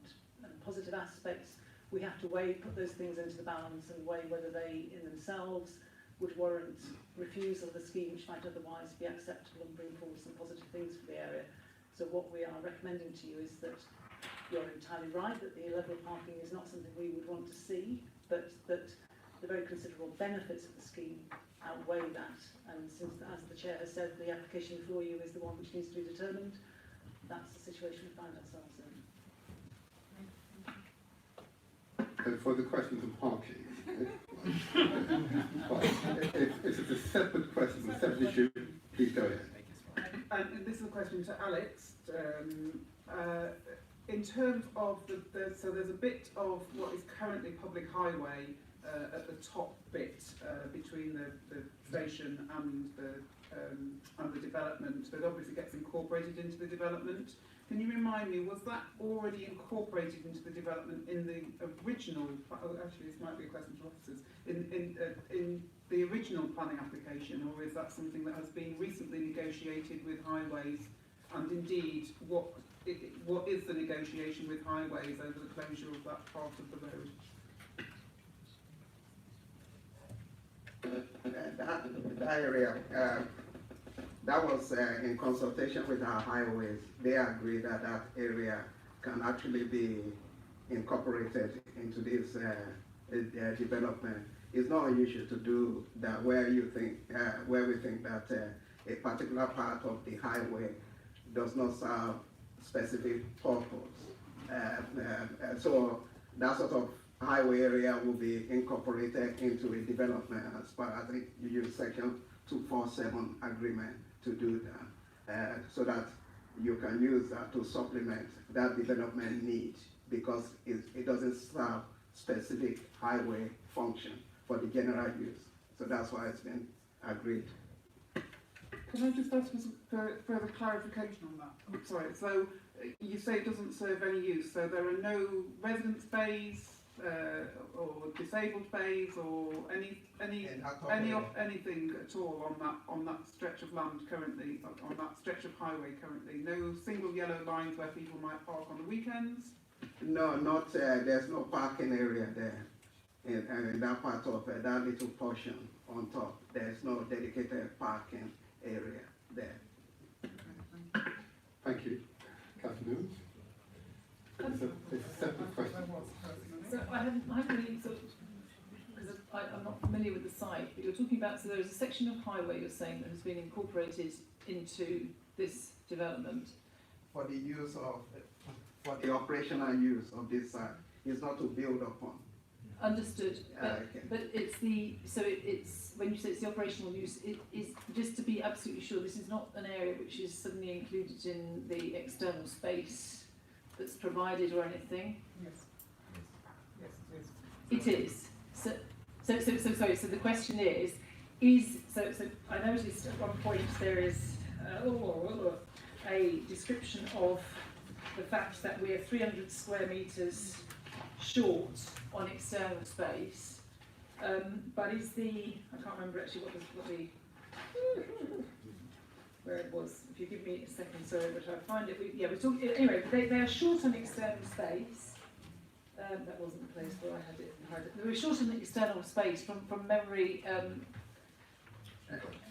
positive aspects, we have to put those things into the balance and weigh whether they in themselves would warrant refusal of the scheme, which might otherwise be acceptable and bring forward some positive things for the area. So what we are recommending to you is that you're entirely right that the level of parking is not something we would want to see, but that the very considerable benefits of the scheme outweigh that. And since, as the Chair has said, the application before you is the one which needs to be determined, that's the situation we find ourselves in. Further questions on parking? If it's a separate question, a separate issue, please go ahead. And this is a question to Alex. In terms of so there's a bit of what is currently public highway at the top bit between the station and the development that obviously gets incorporated into the development. Can you remind me, was that already incorporated into the development in the original, actually this might be a question to officers, in the original planning application, or is that something that has been recently negotiated with highways? And indeed, what is the negotiation with highways over the closure of that part of the road? That area, that was in consultation with our highways. They agreed that that area can actually be incorporated into this development. It's not unusual to do that where we think that a particular part of the highway does not serve specific purpose. So that sort of highway area will be incorporated into a development as part of the section 247 agreement to do that, so that you can use that to supplement that development need because it doesn't serve specific highway function for the general use. So that's why it's been agreed. Can I just ask for some further clarification on that? I'm sorry, so you say it doesn't serve any use, so there are no residence bays or disabled bays or anything at all on that stretch of land currently, on that stretch of highway currently? No single yellow lines where people might park on the weekends? No, not there's no parking area there. In that part of that little portion on top, there's no dedicated parking area there. Thank you. Catherine Newman? It's a separate question. So I haven't really sort of, because I'm not familiar with the site, but you're talking about, so there is a section of highway you're saying that has been incorporated into this development. For the use of, for the operational use of this site, is not to build upon. Understood, but, Okay. but it's the, so it's, when you say it's the operational use, it is, just to be absolutely sure, this is not an area which is suddenly included in the external space that's provided or anything? Yes. Yes, It is. So sorry, so the question is, so I noticed at one point there is a description of the fact that we are 300 square metres short on external space, but is the, I can't remember actually what the where it was, if you give me a second, sorry, but I find it, we're talking, anyway, they are short on external space. That wasn't the place where I had it. They were short on external space from memory.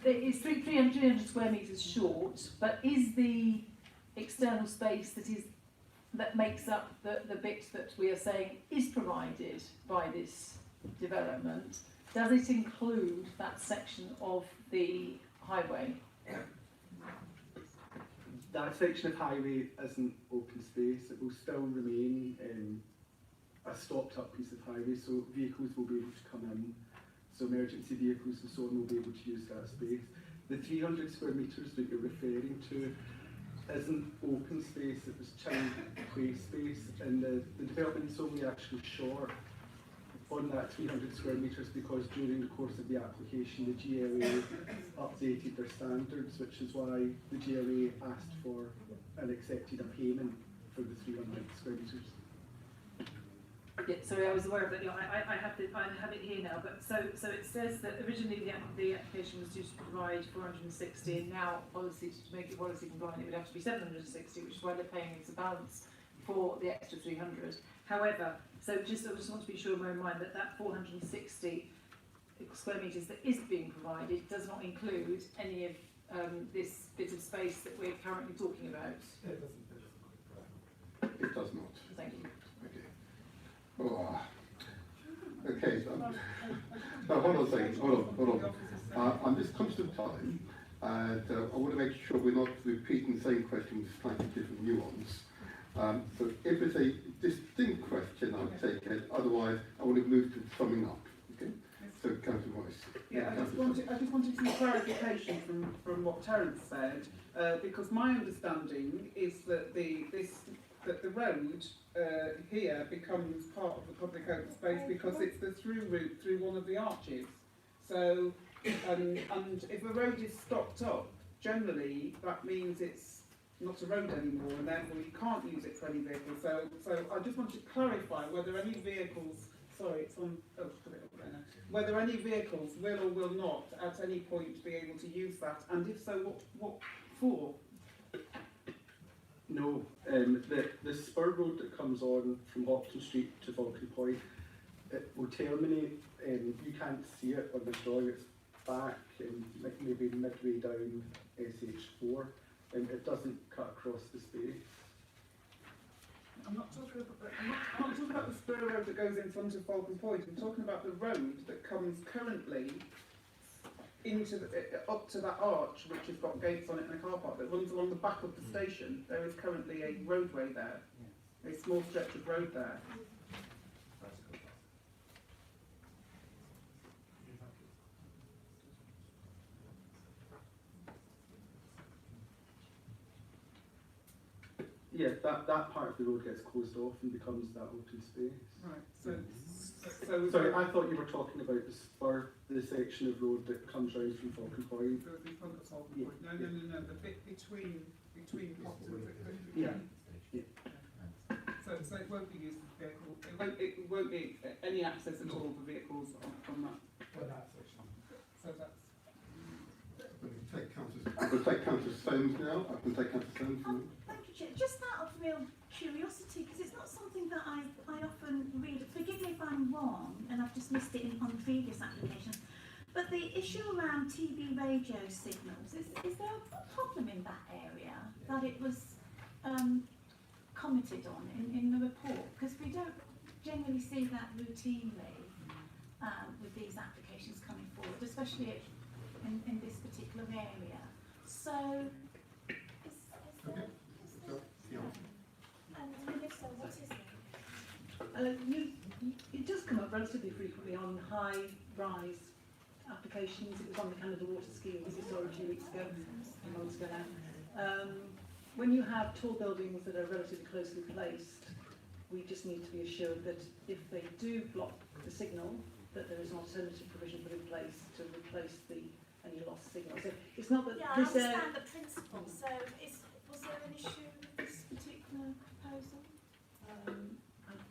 It's 300 square metres short, but is the external space that makes up the bit that we are saying is provided by this development, does it include that section of the highway? That section of highway isn't open space. It will still remain a stopped up piece of highway, so vehicles will be able to come in, so emergency vehicles and so on will be able to use that space. The 300 square metres that you're referring to isn't open space, it was child play space, and the development's only actually short on that 300 square metres because during the course of the application the GLA updated their standards, which is why the GLA asked for and accepted a payment for the 300 square metres. Yeah, sorry, I was aware of that. I have it here now. But so it says that originally the application was due to provide 460, and now policy to make it policy compliant, it would have to be 760, which is why they're paying us a balance for the extra 300. However, I just want to be sure in my own mind that 460 square metres that is being provided does not include any of this bit of space that we're currently talking about. It does not. Thank you. Oh. Okay, so, now hold on a second, hold on. I'm just conscious of time, and I want to make sure we're not repeating the same question with slightly different nuance. So if it's a distinct question, I'll take it, otherwise I want to move to summing up. Okay? So Councillor Royce. Yeah, I just wanted some clarification from what Terence said, because my understanding is that the road here becomes part of the public open space because it's the through route through one of the arches. So, and if a road is stopped up, generally that means it's not a road anymore, and therefore you can't use it for any vehicles. So I just want to clarify whether any vehicles, sorry, it's on, oh, put it up there now. Whether any vehicles will or will not at any point be able to use that, and if so, what for? No, the spur road that comes on from Hopton Street to Falcon Point, it will terminate, you can't see it on the drawing, it's back maybe midway down SH4, and it doesn't cut across the space. I'm not talking about the spur road that goes in front of Falcon Point, I'm talking about the road that comes currently into up to that arch, which has got gates on it and a car park that runs along the back of the station. There is currently a roadway there, a small stretch of road there. yeah, that part of the road gets closed off and becomes that open space. Right, so Sorry, I thought you were talking about the spur, the section of road that comes round from Falcon Point. So the front of Falcon Point. No, the bit between Hopton. Yeah. So it won't be used for vehicle. It won't be any access at all for vehicles from that. For that section. So that's. I can take Councillor Soames now. I can take Councillor Soames. Thank you, Chair. Just out of real curiosity, because it's not something that I often read. Forgive me if I'm wrong, and I've just missed it on the previous applications. But the issue around TV radio signals, is there a problem in that area that it was commented on in the report? Because we don't generally see that routinely with these applications coming forward, especially in this particular area. So, and if so, what is it? It does come up relatively frequently on high-rise applications. It was on the Canada Water Scheme, as you saw a few weeks ago, a few months ago now. When you have tall buildings that are relatively closely placed, we just need to be assured that if they do block the signal, that there is an alternative provision put in place to replace any lost signal. So it's not that I understand the principle. So was there an issue with this particular proposal? I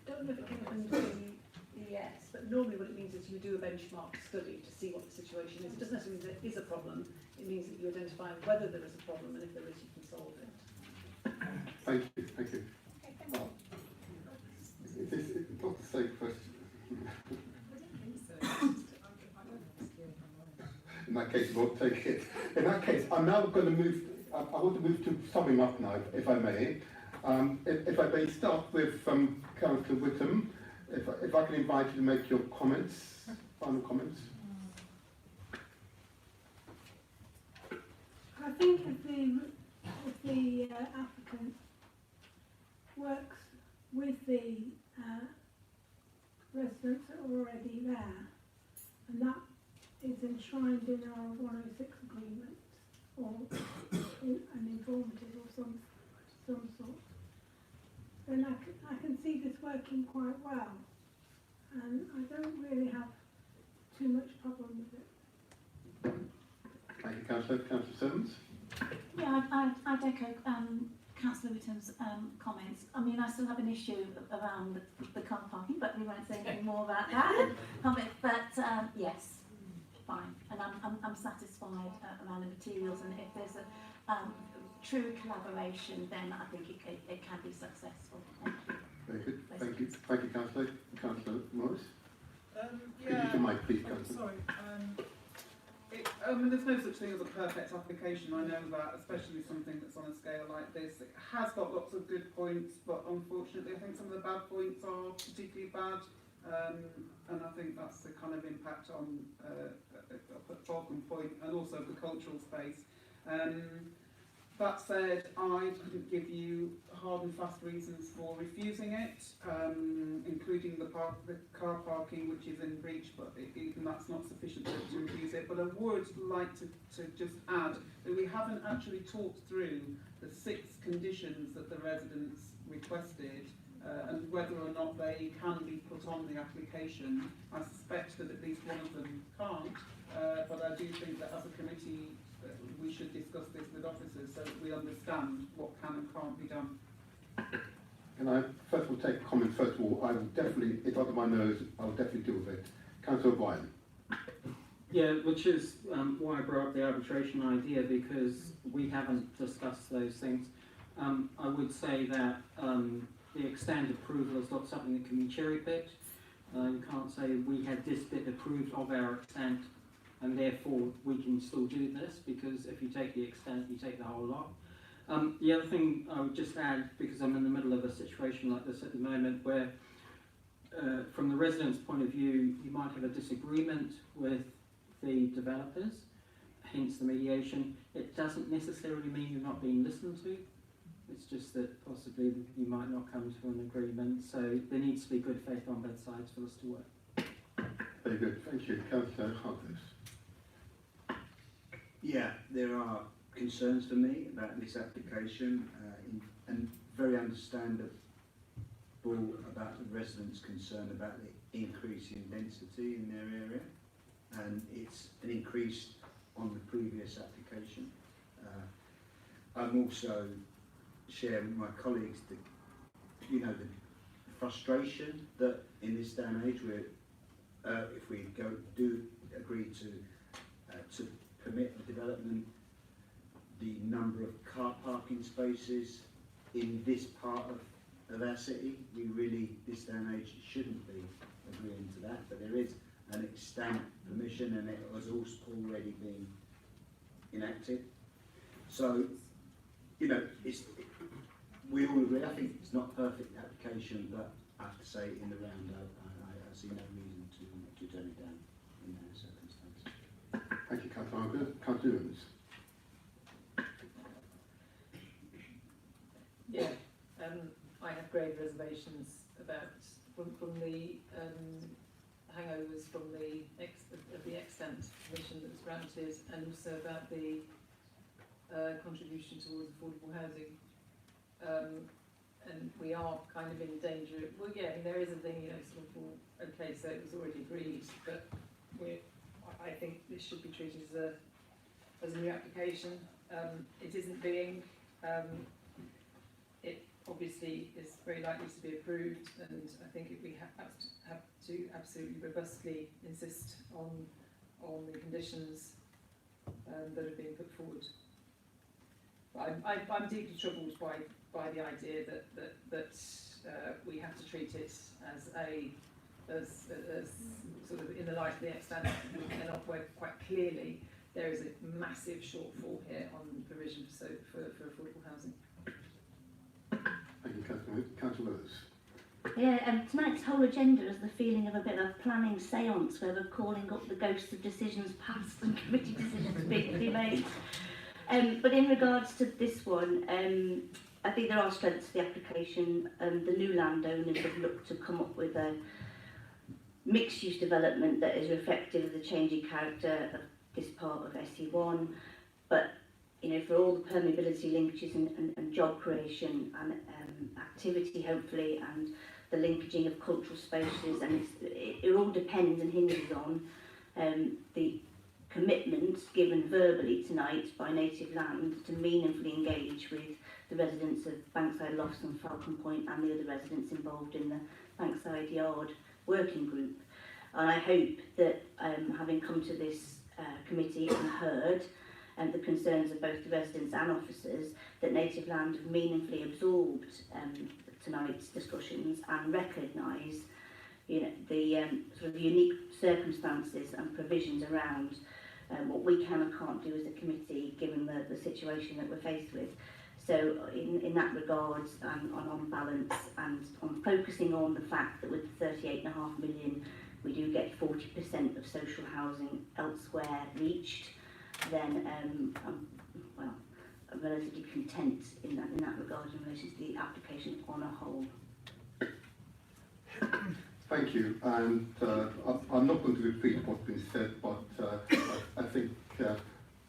don't know if it came up in the ES, but normally what it means is you do a benchmark study to see what the situation is. It doesn't necessarily mean there is a problem. It means that you identify whether there is a problem, and if there is, you can solve it. Thank you. Thank you. Okay, thank you. It's not the same question. In that case, we'll take it. In that case, I'm now going to move. I want to move to summing up now, if I may. If I may start with Councillor Whittam, if I can invite you to make your comments, final comments. I think if the applicant works with the residents that are already there, and that is enshrined in our 106 agreement, or an informative or some sort, then I can see this working quite well, and I don't really have too much problem with it. Thank you, Councillor. Councillor Simmons. Yeah, I'd echo Councillor Whittam's comments. I mean, I still have an issue around the car parking, but we won't say anything more about that. But yes, fine. And I'm satisfied around the materials, and if there's a true collaboration, then I think it can be successful. Thank you. Very good. Thank you. Thank you, Councillor. Councillor Morris. Yeah. Use your mic, please, Councillor. Sorry. There's no such thing as a perfect application. I know that, especially something that's on a scale like this. It has got lots of good points, but unfortunately, I think some of the bad points are particularly bad. And I think that's the kind of impact on Falcon Point and also the cultural space. That said, I couldn't give you hard and fast reasons for refusing it, including the car parking, which is in breach, but even that's not sufficient to refuse it. But I would like to just add that we haven't actually talked through the 6 conditions that the residents requested, and whether or not they can be put on the application. I suspect that at least one of them can't, but I do think that as a committee, we should discuss this with officers so that we understand what can and can't be done. Can I first of all take a comment? First of all, I will definitely, it's under my nose, I will definitely deal with it. Councillor O'Brien. Yeah, which is why I brought up the arbitration idea, because we haven't discussed those things. I would say that the extent approval is not something that can be cherry-picked. You can't say we had this bit approved of our extent, and therefore we can still do this, because if you take the extent, you take the whole lot. The other thing I would just add, because I'm in the middle of a situation like this at the moment, where from the residents' point of view, you might have a disagreement with the developers, hence the mediation. It doesn't necessarily mean you're not being listened to. It's just that possibly you might not come to an agreement. So there needs to be good faith on both sides for this to work. Very good. Thank you. Councillor Hargreaves. Yeah, there are concerns for me about this application, and very understandable about the residents' concern about the increase in density in their area, and it's an increase on the previous application. I'm also sharing with my colleagues the frustration that in this day and age, if we do agree to permit the development, the number of car parking spaces in this part of our city, we really, this day and age, shouldn't be agreeing to that, but there is an extant permission and it has also already been enacted. So, we all agree, I think it's not a perfect application, but I have to say in the round, I see no reason to turn it down in those circumstances. Thank you, Councillor. Councillor Evans. Yeah, I have grave reservations about from the hangovers from the extent permission that was granted, and also about the contribution towards affordable housing. And we are kind of in danger. Well, yeah, I mean, there is a thing, sort of, well, okay, so it was already agreed, but I think this should be treated as a new application. It isn't being. It obviously is very likely to be approved, and I think we have to absolutely robustly insist on the conditions that have been put forward. But I'm deeply troubled by the idea that we have to treat it as sort of in the light of the extent, and where quite clearly there is a massive shortfall here on provision for affordable housing. Thank you, Councillor Lewis. Yeah, tonight's whole agenda is the feeling of a bit of a planning séance where we're calling up the ghosts of decisions past and committee decisions being to be made. But in regards to this one, I think there are strengths to the application. The new landowners have looked to come up with a mixed-use development that is reflective of the changing character of this part of SE1, but for all the permeability linkages and job creation and activity, hopefully, and the linkaging of cultural spaces, and it all depends and hinges on the commitment given verbally tonight by Native Land to meaningfully engage with the residents of Bankside Lofts and Falcon Point and the other residents involved in the Bankside Yard working group. And I hope that having come to this committee and heard the concerns of both the residents and officers, that Native Land have meaningfully absorbed tonight's discussions and recognise the sort of unique circumstances and provisions around what we can and can't do as a committee given the situation that we're faced with. So in that regard, and on balance, and on focusing on the fact that with 38.5 million we do get 40% of social housing elsewhere reached, then I'm relatively content in that regard in relation to the application on a whole. Thank you, and I'm not going to repeat what's been said, but I think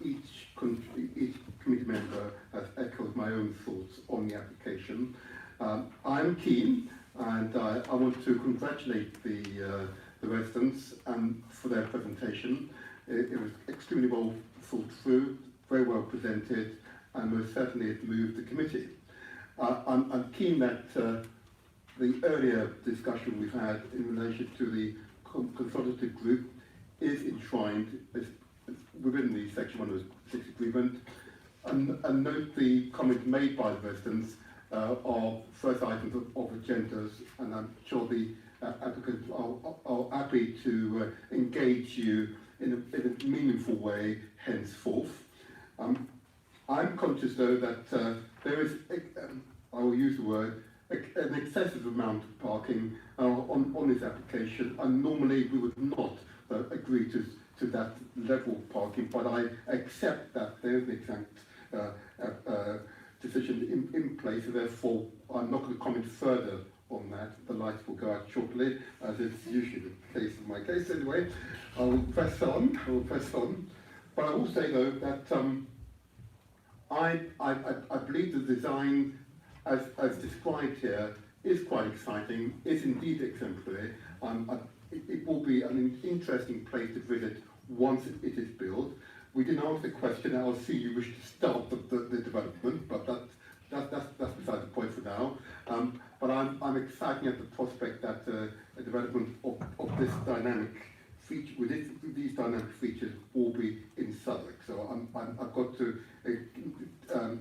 each committee member has echoed my own thoughts on the application. I'm keen, and I want to congratulate the residents for their presentation. It was extremely well thought through, very well presented, and most certainly it moved the committee. I'm keen that the earlier discussion we've had in relation to the consultative group is enshrined within the Section 106 agreement, and note the comment made by the residents of first items of agendas, and I'm sure the applicants are happy to engage you in a meaningful way henceforth. I'm conscious though that there is, I will use the word, an excessive amount of parking on this application, and normally we would not agree to that level of parking, but I accept that there is an exact decision in place, and therefore I'm not going to comment further on that. The lights will go out shortly, as it's usually the case in my case anyway. I will press on, but I will say though that I believe the design as described here, is quite exciting, is indeed exemplary. It will be an interesting place to visit once it is built. We didn't ask the question, I'll see you wish to start the development, but that's beside the point for now. But I'm excited at the prospect that a development of this dynamic feature, with these dynamic features, will be in Southwark. So I've got to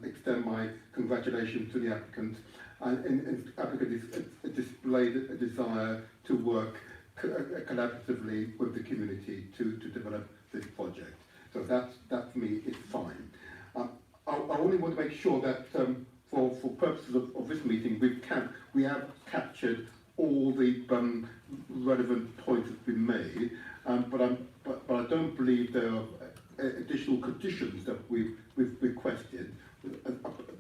extend my congratulations to the applicant. And the applicant has displayed a desire to work collaboratively with the community to develop this project. So that for me is fine. I only want to make sure that for purposes of this meeting, we have captured all the relevant points that have been made, but I don't believe there are additional conditions that we've requested,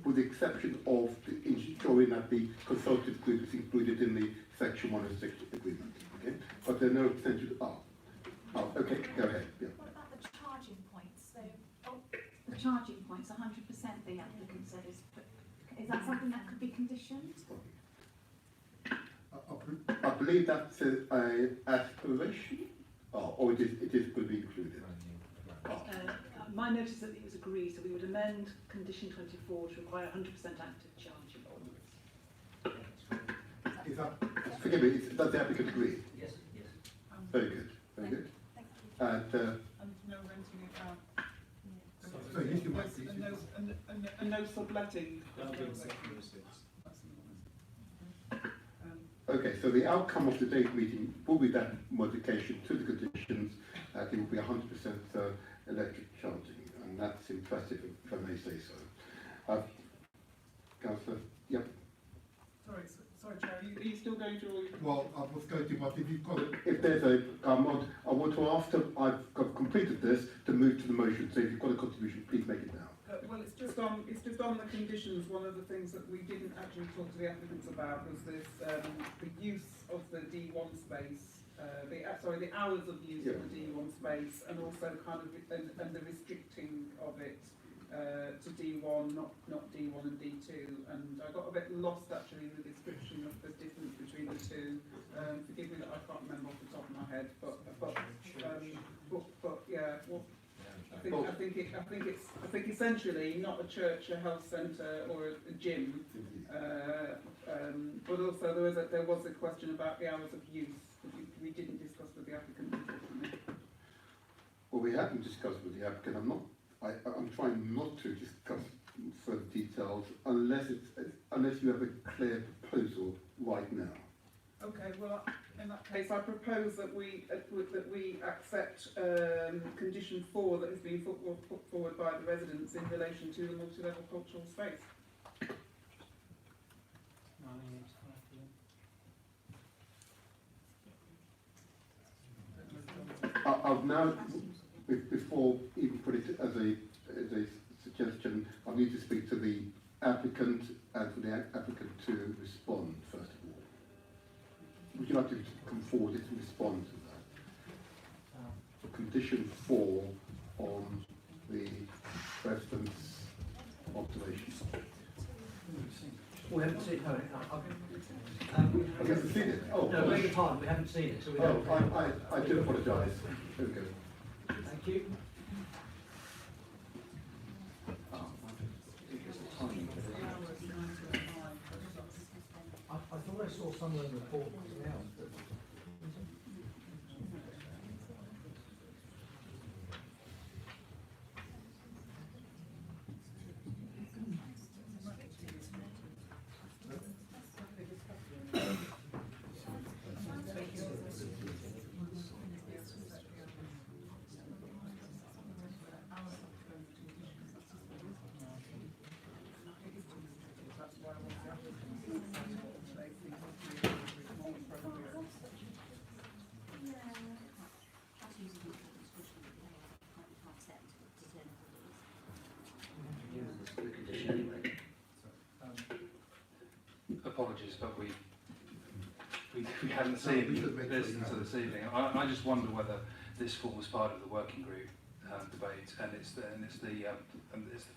with the exception of ensuring that the consultative group is included in the Section 106 agreement. Okay, but there are no extensions. Okay, go ahead. Yeah. What about the charging points? So, the charging points, 100% the applicant said is that something that could be conditioned? I believe that's an aspiration, or it is going to be included. My notice is that it was agreed, so we would amend condition 24 to require 100% active charging. Is that, forgive me, does the applicant agree? Yes, yes. Very good, very good. Thank you. And no renting it out. So you can and no subletting. okay, so the outcome of today's meeting will be that modification to the conditions. It will be 100% electric charging, and that's impressive, if I may say so. Councillor, yep. Sorry, Chair. Are you still going through all your... Well, I was going to, but if you've got it, if there's a, I want to, after I've completed this, to move to the motion. So if you've got a contribution, please make it now. Well, it's just on the conditions. One of the things that we didn't actually talk to the applicants about was this the use of the D1 space, the hours of use of the D1 space, and also kind of and the restricting of it to D1, not D1 and D2. And I got a bit lost actually in the description of the difference between the two. Forgive me that I can't remember off the top of my head, but yeah. Well, I think essentially not a church, a health centre, or a gym, but also there was a question about the hours of use that we didn't discuss with the applicant, unfortunately. Well, we haven't discussed with the applicant. I'm trying not to discuss further details unless you have a clear proposal right now. Okay, well, in that case, I propose that we accept condition 4 that has been put forward by the residents in relation to the multi-level cultural space. I've now, before even put it as a suggestion, I need to speak to the applicant and for the applicant to respond first of all. Would you like to come forward to respond to that? For condition 4 on the residents' observations. We haven't seen it. No, we haven't seen it. Oh, no, beg your pardon, we haven't seen it. So we I do apologise. There we go. Thank you. I thought I saw somewhere in the report something else, but apologies, but we hadn't seen this until this evening. I just wonder whether this forms part of the working group debate, and it's the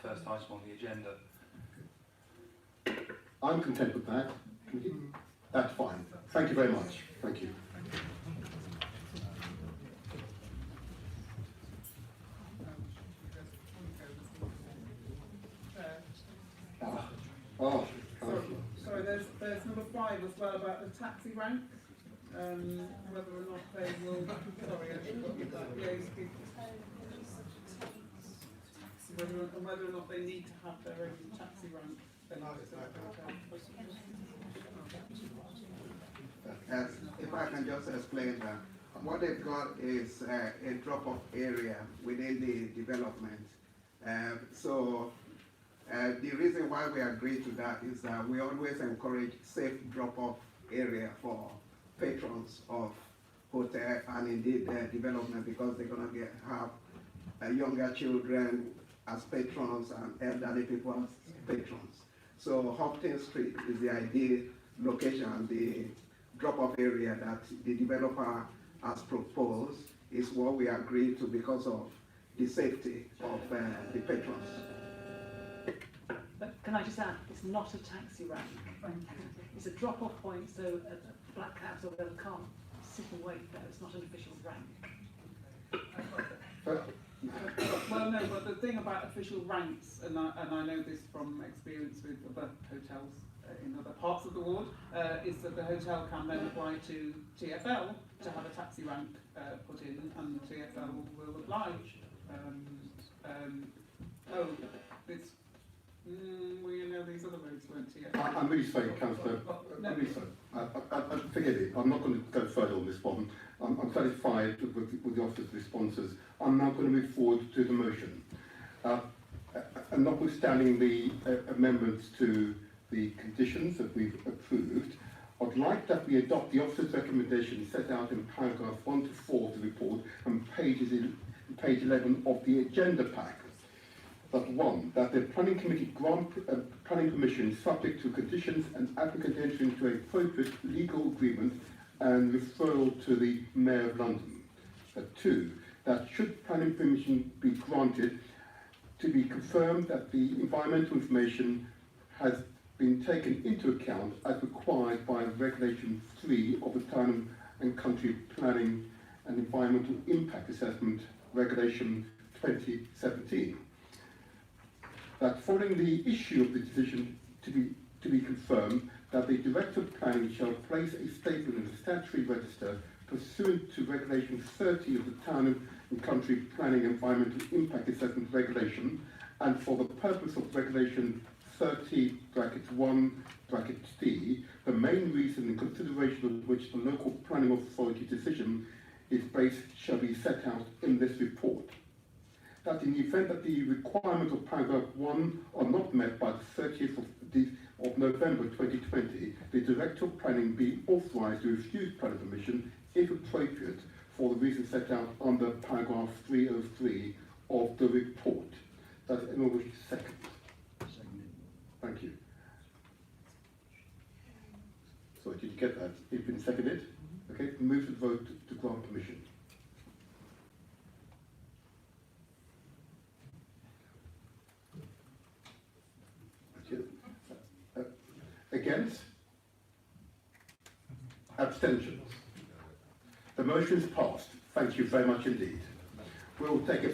first item on the agenda. I'm content with that. That's fine. Thank you very much. Thank you. Oh, Sorry, there's number 5 as well about the taxi rank. Whether or not they will. Sorry, I should got you that. Whether or not they need to have their own taxi rank. If I can just explain that, what they've got is a drop-off area within the development. The reason why we agree to that is that we always encourage safe drop-off area for patrons of hotel and indeed development, because they're going to have younger children as patrons and elderly people as patrons. So Hopkins Street is the ideal location. The drop-off area that the developer has proposed is what we agreed to because of the safety of the patrons. But can I just add, it's not a taxi rank. It's a drop-off point, so a black cabs or whatever can't sit and wait there. It's not an official rank. Well, no, but the thing about official ranks, and I know this from experience with other hotels in other parts of the ward, is that the hotel can then apply to TfL to have a taxi rank put in, and TfL will oblige. Well, you know, these other roads weren't TfL. I'm really sorry, Councillor. I'm really sorry. Forgive me. I'm not going to go further on this one. I'm satisfied with the officer's responses. I'm now going to move forward to the motion. And notwithstanding the amendments to the conditions that we've approved, I'd like that we adopt the officer's recommendation set out in paragraph 1 to 4 of the report and page 11 of the agenda pack. That one, that the planning committee grant planning permission subject to conditions and applicant enter into an appropriate legal agreement and referral to the Mayor of London. Two, that should planning permission be granted, to be confirmed that the environmental information has been taken into account as required by Regulation 3 of the Town and Country Planning and Environmental Impact Assessment Regulation 2017. That following the issue of the decision to be confirmed, that the Director of Planning shall place a statement in the statutory register pursuant to Regulation 30 of the Town and Country Planning and Environmental Impact Assessment Regulation, and for the purpose of Regulation 30(1)(d), the main reason and consideration of which the local planning authority decision is based shall be set out in this report. That in the event that the requirements of paragraph 1 are not met by the 30th of November 2020, the Director of Planning be authorised to refuse planning permission, if appropriate, for the reasons set out under paragraph 303 of the report. Does anyone wish to second? Thank you. Sorry, did you get that? It's been seconded? Okay, move to the vote to grant permission. Against? Abstentions? The motion is passed. Thank you very much indeed. We'll take a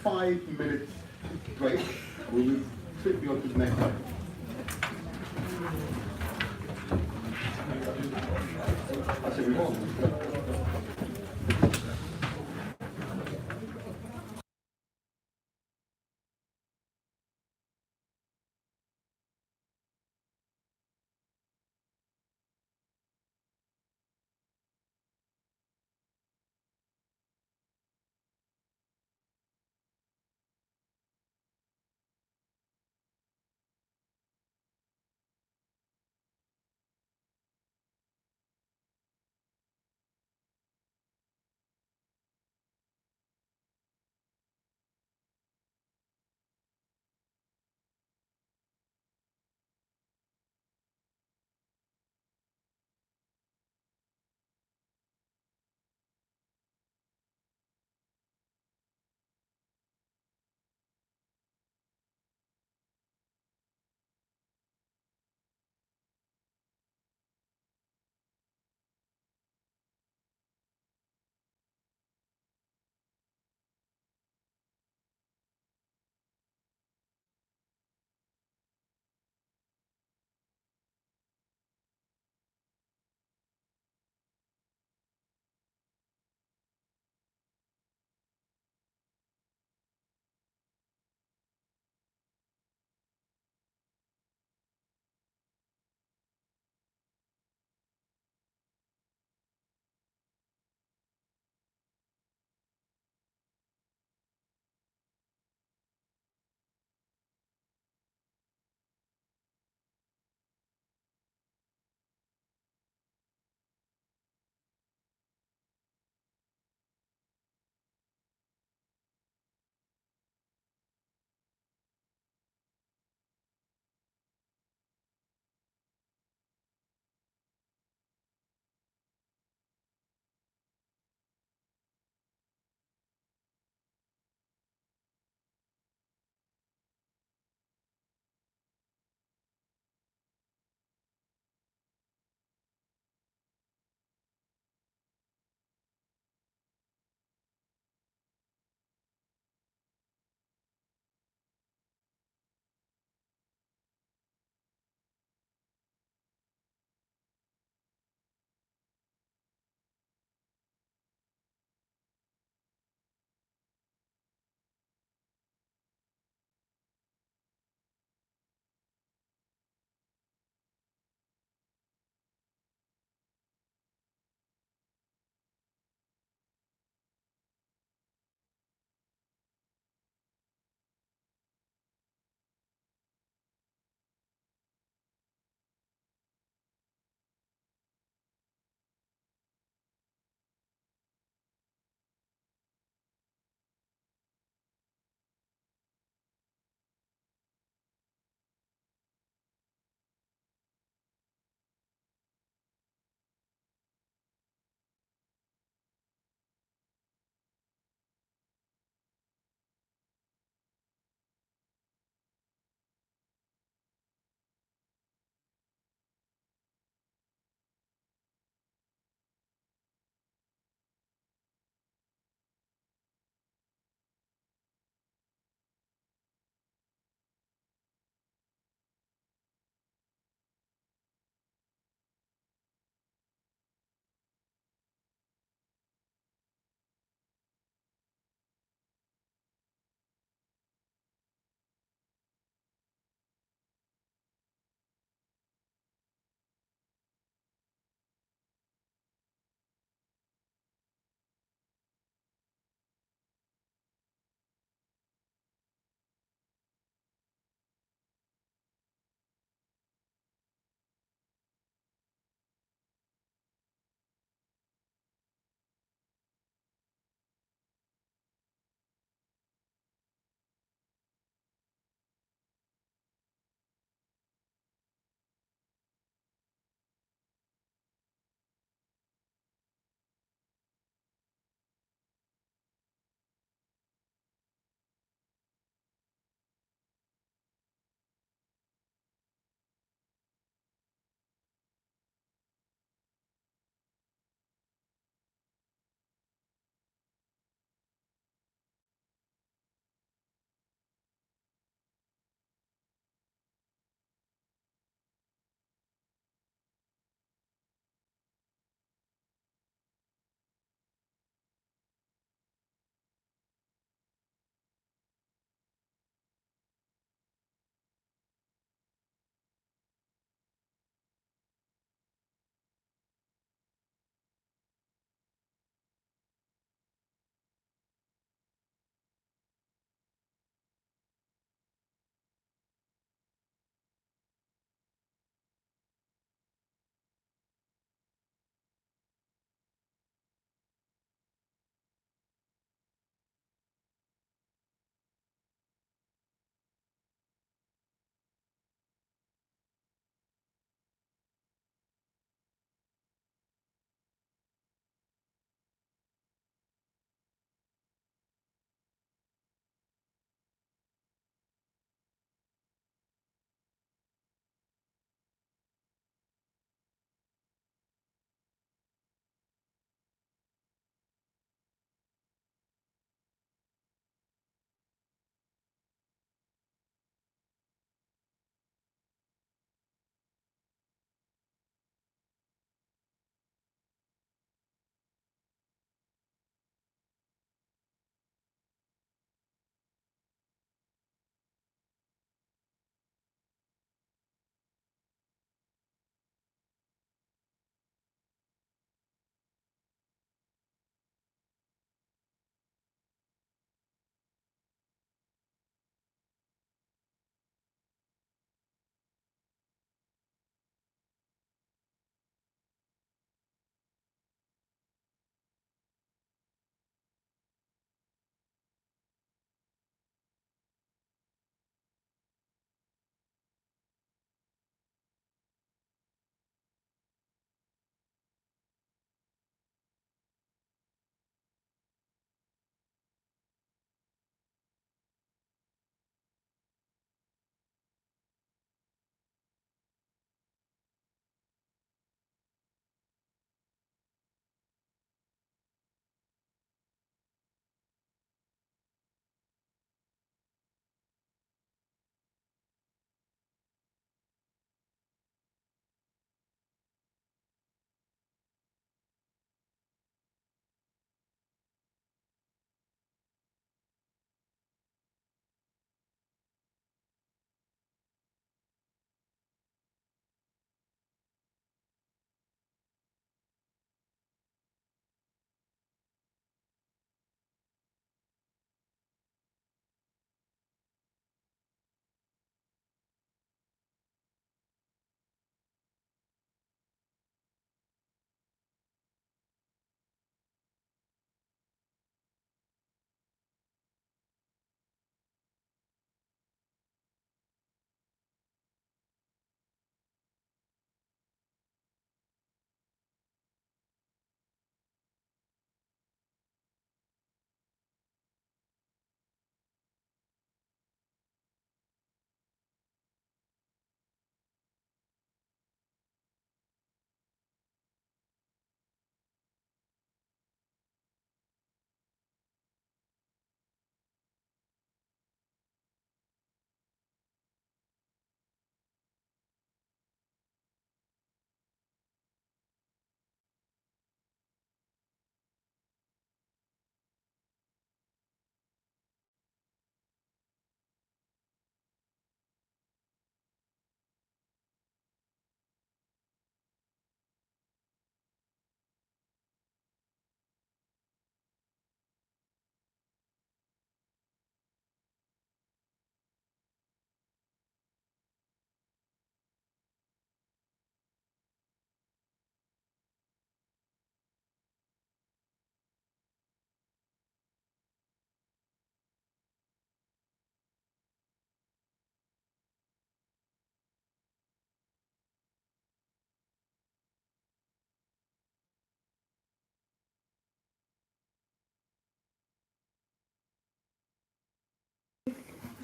5-minute break. We'll move quickly on to the next item. I said we want.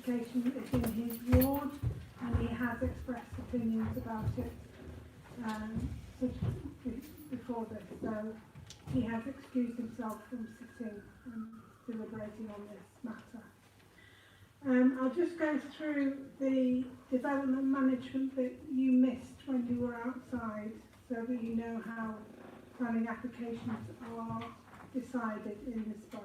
application is in his ward and he has expressed opinions about it before this, so he has excused himself from sitting and deliberating on this matter. I'll just go through the development management that you missed when you were outside, so that you know how planning applications are decided in this borough.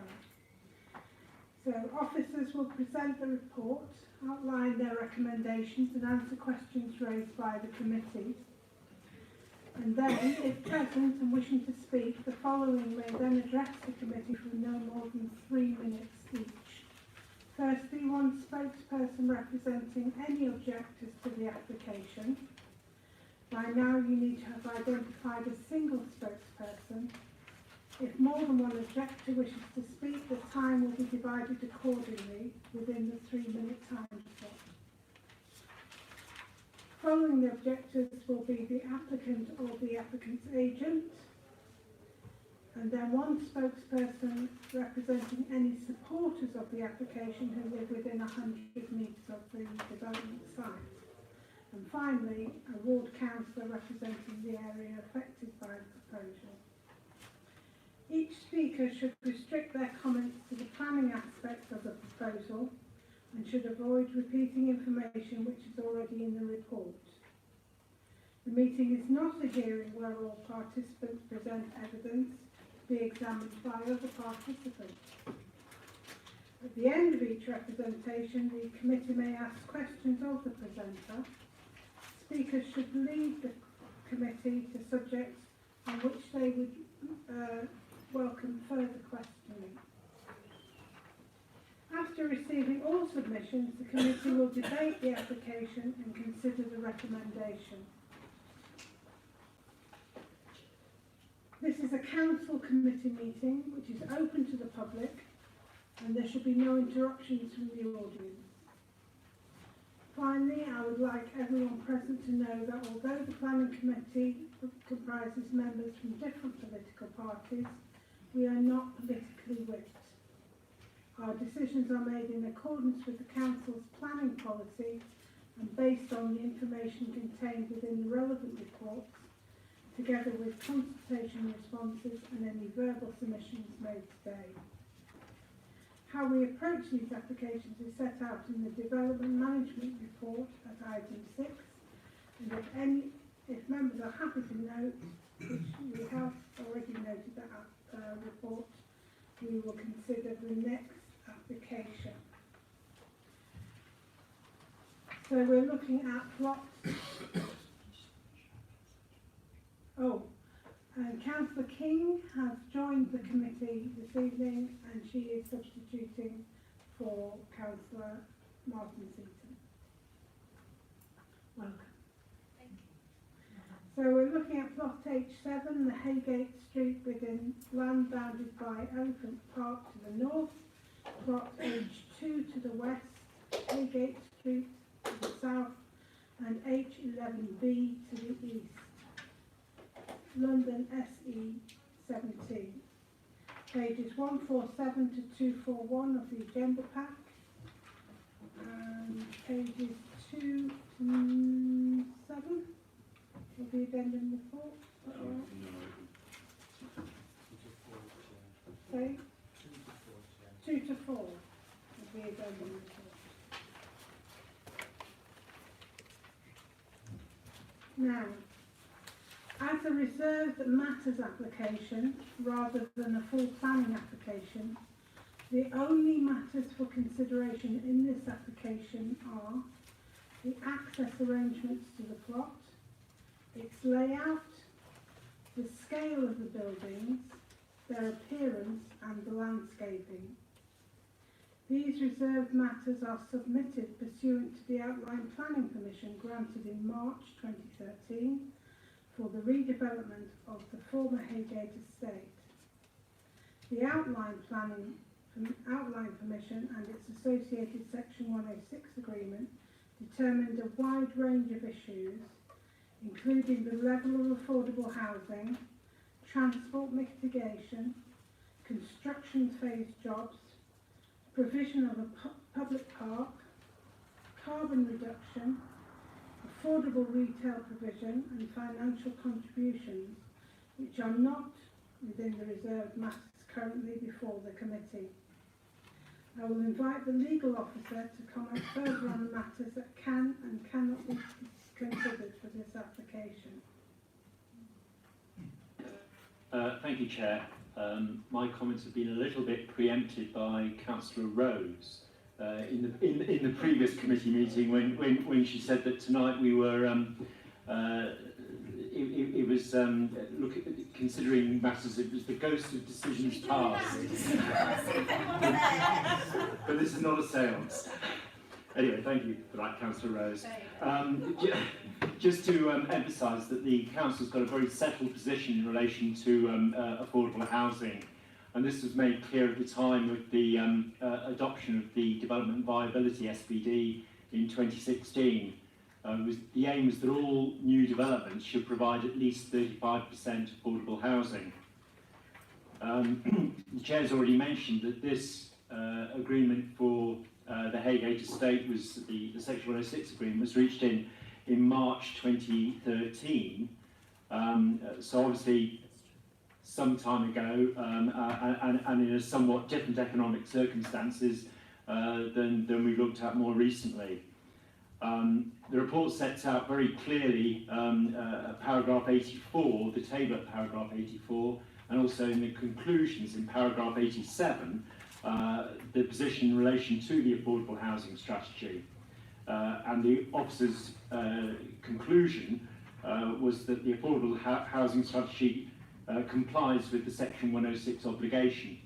So officers will present the report, outline their recommendations and answer questions raised by the committee. And then, if present and wishing to speak, the following may then address the committee for no more than 3 minutes each. Firstly, one spokesperson representing any objectors to the application. By now you need to have identified a single spokesperson. If more than one objector wishes to speak, the time will be divided accordingly within the 3-minute time slot. Following the objectors will be the applicant or the applicant's agent, and then one spokesperson representing any supporters of the application who live within 100 metres of the development site. And finally, a ward councillor representing the area affected by the proposal. Each speaker should restrict their comments to the planning aspect of the proposal and should avoid repeating information which is already in the report. The meeting is not a hearing where all participants present evidence to be examined by other participants. At the end of each representation, the committee may ask questions of the presenter. Speakers should lead the committee to subjects on which they would welcome further questioning. After receiving all submissions, the committee will debate the application and consider the recommendation. This is a council committee meeting which is open to the public, and there should be no interruptions from the audience. Finally, I would like everyone present to know that although the planning committee comprises members from different political parties, we are not politically whipped. Our decisions are made in accordance with the council's planning policy and based on the information contained within the relevant reports, together with consultation responses and any verbal submissions made today. How we approach these applications is set out in the development management report at item 6, and if members are happy to note, which we have already noted that report, we will consider the next application. So we're looking at plots. Councillor King has joined the committee this evening and she is substituting for Councillor Martin Seaton. Welcome. Thank you. So we're looking at plot H7, the Haygate Street within land bounded by Elephant Park to the north, plot H2 to the west, Haygate Street to the south, and H11B to the east. London SE 17. Pages 147 to 241 of the agenda pack, and pages 2 to 7 of the addendum report. Say 2 to 4 of the addendum report. Now, as a reserved matters application rather than a full planning application, the only matters for consideration in this application are the access arrangements to the plot, its layout, the scale of the buildings, their appearance and the landscaping. These reserved matters are submitted pursuant to the outline planning permission granted in March 2013 for the redevelopment of the former Haygate estate. The outline permission and its associated Section 106 agreement determined a wide range of issues, including the level of affordable housing, transport mitigation, construction phase jobs, provision of a public park, carbon reduction, affordable retail provision and financial contributions which are not within the reserved matters currently before the committee. I will invite the legal officer to comment further on matters that can and cannot be considered for this application. Thank you, Chair. My comments have been a little bit preempted by Councillor Rose in the previous committee meeting when she said that tonight we were it was considering matters. It was the ghost of decisions past. But this is not a séance. Anyway, thank you for that, Councillor Rose. Just to emphasise that the Council's got a very settled position in relation to affordable housing, and this was made clear at the time with the adoption of the Development Viability SPD in 2016. The aim was that all new developments should provide at least 35% affordable housing. The Chair's already mentioned that this agreement for the Haygate estate was the Section 106 agreement was reached in March 2013. So obviously some time ago and in a somewhat different economic circumstances than we looked at more recently. The report sets out very clearly paragraph 84, the table at paragraph 84, and also in the conclusions in paragraph 87, the position in relation to the affordable housing strategy. And the officer's conclusion was that the affordable housing strategy complies with the Section 106 obligation.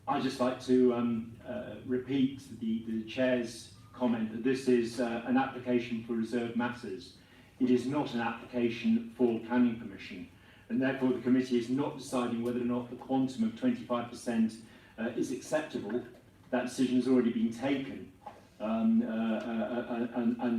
I'd just like to repeat the Chair's comment that this is an application for reserved matters. It is not an application for planning permission, and therefore the committee is not deciding whether or not the quantum of 25% is acceptable. That decision has already been taken, and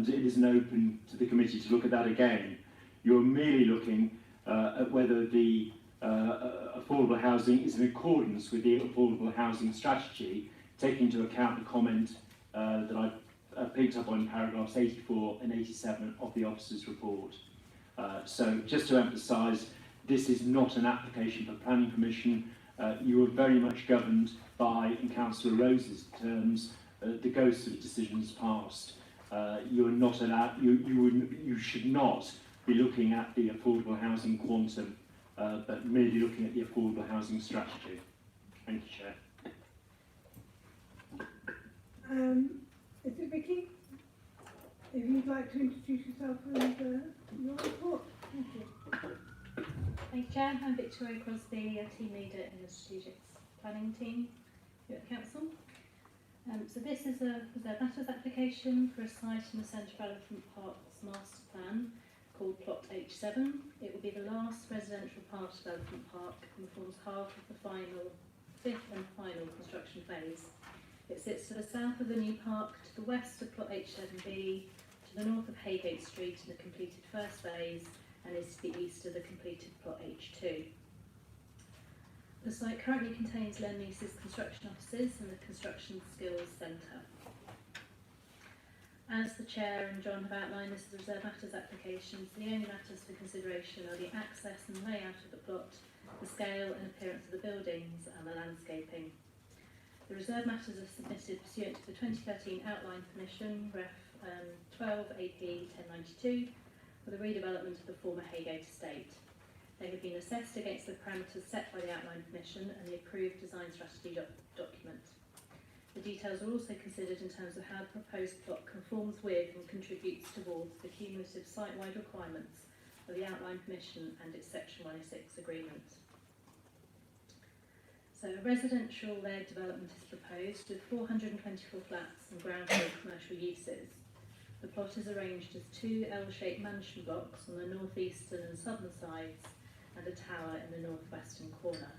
it isn't open to the committee to look at that again. You're merely looking at whether the affordable housing is in accordance with the affordable housing strategy, taking into account the comment that I've picked up on paragraphs 84 and 87 of the officer's report. So just to emphasise, this is not an application for planning permission. You are very much governed by, in Councillor Rose's terms, the ghost of decisions past. You are not allowed. You should not be looking at the affordable housing quantum, but merely looking at the affordable housing strategy. Thank you, Chair. Is it Vicky? If you'd like to introduce yourself and your report. Thank you. Thank you, Chair. I'm Victoria Crosby, a team leader in the strategic planning team here at the Council. So this is a reserved matters application for a site in the Central Elephant Park's master plan called Plot H7. It will be the last residential part of Elephant Park and forms half of the fifth and final construction phase. It sits to the south of the new park, to the west of Plot H7B, to the north of Haygate Street in the completed first phase, and is to the east of the completed Plot H2. The site currently contains Lendlease's construction offices and the Construction Skills Centre. As the Chair and John have outlined, this is a reserved matters application, so the only matters for consideration are the access and layout of the plot, the scale and appearance of the buildings, and the landscaping. The reserved matters are submitted pursuant to the 2013 Outline Permission, Ref 12 AP 1092, for the redevelopment of the former Haygate estate. They have been assessed against the parameters set by the Outline Permission and the approved design strategy document. The details are also considered in terms of how the proposed plot conforms with and contributes towards the cumulative site-wide requirements of the Outline Permission and its Section 106 agreement. So a residential-led development is proposed with 424 flats and ground floor commercial uses. The plot is arranged as two L-shaped mansion blocks on the northeastern and southern sides and a tower in the northwestern corner.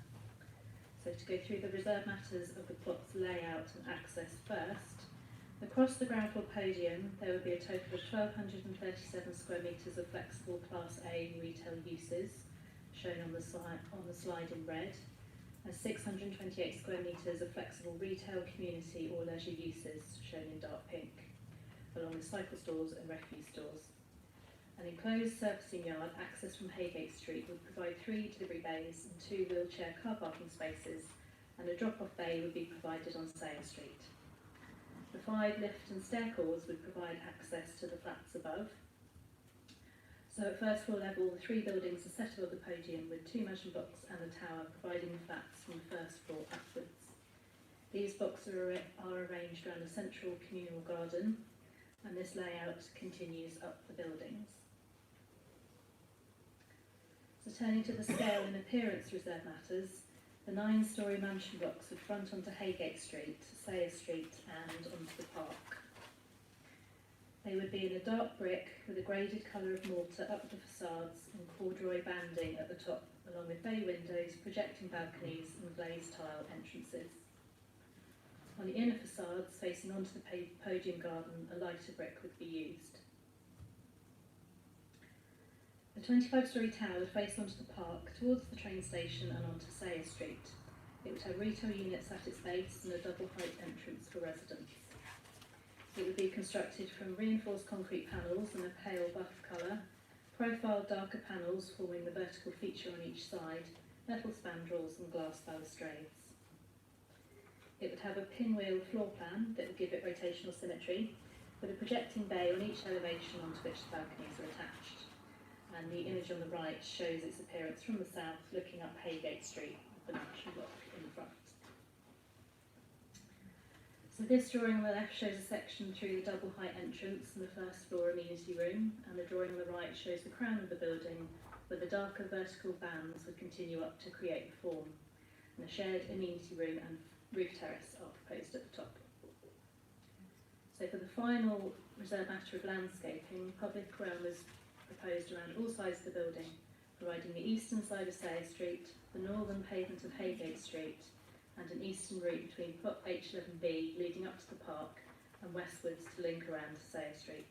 So to go through the reserved matters of the plot's layout and access first, across the ground floor podium there would be a total of 1,237 square metres of flexible Class A retail uses, shown on the slide in red. as 628 square metres of flexible retail, community or leisure uses, shown in dark pink, along with cycle stores and refuse stores. An enclosed servicing yard accessed from Haygate Street would provide 3 delivery bays and 2 wheelchair car parking spaces, and a drop-off bay would be provided on Sale Street. The 5 lift and stair cords would provide access to the flats above. So at first floor level, the 3 buildings are set above the podium with 2 mansion blocks and a tower providing the flats from the first floor upwards. These blocks are arranged around a central communal garden, and this layout continues up the buildings. So turning to the scale and appearance reserve matters, the 9-storey mansion blocks would front onto Haygate Street, Sayer Street and onto the park. They would be in a dark brick with a graded colour of mortar up the facades and corduroy banding at the top, along with bay windows, projecting balconies and glazed tile entrances. On the inner facades, facing onto the podium garden, a lighter brick would be used. The 25-storey tower would face onto the park, towards the train station and onto Sayer Street. It would have retail units at its base and a double height entrance for residents. It would be constructed from reinforced concrete panels in a pale buff colour, profiled darker panels forming the vertical feature on each side, metal spandrels and glass balustrades. It would have a pinwheel floor plan that would give it rotational symmetry, with a projecting bay on each elevation onto which the balconies are attached. And the image on the right shows its appearance from the south, looking up Haygate Street, with the mansion block in front. So this drawing on the left shows a section through the double height entrance and the first floor amenity room, and the drawing on the right shows the crown of the building, where the darker vertical bands would continue up to create the form. And a shared amenity room and roof terrace are proposed at the top. So for the final reserve matter of landscaping, public realm was proposed around all sides of the building, providing the eastern side of Sayer Street, the northern pavement of Haygate Street, and an eastern route between plot H11B leading up to the park and westwards to link around to Sayer Street.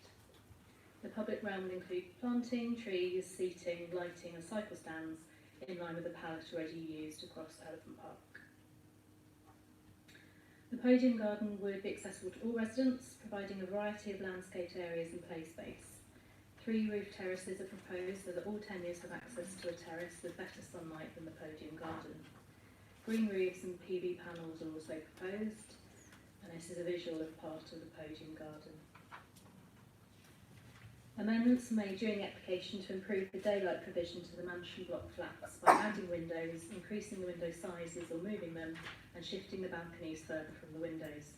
The public realm will include planting, trees, seating, lighting and cycle stands in line with the palette already used across Elephant Park. The podium garden would be accessible to all residents, providing a variety of landscaped areas and play space. 3 roof terraces are proposed so that all tenures have access to a terrace with better sunlight than the podium garden. Green roofs and PV panels are also proposed, and this is a visual of part of the podium garden. Amendments are made during the application to improve the daylight provision to the mansion block flats by adding windows, increasing the window sizes or moving them, and shifting the balconies further from the windows.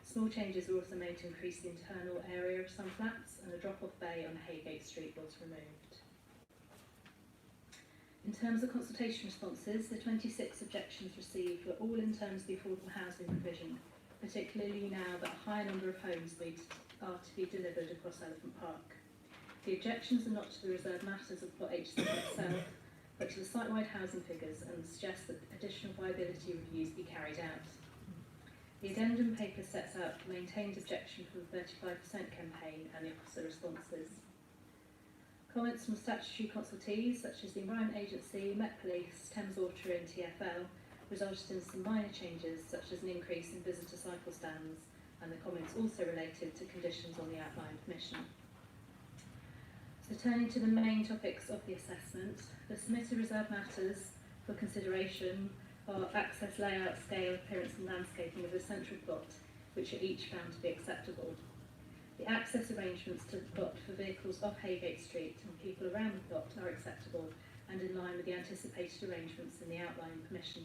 Small changes were also made to increase the internal area of some flats, and a drop-off bay on Haygate Street was removed. In terms of consultation responses, the 26 objections received were all in terms of the affordable housing provision, particularly now that a higher number of homes are to be delivered across Elephant Park. The objections are not to the reserved matters of plot H7 itself, but to the site-wide housing figures, and suggest that additional viability reviews be carried out. The addendum paper sets out the maintained objection for the 35% campaign and the officer responses. Comments from statutory consultees such as the Environment Agency, Met Police, Thames Water and TfL resulted in some minor changes such as an increase in visitor cycle stands, and the comments also related to conditions on the outline permission. So turning to the main topics of the assessment, the submitted reserved matters for consideration are access, layout, scale, appearance and landscaping of the central plot, which are each found to be acceptable. The access arrangements to the plot for vehicles off Haygate Street and people around the plot are acceptable and in line with the anticipated arrangements in the outline permission.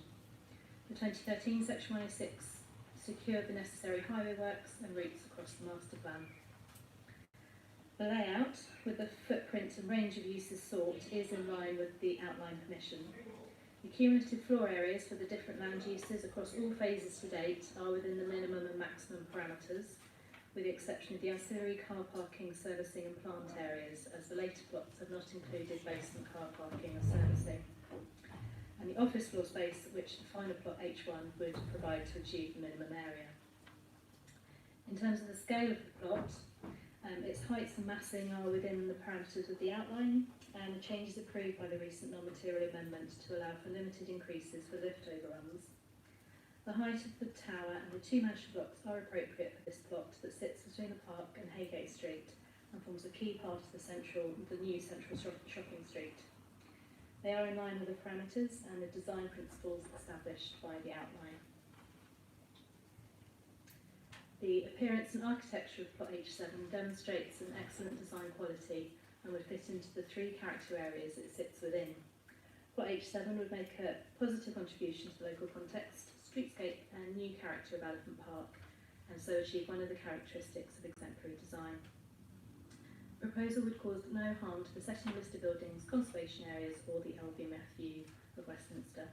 The 2013 Section 106 secured the necessary highway works and routes across the master plan. The layout, with the footprint and range of uses sought, is in line with the outline permission. The cumulative floor areas for the different land uses across all phases to date are within the minimum and maximum parameters, with the exception of the ancillary car parking, servicing and plant areas, as the later plots have not included basement car parking or servicing. And the office floor space, which the final plot H1 would provide to achieve the minimum area. In terms of the scale of the plot, its heights and massing are within the parameters of the outline, and the changes approved by the recent non-material amendment to allow for limited increases for lift overruns. The height of the tower and the two mansion blocks are appropriate for this plot that sits between the park and Haygate Street and forms a key part of the new central shopping street. They are in line with the parameters and the design principles established by the outline. The appearance and architecture of plot H7 demonstrates an excellent design quality and would fit into the three character areas it sits within. Plot H7 would make a positive contribution to the local context, streetscape and new character of Elephant Park, and so achieve one of the characteristics of exemplary design. The proposal would cause no harm to the setting list of buildings, conservation areas or the LVMF view of Westminster.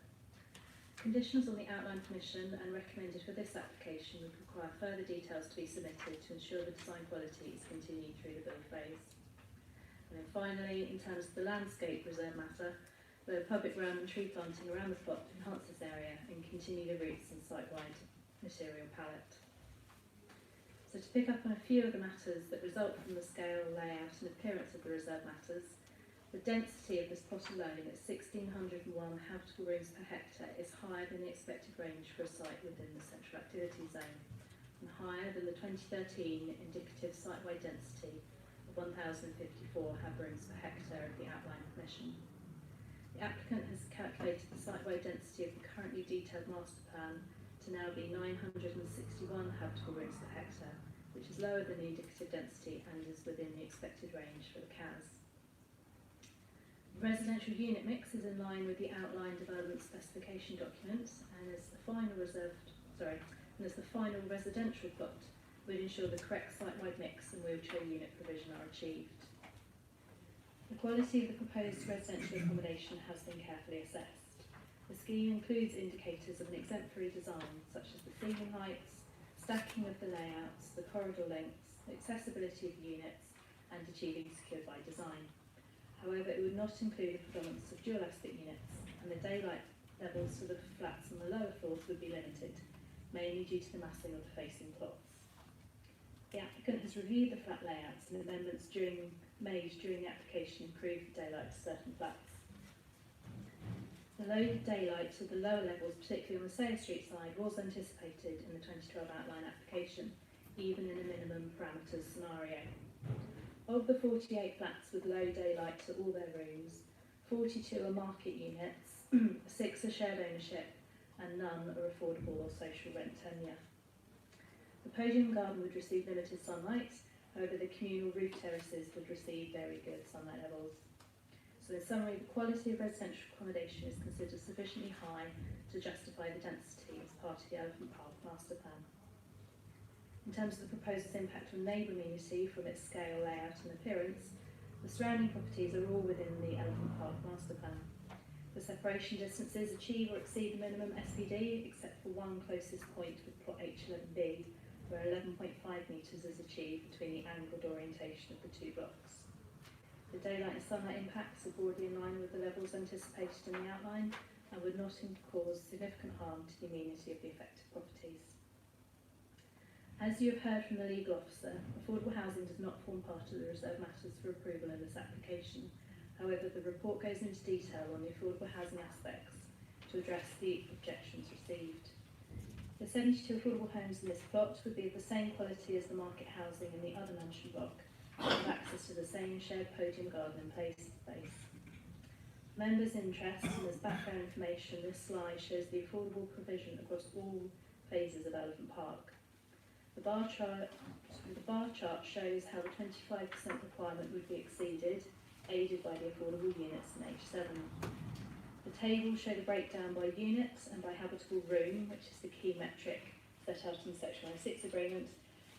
Conditions on the outline permission and recommended for this application would require further details to be submitted to ensure the design quality is continued through the build phase. And then finally, in terms of the landscape reserve matter, the public realm and tree planting around the plot enhance this area and continue the roots and site-wide material palette. So to pick up on a few of the matters that result from the scale, layout and appearance of the reserve matters, the density of this plot alone at 1,601 habitable rooms per hectare is higher than the expected range for a site within the central activity zone, and higher than the 2013 indicative site-wide density of 1,054 habitable rooms per hectare of the outline permission. The applicant has calculated the site-wide density of the currently detailed master plan to now be 961 habitable rooms per hectare, which is lower than the indicative density and is within the expected range for the CAS. The residential unit mix is in line with the outline development specification document, and as the final residential plot would ensure the correct site-wide mix and wheelchair unit provision are achieved. The quality of the proposed residential accommodation has been carefully assessed. The scheme includes indicators of an exemplary design, such as the ceiling heights, stacking of the layouts, the corridor lengths, accessibility of the units, and achieving secured by design. However, it would not include the predominance of dual aspect units, and the daylight levels for the flats on the lower floors would be limited, mainly due to the massing of the facing plots. The applicant has reviewed the flat layouts and amendments made during the application improved the daylight to certain flats. The low daylight to the lower levels, particularly on the Sayer Street side, was anticipated in the 2012 outline application, even in a minimum parameters scenario. Of the 48 flats with low daylight to all their rooms, 42 are market units, 6 are shared ownership, and none are affordable or social rent tenure. The podium garden would receive limited sunlight, however the communal roof terraces would receive very good sunlight levels. So in summary, the quality of residential accommodation is considered sufficiently high to justify the density as part of the Elephant Park master plan. In terms of the proposal's impact on neighbour amenity from its scale, layout and appearance, the surrounding properties are all within the Elephant Park master plan. The separation distances achieve or exceed the minimum SPD, except for one closest point with plot H11B, where 11.5 metres is achieved between the angled orientation of the two blocks. The daylight and sunlight impacts are broadly in line with the levels anticipated in the outline and would not cause significant harm to the amenity of the affected properties. As you have heard from the legal officer, affordable housing does not form part of the reserve matters for approval in this application. However, the report goes into detail on the affordable housing aspects to address the objections received. The 72 affordable homes in this plot would be of the same quality as the market housing in the other mansion block, and have access to the same shared podium garden and play space. Members' interest, and as background information, this slide shows the affordable provision across all phases of Elephant Park. The bar chart shows how the 25% requirement would be exceeded, aided by the affordable units in H7. The tables show the breakdown by unit and by habitable room, which is the key metric set out in the Section 106 agreement,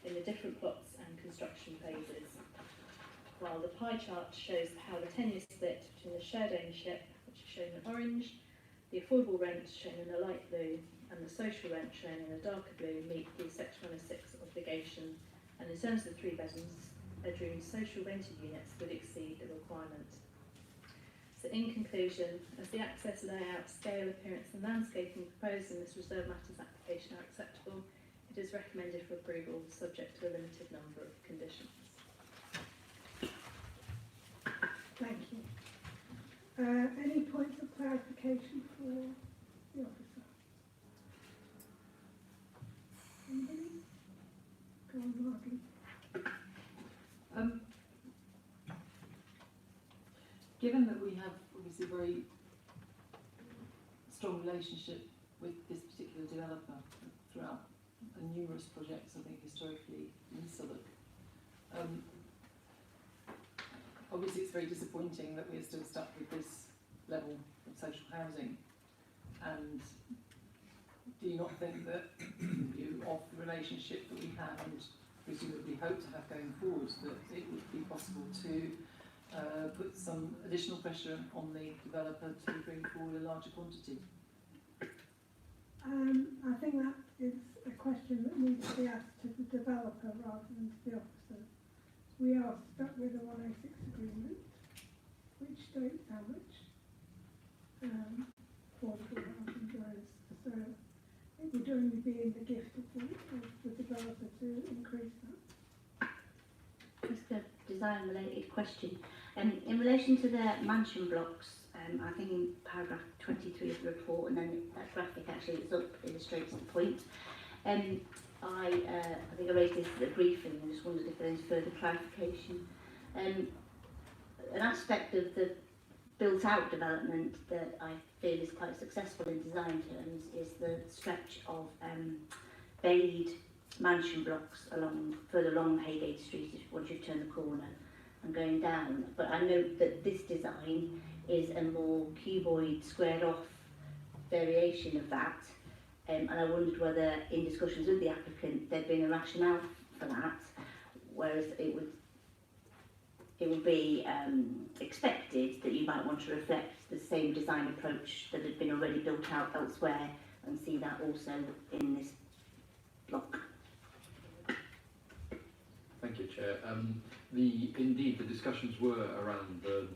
in the different plots and construction phases. While the pie chart shows how the tenure split between the shared ownership, which is shown in orange, the affordable rent shown in a light blue, and the social rent shown in a darker blue meet the Section 106 obligation, and in terms of the 3 bedroom social rented units would exceed the requirement. So in conclusion, as the access, layout, scale, appearance and landscaping proposed in this reserve matters application are acceptable, it is recommended for approval subject to a limited number of conditions. Thank you. Any points of clarification for the officer? Anybody? Go on, Margie. Given that we have obviously a very strong relationship with this particular developer throughout numerous projects, I think historically in Southwark, obviously it's very disappointing that we're still stuck with this level of social housing. And do you not think that in view of the relationship that we have and presumably hope to have going forward, that it would be possible to put some additional pressure on the developer to bring forward a larger quantity? I think that is a question that needs to be asked to the developer rather than to the officer. We are stuck with a 106 agreement, which states how much affordable housing there is. So it would only be in the gift of the developer to increase that. Just a design-related question. In relation to the mansion blocks, I think in paragraph 23 of the report, and then that graphic actually is up, illustrates the point. I think I raised this at the briefing and just wondered if there is further clarification. An aspect of the built-out development that I feel is quite successful in design terms is the stretch of bayed mansion blocks further along Haygate Street once you turn the corner and going down. But I note that this design is a more cuboid, squared off variation of that. And I wondered whether in discussions with the applicant there'd been a rationale for that, whereas it would be expected that you might want to reflect the same design approach that had been already built out elsewhere and see that also in this block. Thank you, Chair. Indeed, the discussions were around the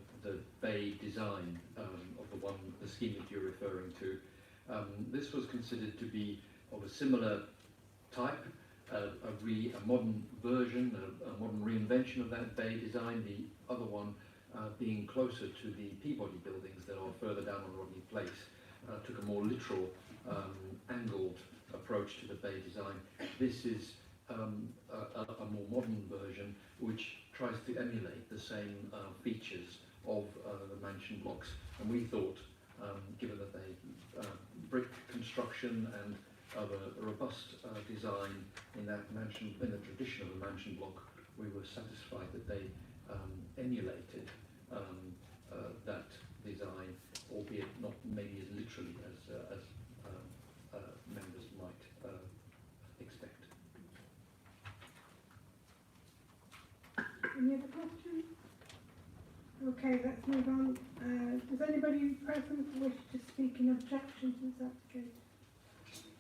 bay design of the scheme that you're referring to. This was considered to be of a similar type, a modern version, a modern reinvention of that bay design. The other one being closer to the Peabody buildings that are further down on Rodney Place, took a more literal, angled approach to the bay design. This is a more modern version which tries to emulate the same features of the mansion blocks. And we thought, given that they brick construction and of a robust design in that mansion, in the tradition of a mansion block, we were satisfied that they emulated that design, albeit not maybe as literally as members might expect. Any other questions? Okay, let's move on. Does anybody present wish to speak in objection to this application?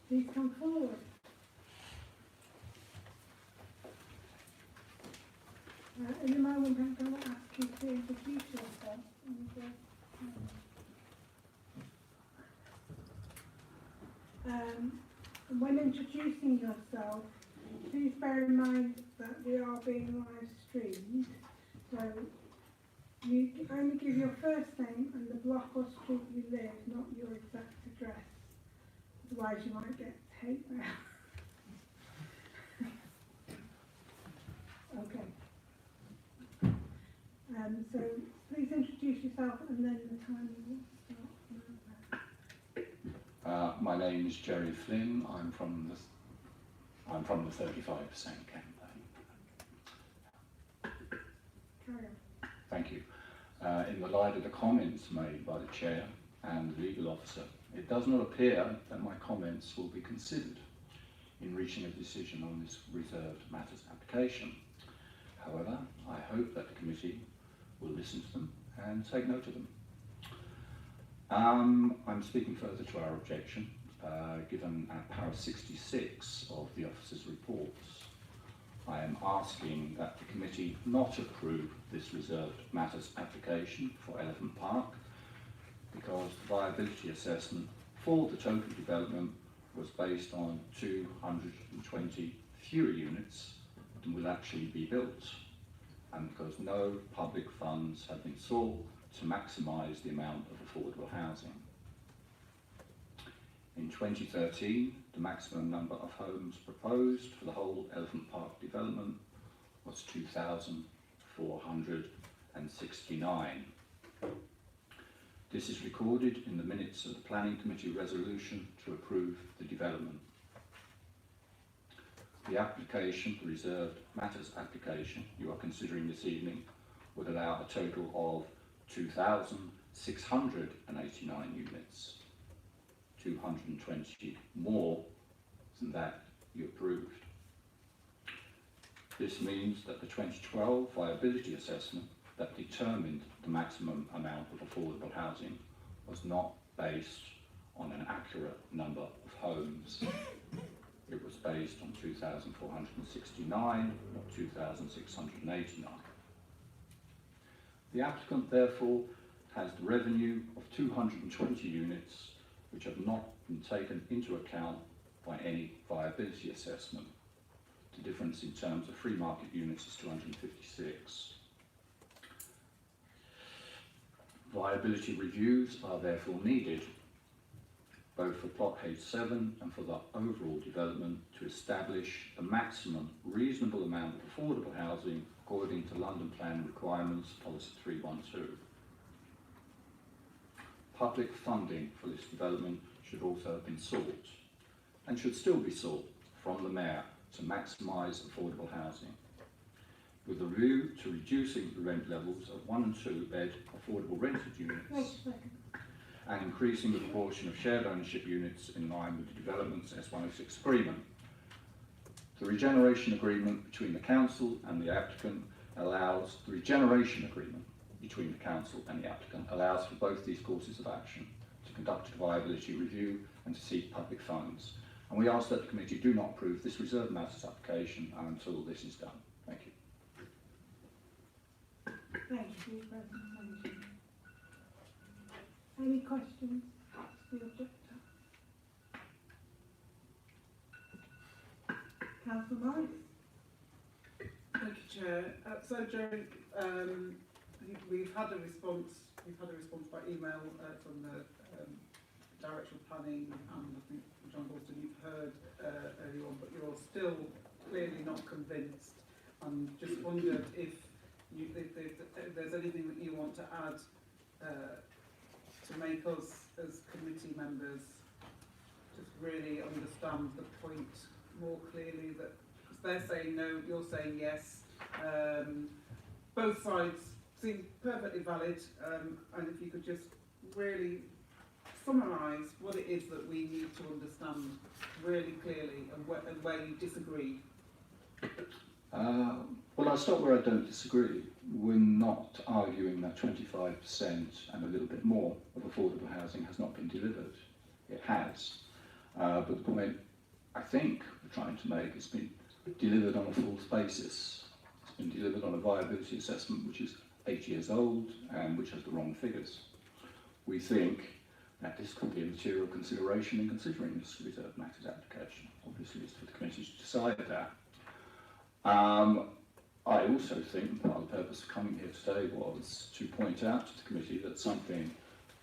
Please come forward. In a moment, I'm going to ask you to introduce yourself. And when introducing yourself, please bear in mind that we are being live streamed. So you only give your first name and the block or street you live, not your exact address. Otherwise you might get hate mail. Okay. So please introduce yourself and then the time will start. My name is Jerry Flynn. I'm from the 35% campaign. Carry on. Thank you. In the light of the comments made by the chair and the legal officer, it does not appear that my comments will be considered in reaching a decision on this reserved matters application. However, I hope that the committee will listen to them and take note of them. I'm speaking further to our objection, given at para 66 of the officer's reports. I am asking that the committee not approve this reserved matters application for Elephant Park because the viability assessment for the total development was based on 220 fewer units than will actually be built, and because no public funds have been sought to maximise the amount of affordable housing. In 2013, the maximum number of homes proposed for the whole Elephant Park development was 2,469. This is recorded in the minutes of the Planning Committee resolution to approve the development. The application, the reserved matters application you are considering this evening, would allow a total of 2,689 units, 220 more than that you approved. This means that the 2012 viability assessment that determined the maximum amount of affordable housing was not based on an accurate number of homes. It was based on 2,469, not 2,689. The applicant therefore has the revenue of 220 units which have not been taken into account by any viability assessment. The difference in terms of free market units is 256. Viability reviews are therefore needed, both for plot H7 and for the overall development, to establish the maximum reasonable amount of affordable housing according to London Plan requirements, policy 312. Public funding for this development should also have been sought, and should still be sought, from the Mayor to maximise affordable housing, with a view to reducing the rent levels of 1 and 2 bed affordable rented units and increasing the proportion of shared ownership units in line with the development's S106 agreement. The regeneration agreement between the council and the applicant allows for both these courses of action, to conduct a viability review and to seek public funds. And we ask that the committee do not approve this reserved matters application until this is done. Thank you. Thank you for your presentation. Any questions to the objector? Councillor Morris? Thank you, Chair. So, Joe, we've had a response by email from the Director of Planning, and I think John Bolton, you've heard earlier on, but you're still clearly not convinced. And just wondered if there's anything that you want to add to make us as committee members just really understand the point more clearly, that because they're saying no, you're saying yes. Both sides seem perfectly valid, and if you could just really summarise what it is that we need to understand really clearly, and where you disagree. Well, I'll start where I don't disagree. We're not arguing that 25% and a little bit more of affordable housing has not been delivered. It has. But the point I think we're trying to make has been delivered on a false basis. It's been delivered on a viability assessment which is 8 years old and which has the wrong figures. We think that this could be a material consideration in considering this reserved matters application. Obviously, it's for the committee to decide that. I also think part of the purpose of coming here today was to point out to the committee that something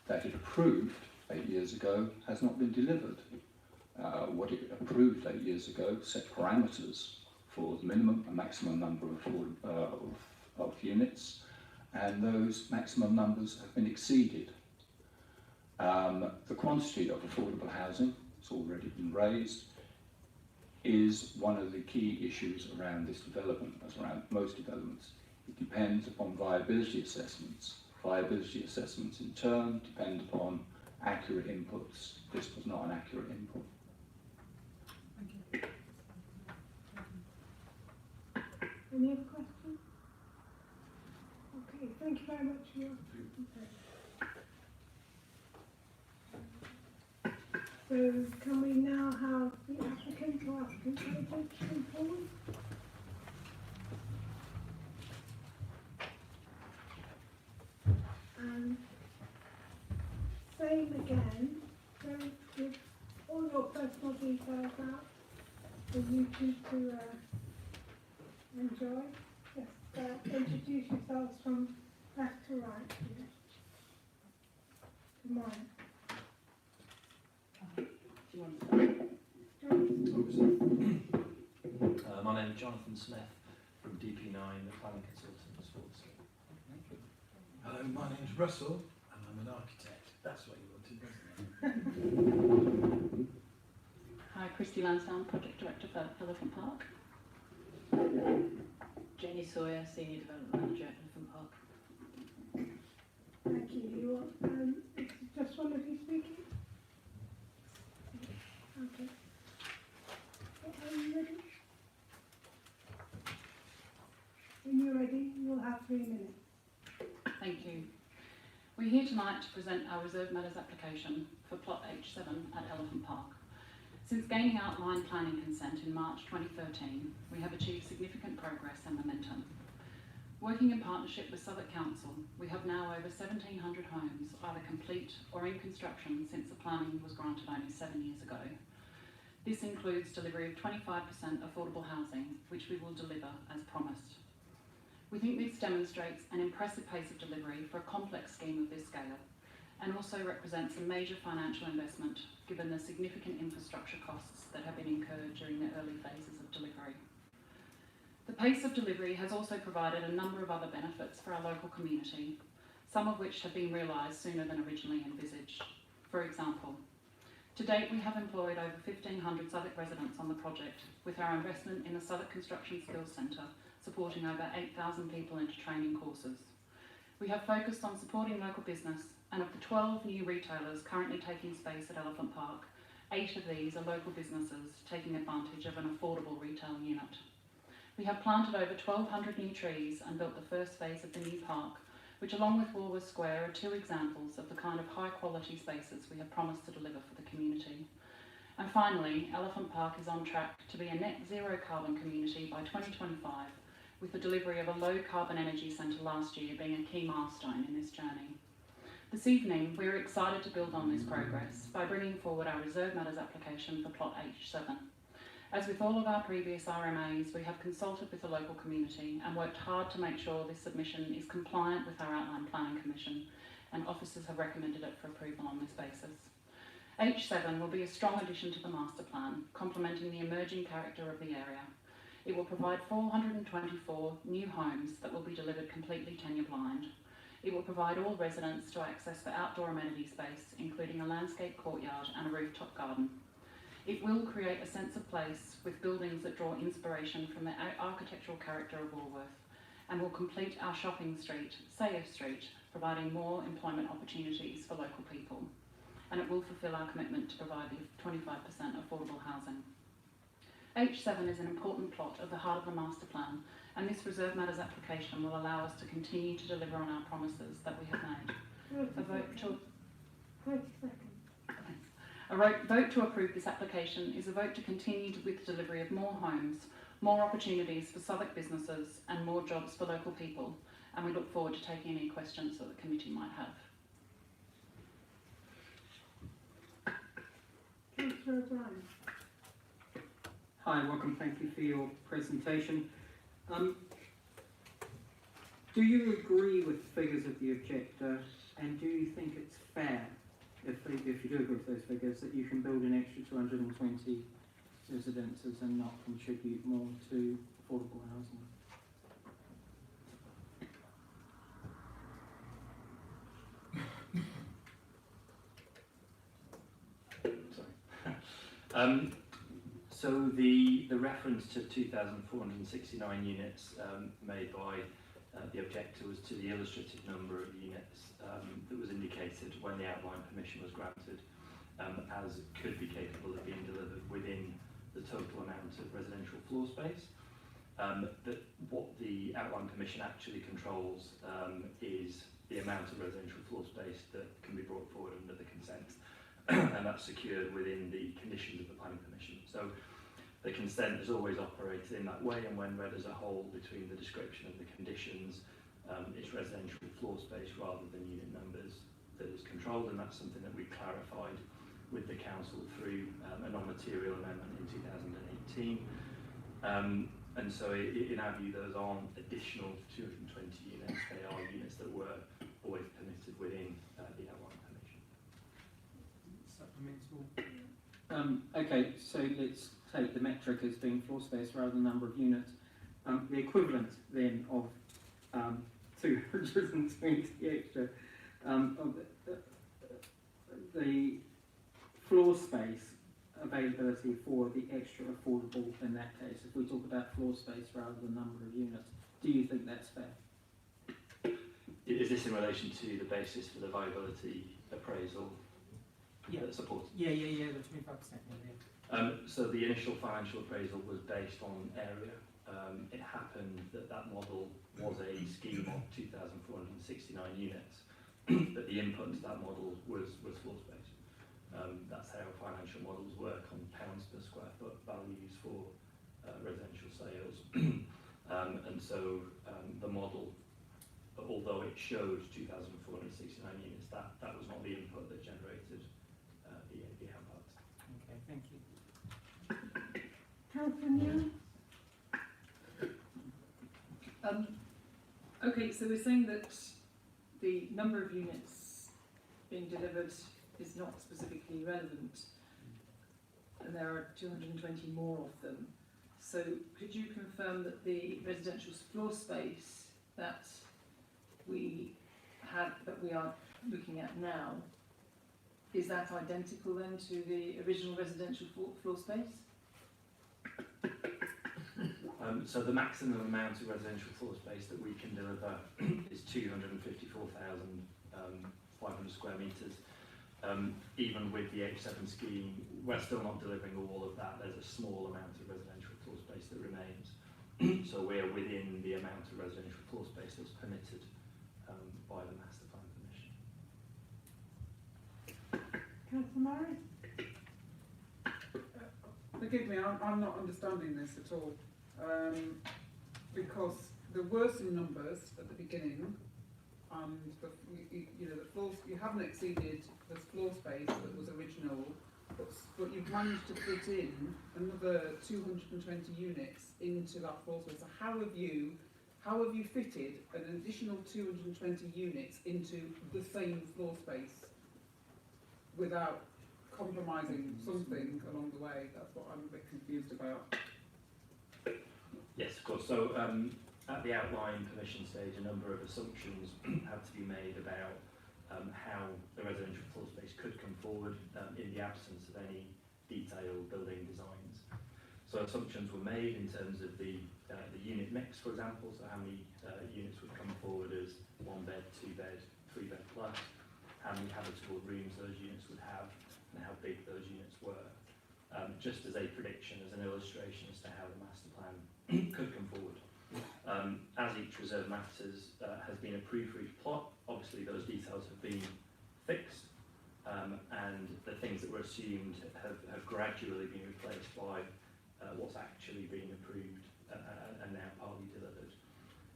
that it approved 8 years ago has not been delivered. What it approved 8 years ago set parameters for the minimum and maximum number of units, and those maximum numbers have been exceeded. The quantity of affordable housing, it's already been raised, is one of the key issues around this development, as around most developments. It depends upon viability assessments. Viability assessments in turn depend upon accurate inputs. This was not an accurate input. Thank you. Any other questions? Okay, thank you very much for your presentation. So can we now have the applicant or applicant agent come forward? And same again, don't give all your personal details out for YouTube to enjoy. Just introduce yourselves from left to right. Mine. Do you want to My name is Jonathan Smith from DP9, the planning consultant for Southwark. Hello, my name's Russell and I'm an architect. That's what you wanted, wasn't it? Hi, Christy Lansdowne, Project Director for Elephant Park. Jenny Sawyer, Senior Development Manager at Elephant Park. Thank you. You want, just one of you speaking? Okay. Are you ready? When you're ready, you'll have 3 minutes. Thank you. We're here tonight to present our Reserve Matters application for Plot H7 at Elephant Park. Since gaining outline planning consent in March 2013, we have achieved significant progress and momentum. Working in partnership with Southwark Council, we have now over 1,700 homes either complete or in construction since the planning was granted only 7 years ago. This includes delivery of 25% affordable housing, which we will deliver as promised. We think this demonstrates an impressive pace of delivery for a complex scheme of this scale, and also represents a major financial investment given the significant infrastructure costs that have been incurred during the early phases of delivery. The pace of delivery has also provided a number of other benefits for our local community, some of which have been realised sooner than originally envisaged. For example, to date we have employed over 1,500 Southwark residents on the project, with our investment in the Southwark Construction Skills Centre supporting over 8,000 people into training courses. We have focused on supporting local business, and of the 12 new retailers currently taking space at Elephant Park, 8 of these are local businesses taking advantage of an affordable retail unit. We have planted over 1,200 new trees and built the first phase of the new park, which along with Woolworths Square are 2 examples of the kind of high quality spaces we have promised to deliver for the community. And finally, Elephant Park is on track to be a net zero carbon community by 2025, with the delivery of a low carbon energy centre last year being a key milestone in this journey. This evening, we are excited to build on this progress by bringing forward our Reserve Matters application for Plot H7. As with all of our previous RMAs, we have consulted with the local community and worked hard to make sure this submission is compliant with our Outline Planning Commission, and officers have recommended it for approval on this basis. H7 will be a strong addition to the master plan, complementing the emerging character of the area. It will provide 424 new homes that will be delivered completely tenure blind. It will provide all residents to access the outdoor amenity space, including a landscape courtyard and a rooftop garden. It will create a sense of place with buildings that draw inspiration from the architectural character of Woolworth, and will complete our shopping street, Sayer Street, providing more employment opportunities for local people. And it will fulfil our commitment to provide the 25% affordable housing. H7 is an important plot at the heart of the master plan, and this Reserve Matters application will allow us to continue to deliver on our promises that we have made. A vote to approve this application is a vote to continue with the delivery of more homes, more opportunities for Southwark businesses and more jobs for local people, and we look forward to taking any questions that the committee might have. Councillor O'Brien. Hi, welcome. Thank you for your presentation. Do you agree with the figures of the objector, and do you think it's fair, if you do agree with those figures, that you can build an extra 220 residences and not contribute more to affordable housing? So the reference to 2,469 units made by the objector was to the illustrative number of units that was indicated when the outline permission was granted, as could be capable of being delivered within the total amount of residential floor space. But what the outline permission actually controls is the amount of residential floor space that can be brought forward under the consent. And that's secured within the conditions of the planning permission. So the consent has always operated in that way, and when read as a whole between the description of the conditions, it's residential floor space rather than unit numbers that is controlled, and that's something that we clarified with the council through a non-material amendment in 2018. And so in our view, those aren't additional 220 units, they are units that were always permitted within the outline permission. Okay, so let's take the metric as being floor space rather than number of units. The equivalent then of 220 extra of the floor space availability for the extra affordable in that case, if we talk about floor space rather than number of units, do you think that's fair? Is this in relation to the basis for the viability appraisal? Yeah. Support? Yeah, the 25%. Yeah. So the initial financial appraisal was based on area. It happened that that model was a scheme of 2,469 units, but the input to that model was floor space. That's how financial models work on pounds per square foot values for residential sales. And so the model, although it showed 2,469 units, that was not the input that generated the output. Okay, thank you. Councillor Newell? Okay, so we're saying that the number of units being delivered is not specifically relevant, and there are 220 more of them. So could you confirm that the residential floor space that we are looking at now, is that identical then to the original residential floor space? So the maximum amount of residential floor space that we can deliver is 254,500 square metres. Even with the H7 scheme, we're still not delivering all of that. There's a small amount of residential floor space that remains. So we're within the amount of residential floor space that's permitted by the master plan permission. Councillor Murray? Forgive me, I'm not understanding this at all. Because there were some numbers at the beginning, and the floor, you haven't exceeded the floor space that was original, but you've managed to put in another 220 units into that floor space. So how have you fitted an additional 220 units into the same floor space without compromising something along the way? That's what I'm a bit confused about. Yes, of course. So at the outline permission stage, a number of assumptions had to be made about how the residential floor space could come forward in the absence of any detailed building designs. So assumptions were made in terms of the unit mix, for example, so how many units would come forward as 1 bed, 2 bed, 3 bed plus, how many habitable rooms those units would have, and how big those units were. Just as a prediction, as an illustration as to how the master plan could come forward. As each reserve matters has been approved for each plot, obviously those details have been fixed, and the things that were assumed have gradually been replaced by what's actually being approved and now partly delivered.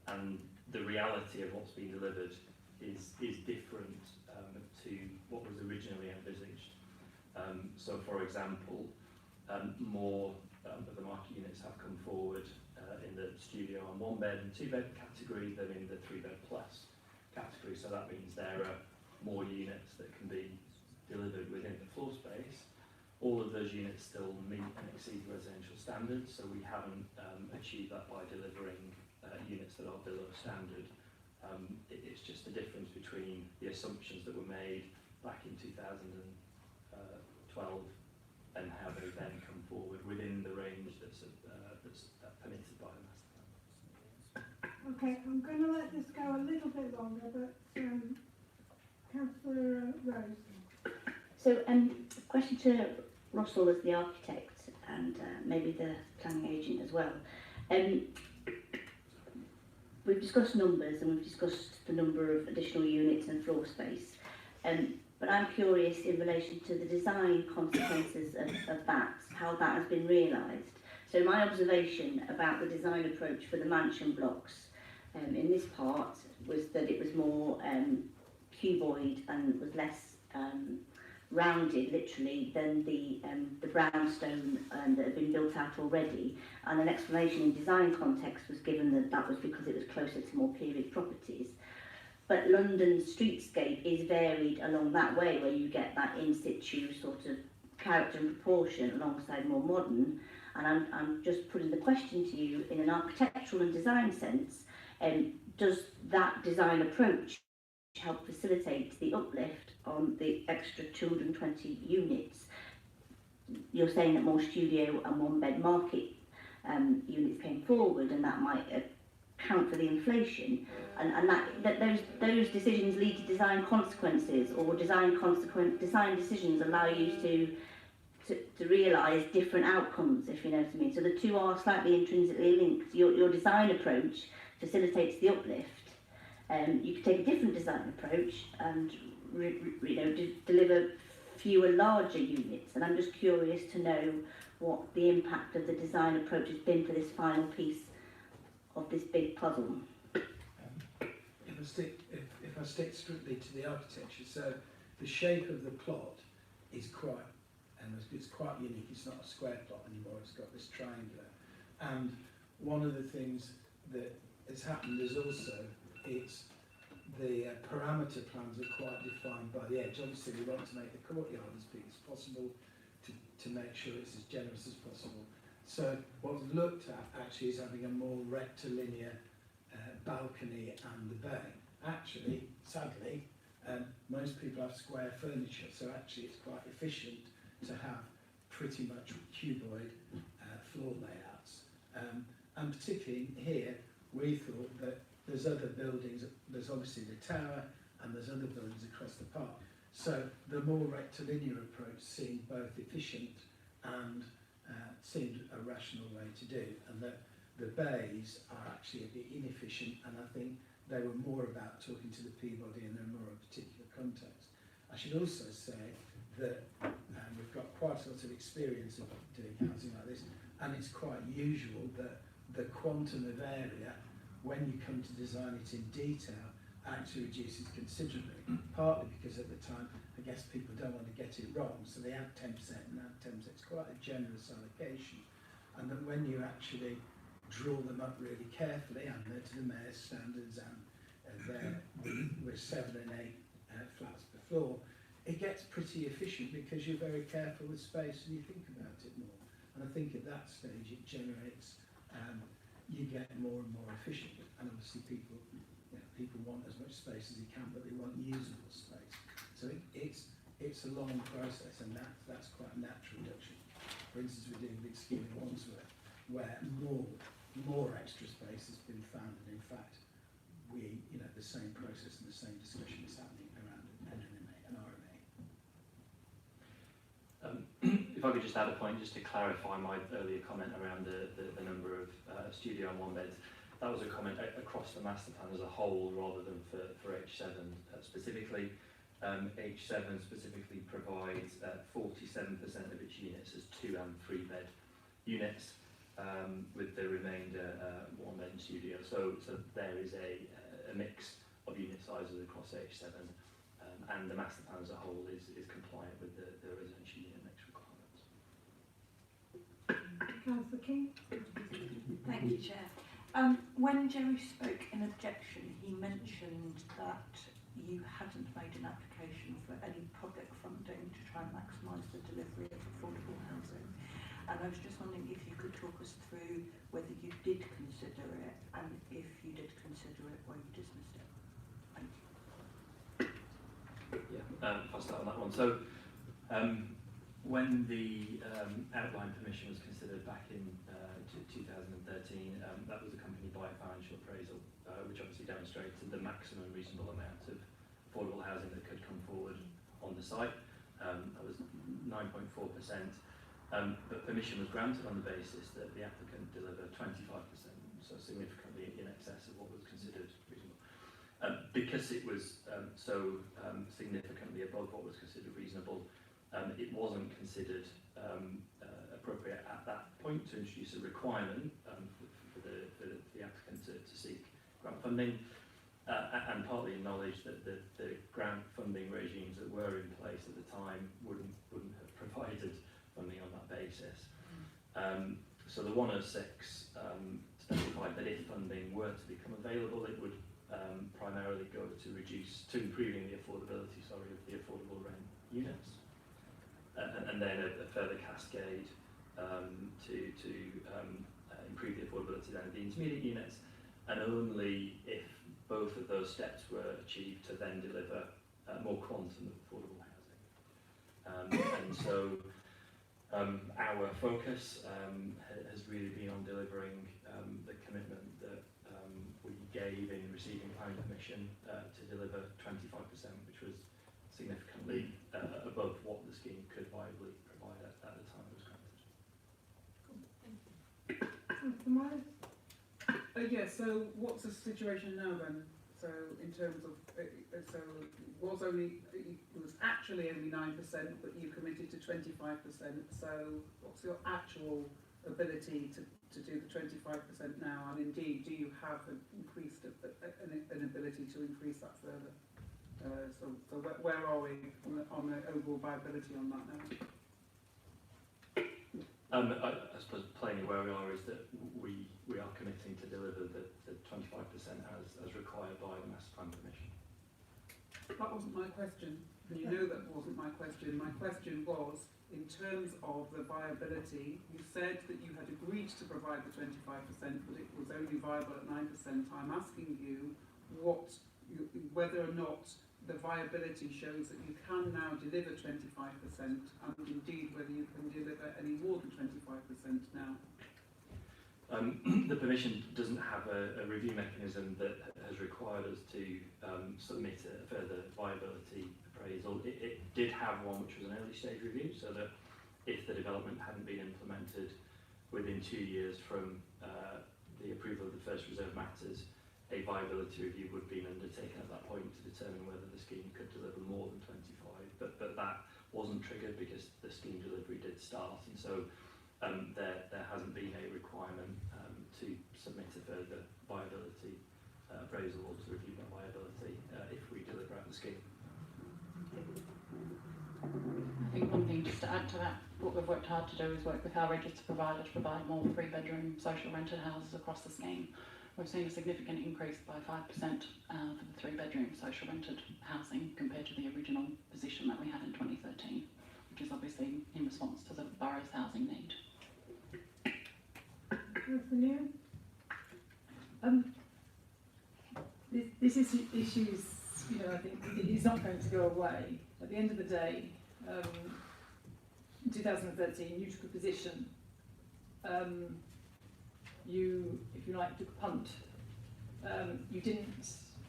And the reality of what's been delivered is different to what was originally envisaged. So for example, more of the market units have come forward in the studio and 1 bed and 2 bed category than in the 3 bed plus category. So that means there are more units that can be delivered within the floor space. All of those units still meet and exceed residential standards, so we haven't achieved that by delivering units that are below standard. It's just the difference between the assumptions that were made back in 2012 and how they then come forward within the range that's permitted by the master plan. Okay, I'm going to let this go a little bit longer, but Councillor Rose. So, question to Russell as the architect and maybe the planning agent as well. We've discussed numbers and we've discussed the number of additional units and floor space. But I'm curious in relation to the design consequences of that, how that has been realised. So my observation about the design approach for the mansion blocks in this part was that it was more cuboid and was less rounded, literally, than the brownstone that had been built out already. And an explanation in design context was given that that was because it was closer to more period properties. but London's streetscape is varied along that way, where you get that in situ sort of character and proportion alongside more modern. And I'm just putting the question to you in an architectural and design sense, does that design approach help facilitate the uplift on the extra 220 units? You're saying that more studio and one-bed market units came forward, and that might account for the inflation, and that those decisions lead to design consequences, or design decisions allow you to realise different outcomes, if you know what I mean. So the two are slightly intrinsically linked. Your design approach facilitates the uplift. You could take a different design approach and deliver fewer larger units. And I'm just curious to know what the impact of the design approach has been for this final piece of this big puzzle. If I stick strictly to the architecture, so the shape of the plot is quite unique. It's not a square plot anymore, it's got this triangular. And one of the things that has happened is also the parameter plans are quite defined by the edge. Obviously we want to make the courtyard as big as possible to make sure it's as generous as possible. So what we've looked at actually is having a more rectilinear balcony and the bay. Actually, sadly, most people have square furniture, so actually it's quite efficient to have pretty much cuboid floor layouts. And particularly here, we thought that there's other buildings, there's obviously the tower and there's other buildings across the park. So the more rectilinear approach seemed both efficient and seemed a rational way to do, and that the bays are actually a bit inefficient, and I think they were more about talking to the Peabody and they're more a particular context. I should also say that we've got quite a lot of experience of doing housing like this, and it's quite usual that the quantum of area, when you come to design it in detail, actually reduces considerably, partly because at the time, I guess people don't want to get it wrong, so they add 10% and add 10%. It's quite a generous allocation, and that when you actually draw them up really carefully, and they're to the mayor's standards, and they're with 7 and 8 flats per floor, it gets pretty efficient because you're very careful with space and you think about it more. And I think at that stage it generates, you get more and more efficient, and obviously people want as much space as they can, but they want usable space. So it's a long process, and that's quite a natural reduction. For instance, we're doing a big scheme in Wandsworth where more extra space has been found, and in fact the same process and the same discussion is happening around NNMA and RMA. If I could just add a point just to clarify my earlier comment around the number of studio and one beds. That was a comment across the master plan as a whole rather than for H7 specifically. H7 specifically provides 47% of its units as 2 and 3 bed units, with the remainder one bed studio. So there is a mix of unit sizes across H7, and the master plan as a whole is compliant with the residential unit mix requirements. Councillor King. Thank you, Chair. When Jerry spoke in objection, he mentioned that you hadn't made an application for any public funding to try and maximise the delivery of affordable housing. And I was just wondering if you could talk us through whether you did consider it, and if you did consider it, why you dismissed it. Thank you. Yeah, I'll start on that one. So, when the outline permission was considered back in 2013, that was accompanied by a financial appraisal, which obviously demonstrated the maximum reasonable amount of affordable housing that could come forward on the site. That was 9.4%, but permission was granted on the basis that the applicant delivered 25%, so significantly in excess of what was considered reasonable. Because it was so significantly above what was considered reasonable, it wasn't considered appropriate at that point to introduce a requirement for the applicant to seek grant funding, and partly acknowledged that the grant funding regimes that were in place at the time wouldn't have provided funding on that basis. So the 106 specified that if funding were to become available, it would primarily go to improving the affordability, of the affordable rent units, and then a further cascade to improve the affordability then of the intermediate units, and only if both of those steps were achieved to then deliver more quantum of affordable housing. And so our focus has really been on delivering the commitment that we gave in receiving planning permission to deliver 25%, which was significantly above what the scheme could viably provide at the time it was granted. Yeah, so what's the situation now then? So in terms of, so it was actually only 9%, but you committed to 25%. So what's your actual ability to do the 25% now? And indeed, do you have an ability to increase that further? So where are we on the overall viability on that now? I suppose plainly where we are is that we are committing to deliver the 25% as required by the master plan permission. That wasn't my question. You know that wasn't my question. My question was, in terms of the viability, you said that you had agreed to provide the 25%, but it was only viable at 9%. I'm asking you whether or not the viability shows that you can now deliver 25%, and indeed whether you can deliver any more than 25% now. The permission doesn't have a review mechanism that has required us to submit a further viability appraisal. It did have one which was an early stage review, so that if the development hadn't been implemented within 2 years from the approval of the first reserve matters, a viability review would have been undertaken at that point to determine whether the scheme could deliver more than 25, but that wasn't triggered because the scheme delivery did start, and so there hasn't been a requirement to submit a further viability appraisal or to review that viability if we deliver out the scheme. I think one thing just to add to that, what we've worked hard to do is work with our registered provider to provide more 3-bedroom social rented houses across the scheme. We've seen a significant increase by 5% for the 3-bedroom social rented housing compared to the original position that we had in 2013, which is obviously in response to the borough's housing need. This issue is, I think it's not going to go away. At the end of the day, in 2013, you took a position. You, if you like, took a punt. You didn't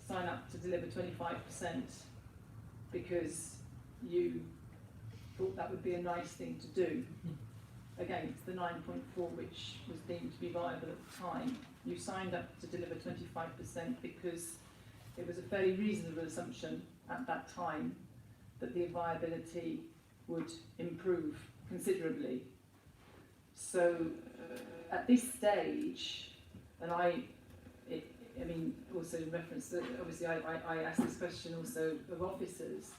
sign up to deliver 25% because you thought that would be a nice thing to do against the 9.4 which was deemed to be viable at the time. You signed up to deliver 25% because it was a fairly reasonable assumption at that time that the viability would improve considerably. So at this stage, and I mean, also in reference to, obviously I asked this question also of officers,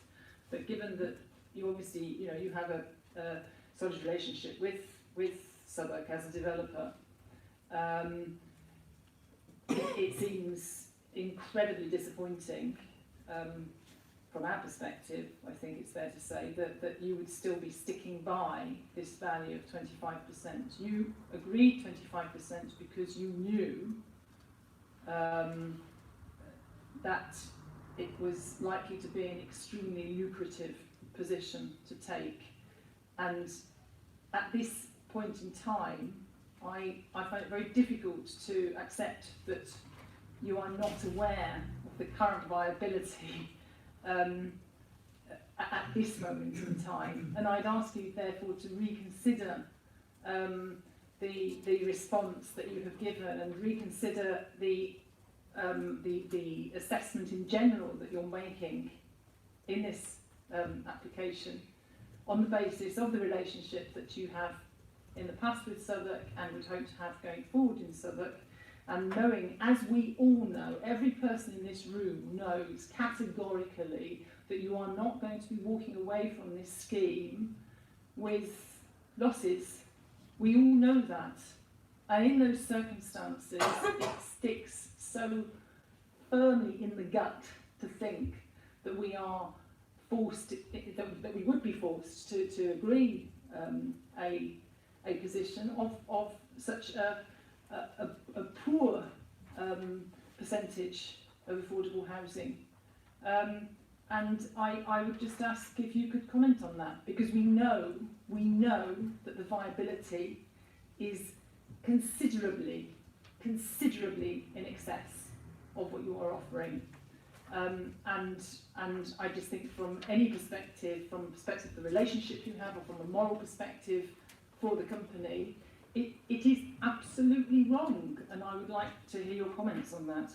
but given that you obviously, you have a solid relationship with Southwark as a developer, it seems incredibly disappointing from our perspective, I think it's fair to say, that you would still be sticking by this value of 25%. You agreed 25% because you knew that it was likely to be an extremely lucrative position to take. And at this point in time, I find it very difficult to accept that you are not aware of the current viability at this moment in time. And I'd ask you, therefore, to reconsider the response that you have given and reconsider the assessment in general that you're making in this application on the basis of the relationship that you have in the past with Southwark and would hope to have going forward in Southwark, and knowing, as we all know, every person in this room knows categorically that you are not going to be walking away from this scheme with losses. We all know that. And in those circumstances, it sticks so firmly in the gut to think that we are forced, that we would be forced to agree a position of such a poor percentage of affordable housing. And I would just ask if you could comment on that, because we know that the viability is considerably in excess of what you are offering. And I just think from any perspective, from the perspective of the relationship you have, or from a moral perspective for the company, it is absolutely wrong. And I would like to hear your comments on that.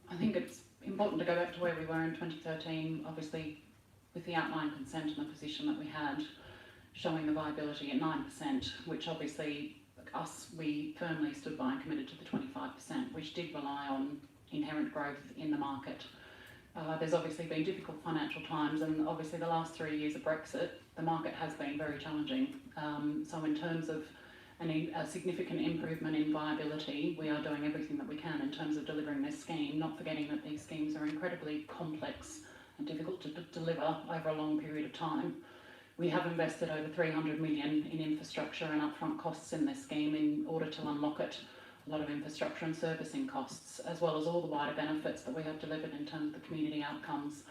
I think it's important to go back to where we were in 2013, obviously with the outline consent and the position that we had, showing the viability at 9%, which obviously we firmly stood by and committed to the 25%, which did rely on inherent growth in the market. There's obviously been difficult financial times, and obviously the last 3 years of Brexit, the market has been very challenging. So in terms of a significant improvement in viability, we are doing everything that we can in terms of delivering this scheme, not forgetting that these schemes are incredibly complex and difficult to deliver over a long period of time. We have invested over 300 million in infrastructure and upfront costs in this scheme in order to unlock it. A lot of infrastructure and servicing costs, as well as all the wider benefits that we have delivered in terms of the community outcomes,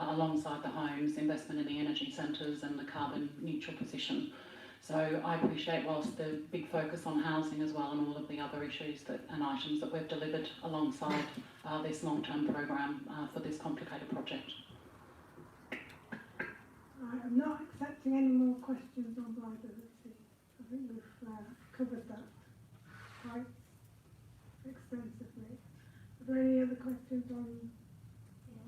alongside the homes, investment in the energy centres and the carbon neutral position. So I appreciate, whilst the big focus on housing as well and all of the other issues and items that we've delivered alongside this long-term programme for this complicated project. I'm not accepting any more questions on viability. I think we've covered that quite extensively. Are there any other questions on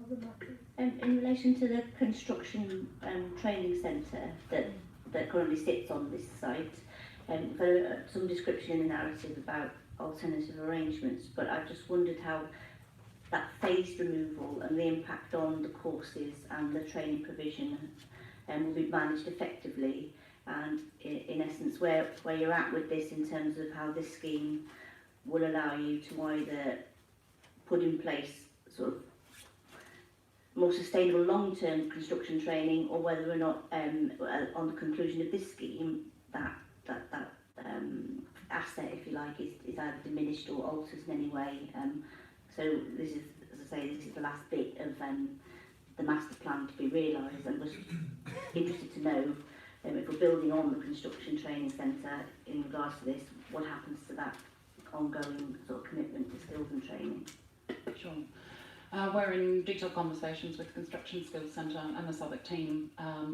other matters? In relation to the construction training centre that currently sits on this site, for some description in the narrative about alternative arrangements, but I just wondered how that phased removal and the impact on the courses and the training provision will be managed effectively, and in essence where you're at with this in terms of how this scheme will allow you to either put in place sort of more sustainable long-term construction training, or whether or not on the conclusion of this scheme that asset, if you like, is either diminished or altered in any way. So this is, as I say, this is the last bit of the master plan to be realised, and was interested to know if we're building on the construction training centre in regards to this, what happens to that ongoing sort of commitment to skills and training. Sure. We're in detailed conversations with the Construction Skills Centre and the Southwark team.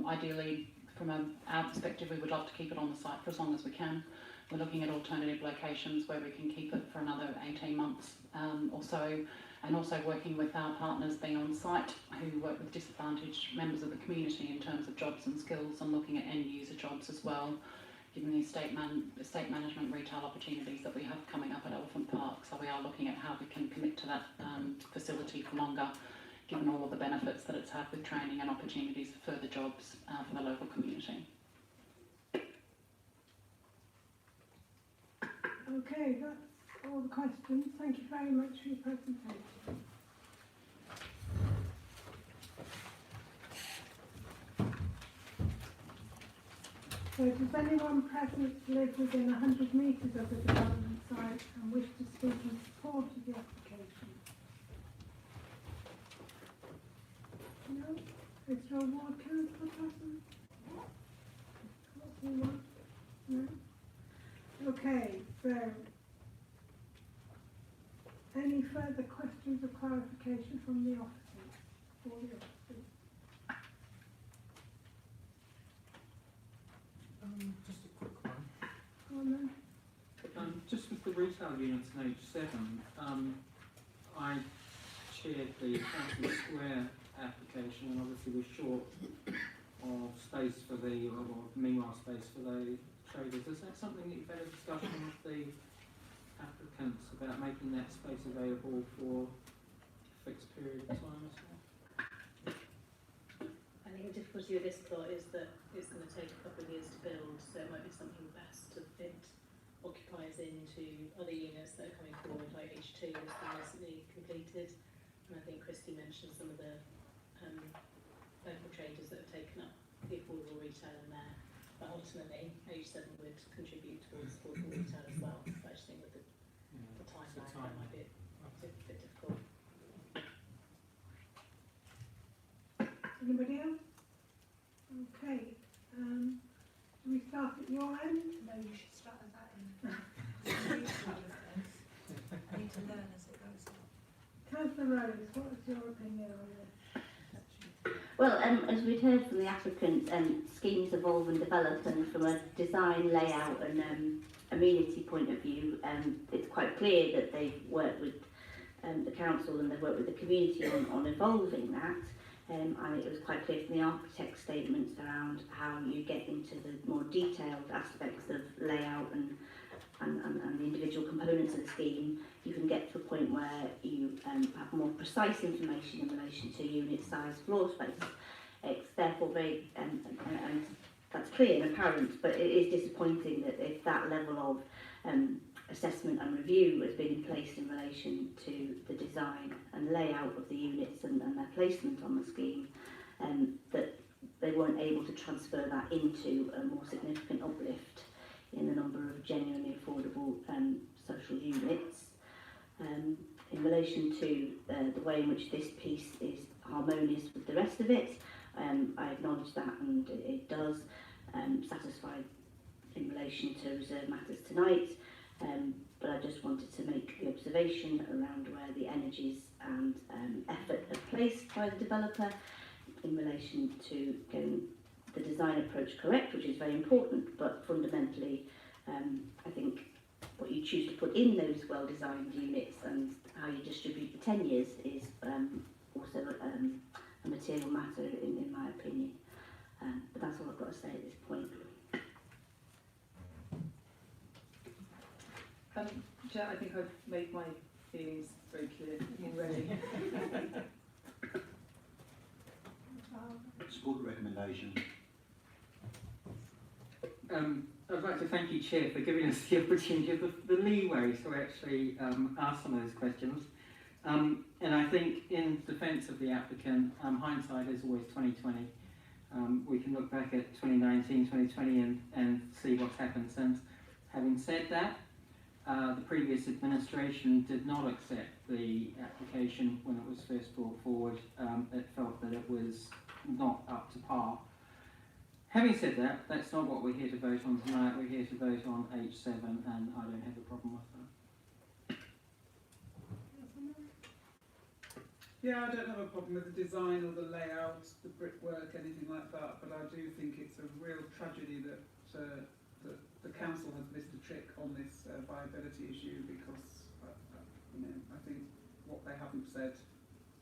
Ideally, from our perspective, we would love to keep it on the site for as long as we can. We're looking at alternative locations where we can keep it for another 18 months or so, and also working with our partners being on site who work with disadvantaged members of the community in terms of jobs and skills, and looking at end user jobs as well, given the estate management retail opportunities that we have coming up at Elephant Park. So we are looking at how we can commit to that facility for longer, given all of the benefits that it's had with training and opportunities for further jobs for the local community. Okay, that's all the questions. Thank you very much for your presentation. So does anyone present live within 100 metres of the development site and wish to speak in support of the application? No? Is there a ward councillor present? Anyone? No? Okay, so any further questions or clarification from the officers? For the officers? Just a quick one. Go on then. Just with the retail units in H7, I chaired the Council Square application, and obviously we're short of space for the, or meanwhile space for the traders. Is that something that you've had a discussion with the applicants about, making that space available for a fixed period of time as well? I think the difficulty with this plot is that it's going to take a couple of years to build, so it might be something best to fit occupiers into other units that are coming forward, like H2 has been recently completed. And I think Christy mentioned some of the local traders that have taken up the affordable retail in there. But ultimately, H7 would contribute towards affordable retail as well. But I just think with the time lag, that might be a bit difficult. Anybody else? Okay. Do we start at your end? No, you should start at that end. I need to learn as it goes on. Councillor Rose, what is your opinion on this? Well, as we've heard from the applicant, schemes evolve and develop, and from a design, layout and amenity point of view, it's quite clear that they've worked with the council and they've worked with the community on evolving that. And it was quite clear from the architect's statements around how you get into the more detailed aspects of layout and the individual components of the scheme. You can get to a point where you have more precise information in relation to unit size, floor space. It's therefore very, and that's clear and apparent, but it is disappointing that if that level of assessment and review has been in place in relation to the design and layout of the units and their placement on the scheme, that they weren't able to transfer that into a more significant uplift in the number of genuinely affordable social units. In relation to the way in which this piece is harmonious with the rest of it, I acknowledge that, and it does satisfy in relation to reserve matters tonight. But I just wanted to make the observation around where the energies and effort are placed by the developer in relation to getting the design approach correct, which is very important, but fundamentally I think what you choose to put in those well-designed units and how you distribute the tenures is also a material matter in my opinion. But that's all I've got to say at this point. Chair, I think I've made my feelings very clear already. Support the recommendation. I'd like to thank you, Chair, for giving us the opportunity, the leeway to actually ask some of those questions. And I think in defence of the applicant, hindsight is always 20/20. We can look back at 2019, 2020 and see what's happened since. Having said that, the previous administration did not accept the application when it was first brought forward. It felt that it was not up to par. Having said that, that's not what we're here to vote on tonight. We're here to vote on H7 and I don't have a problem with that. Yeah, I don't have a problem with the design or the layout, the brickwork, anything like that, but I do think it's a real tragedy that the council has missed a trick on this viability issue, because I think what they haven't said,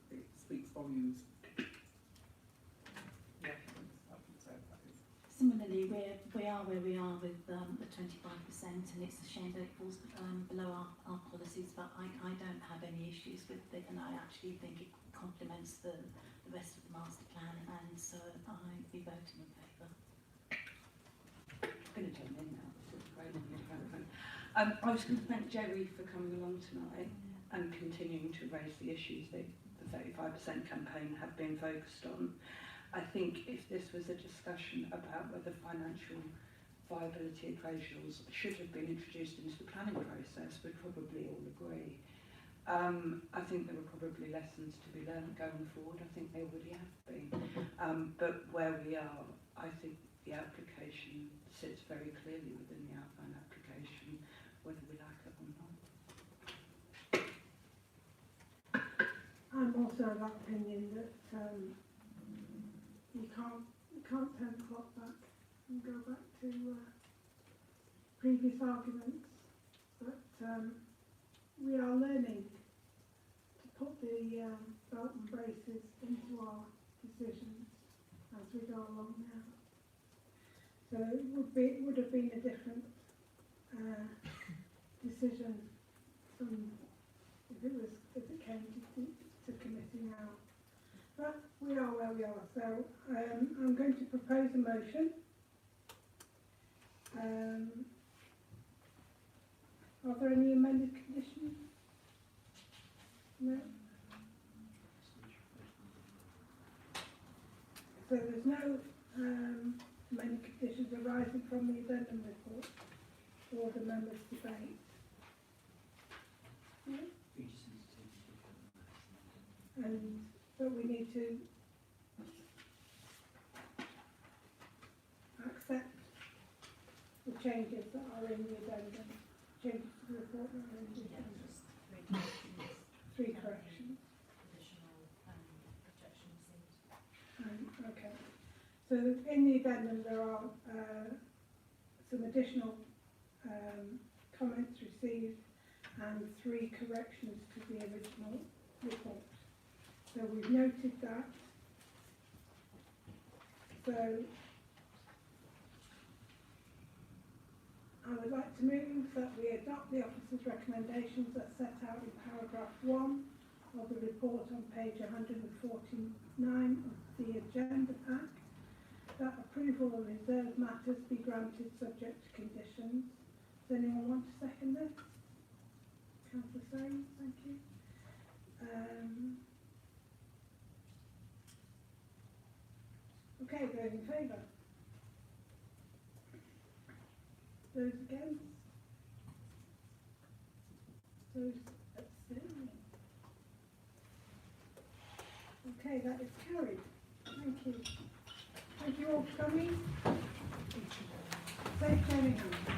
it speaks volumes. Similarly, we are where we are with the 25%, and it's a shame that it falls below our policies, but I don't have any issues with it, and I actually think it complements the rest of the master plan, and so I'd be voting in favour. I'm going to jump in now. I was going to thank Jerry for coming along tonight and continuing to raise the issues that the 35% campaign have been focused on. I think if this was a discussion about whether financial viability appraisals should have been introduced into the planning process, we'd probably all agree. I think there were probably lessons to be learned going forward. I think they already have been. But where we are, I think the application sits very clearly within the outline application, whether we like it or not. I'm also of that opinion that you can't turn the clock back and go back to previous arguments, but we are learning to put the belt and braces into our decisions as we go along now. So it would have been a different decision from if it came to committee now. But we are where we are, so I'm going to propose a motion Are there any amended conditions? No? So there's no amended conditions arising from the addendum report or the members' debate? No? But we need to accept the changes that are in the addendum, changes to the report that are in the addendum. Three corrections. Okay. So in the addendum there are some additional comments received and 3 corrections to the original report. So we've noted that. So I would like to move that we adopt the officer's recommendations as set out in paragraph 1 of the report on page 149 of the agenda pack, that approval of reserved matters be granted subject to conditions. Does anyone want to second this? Councillor Soames, thank you. Okay, those in favour? Those against? Those abstaining? Okay, that is carried. Thank you. Thank you all for coming. Safe journey home.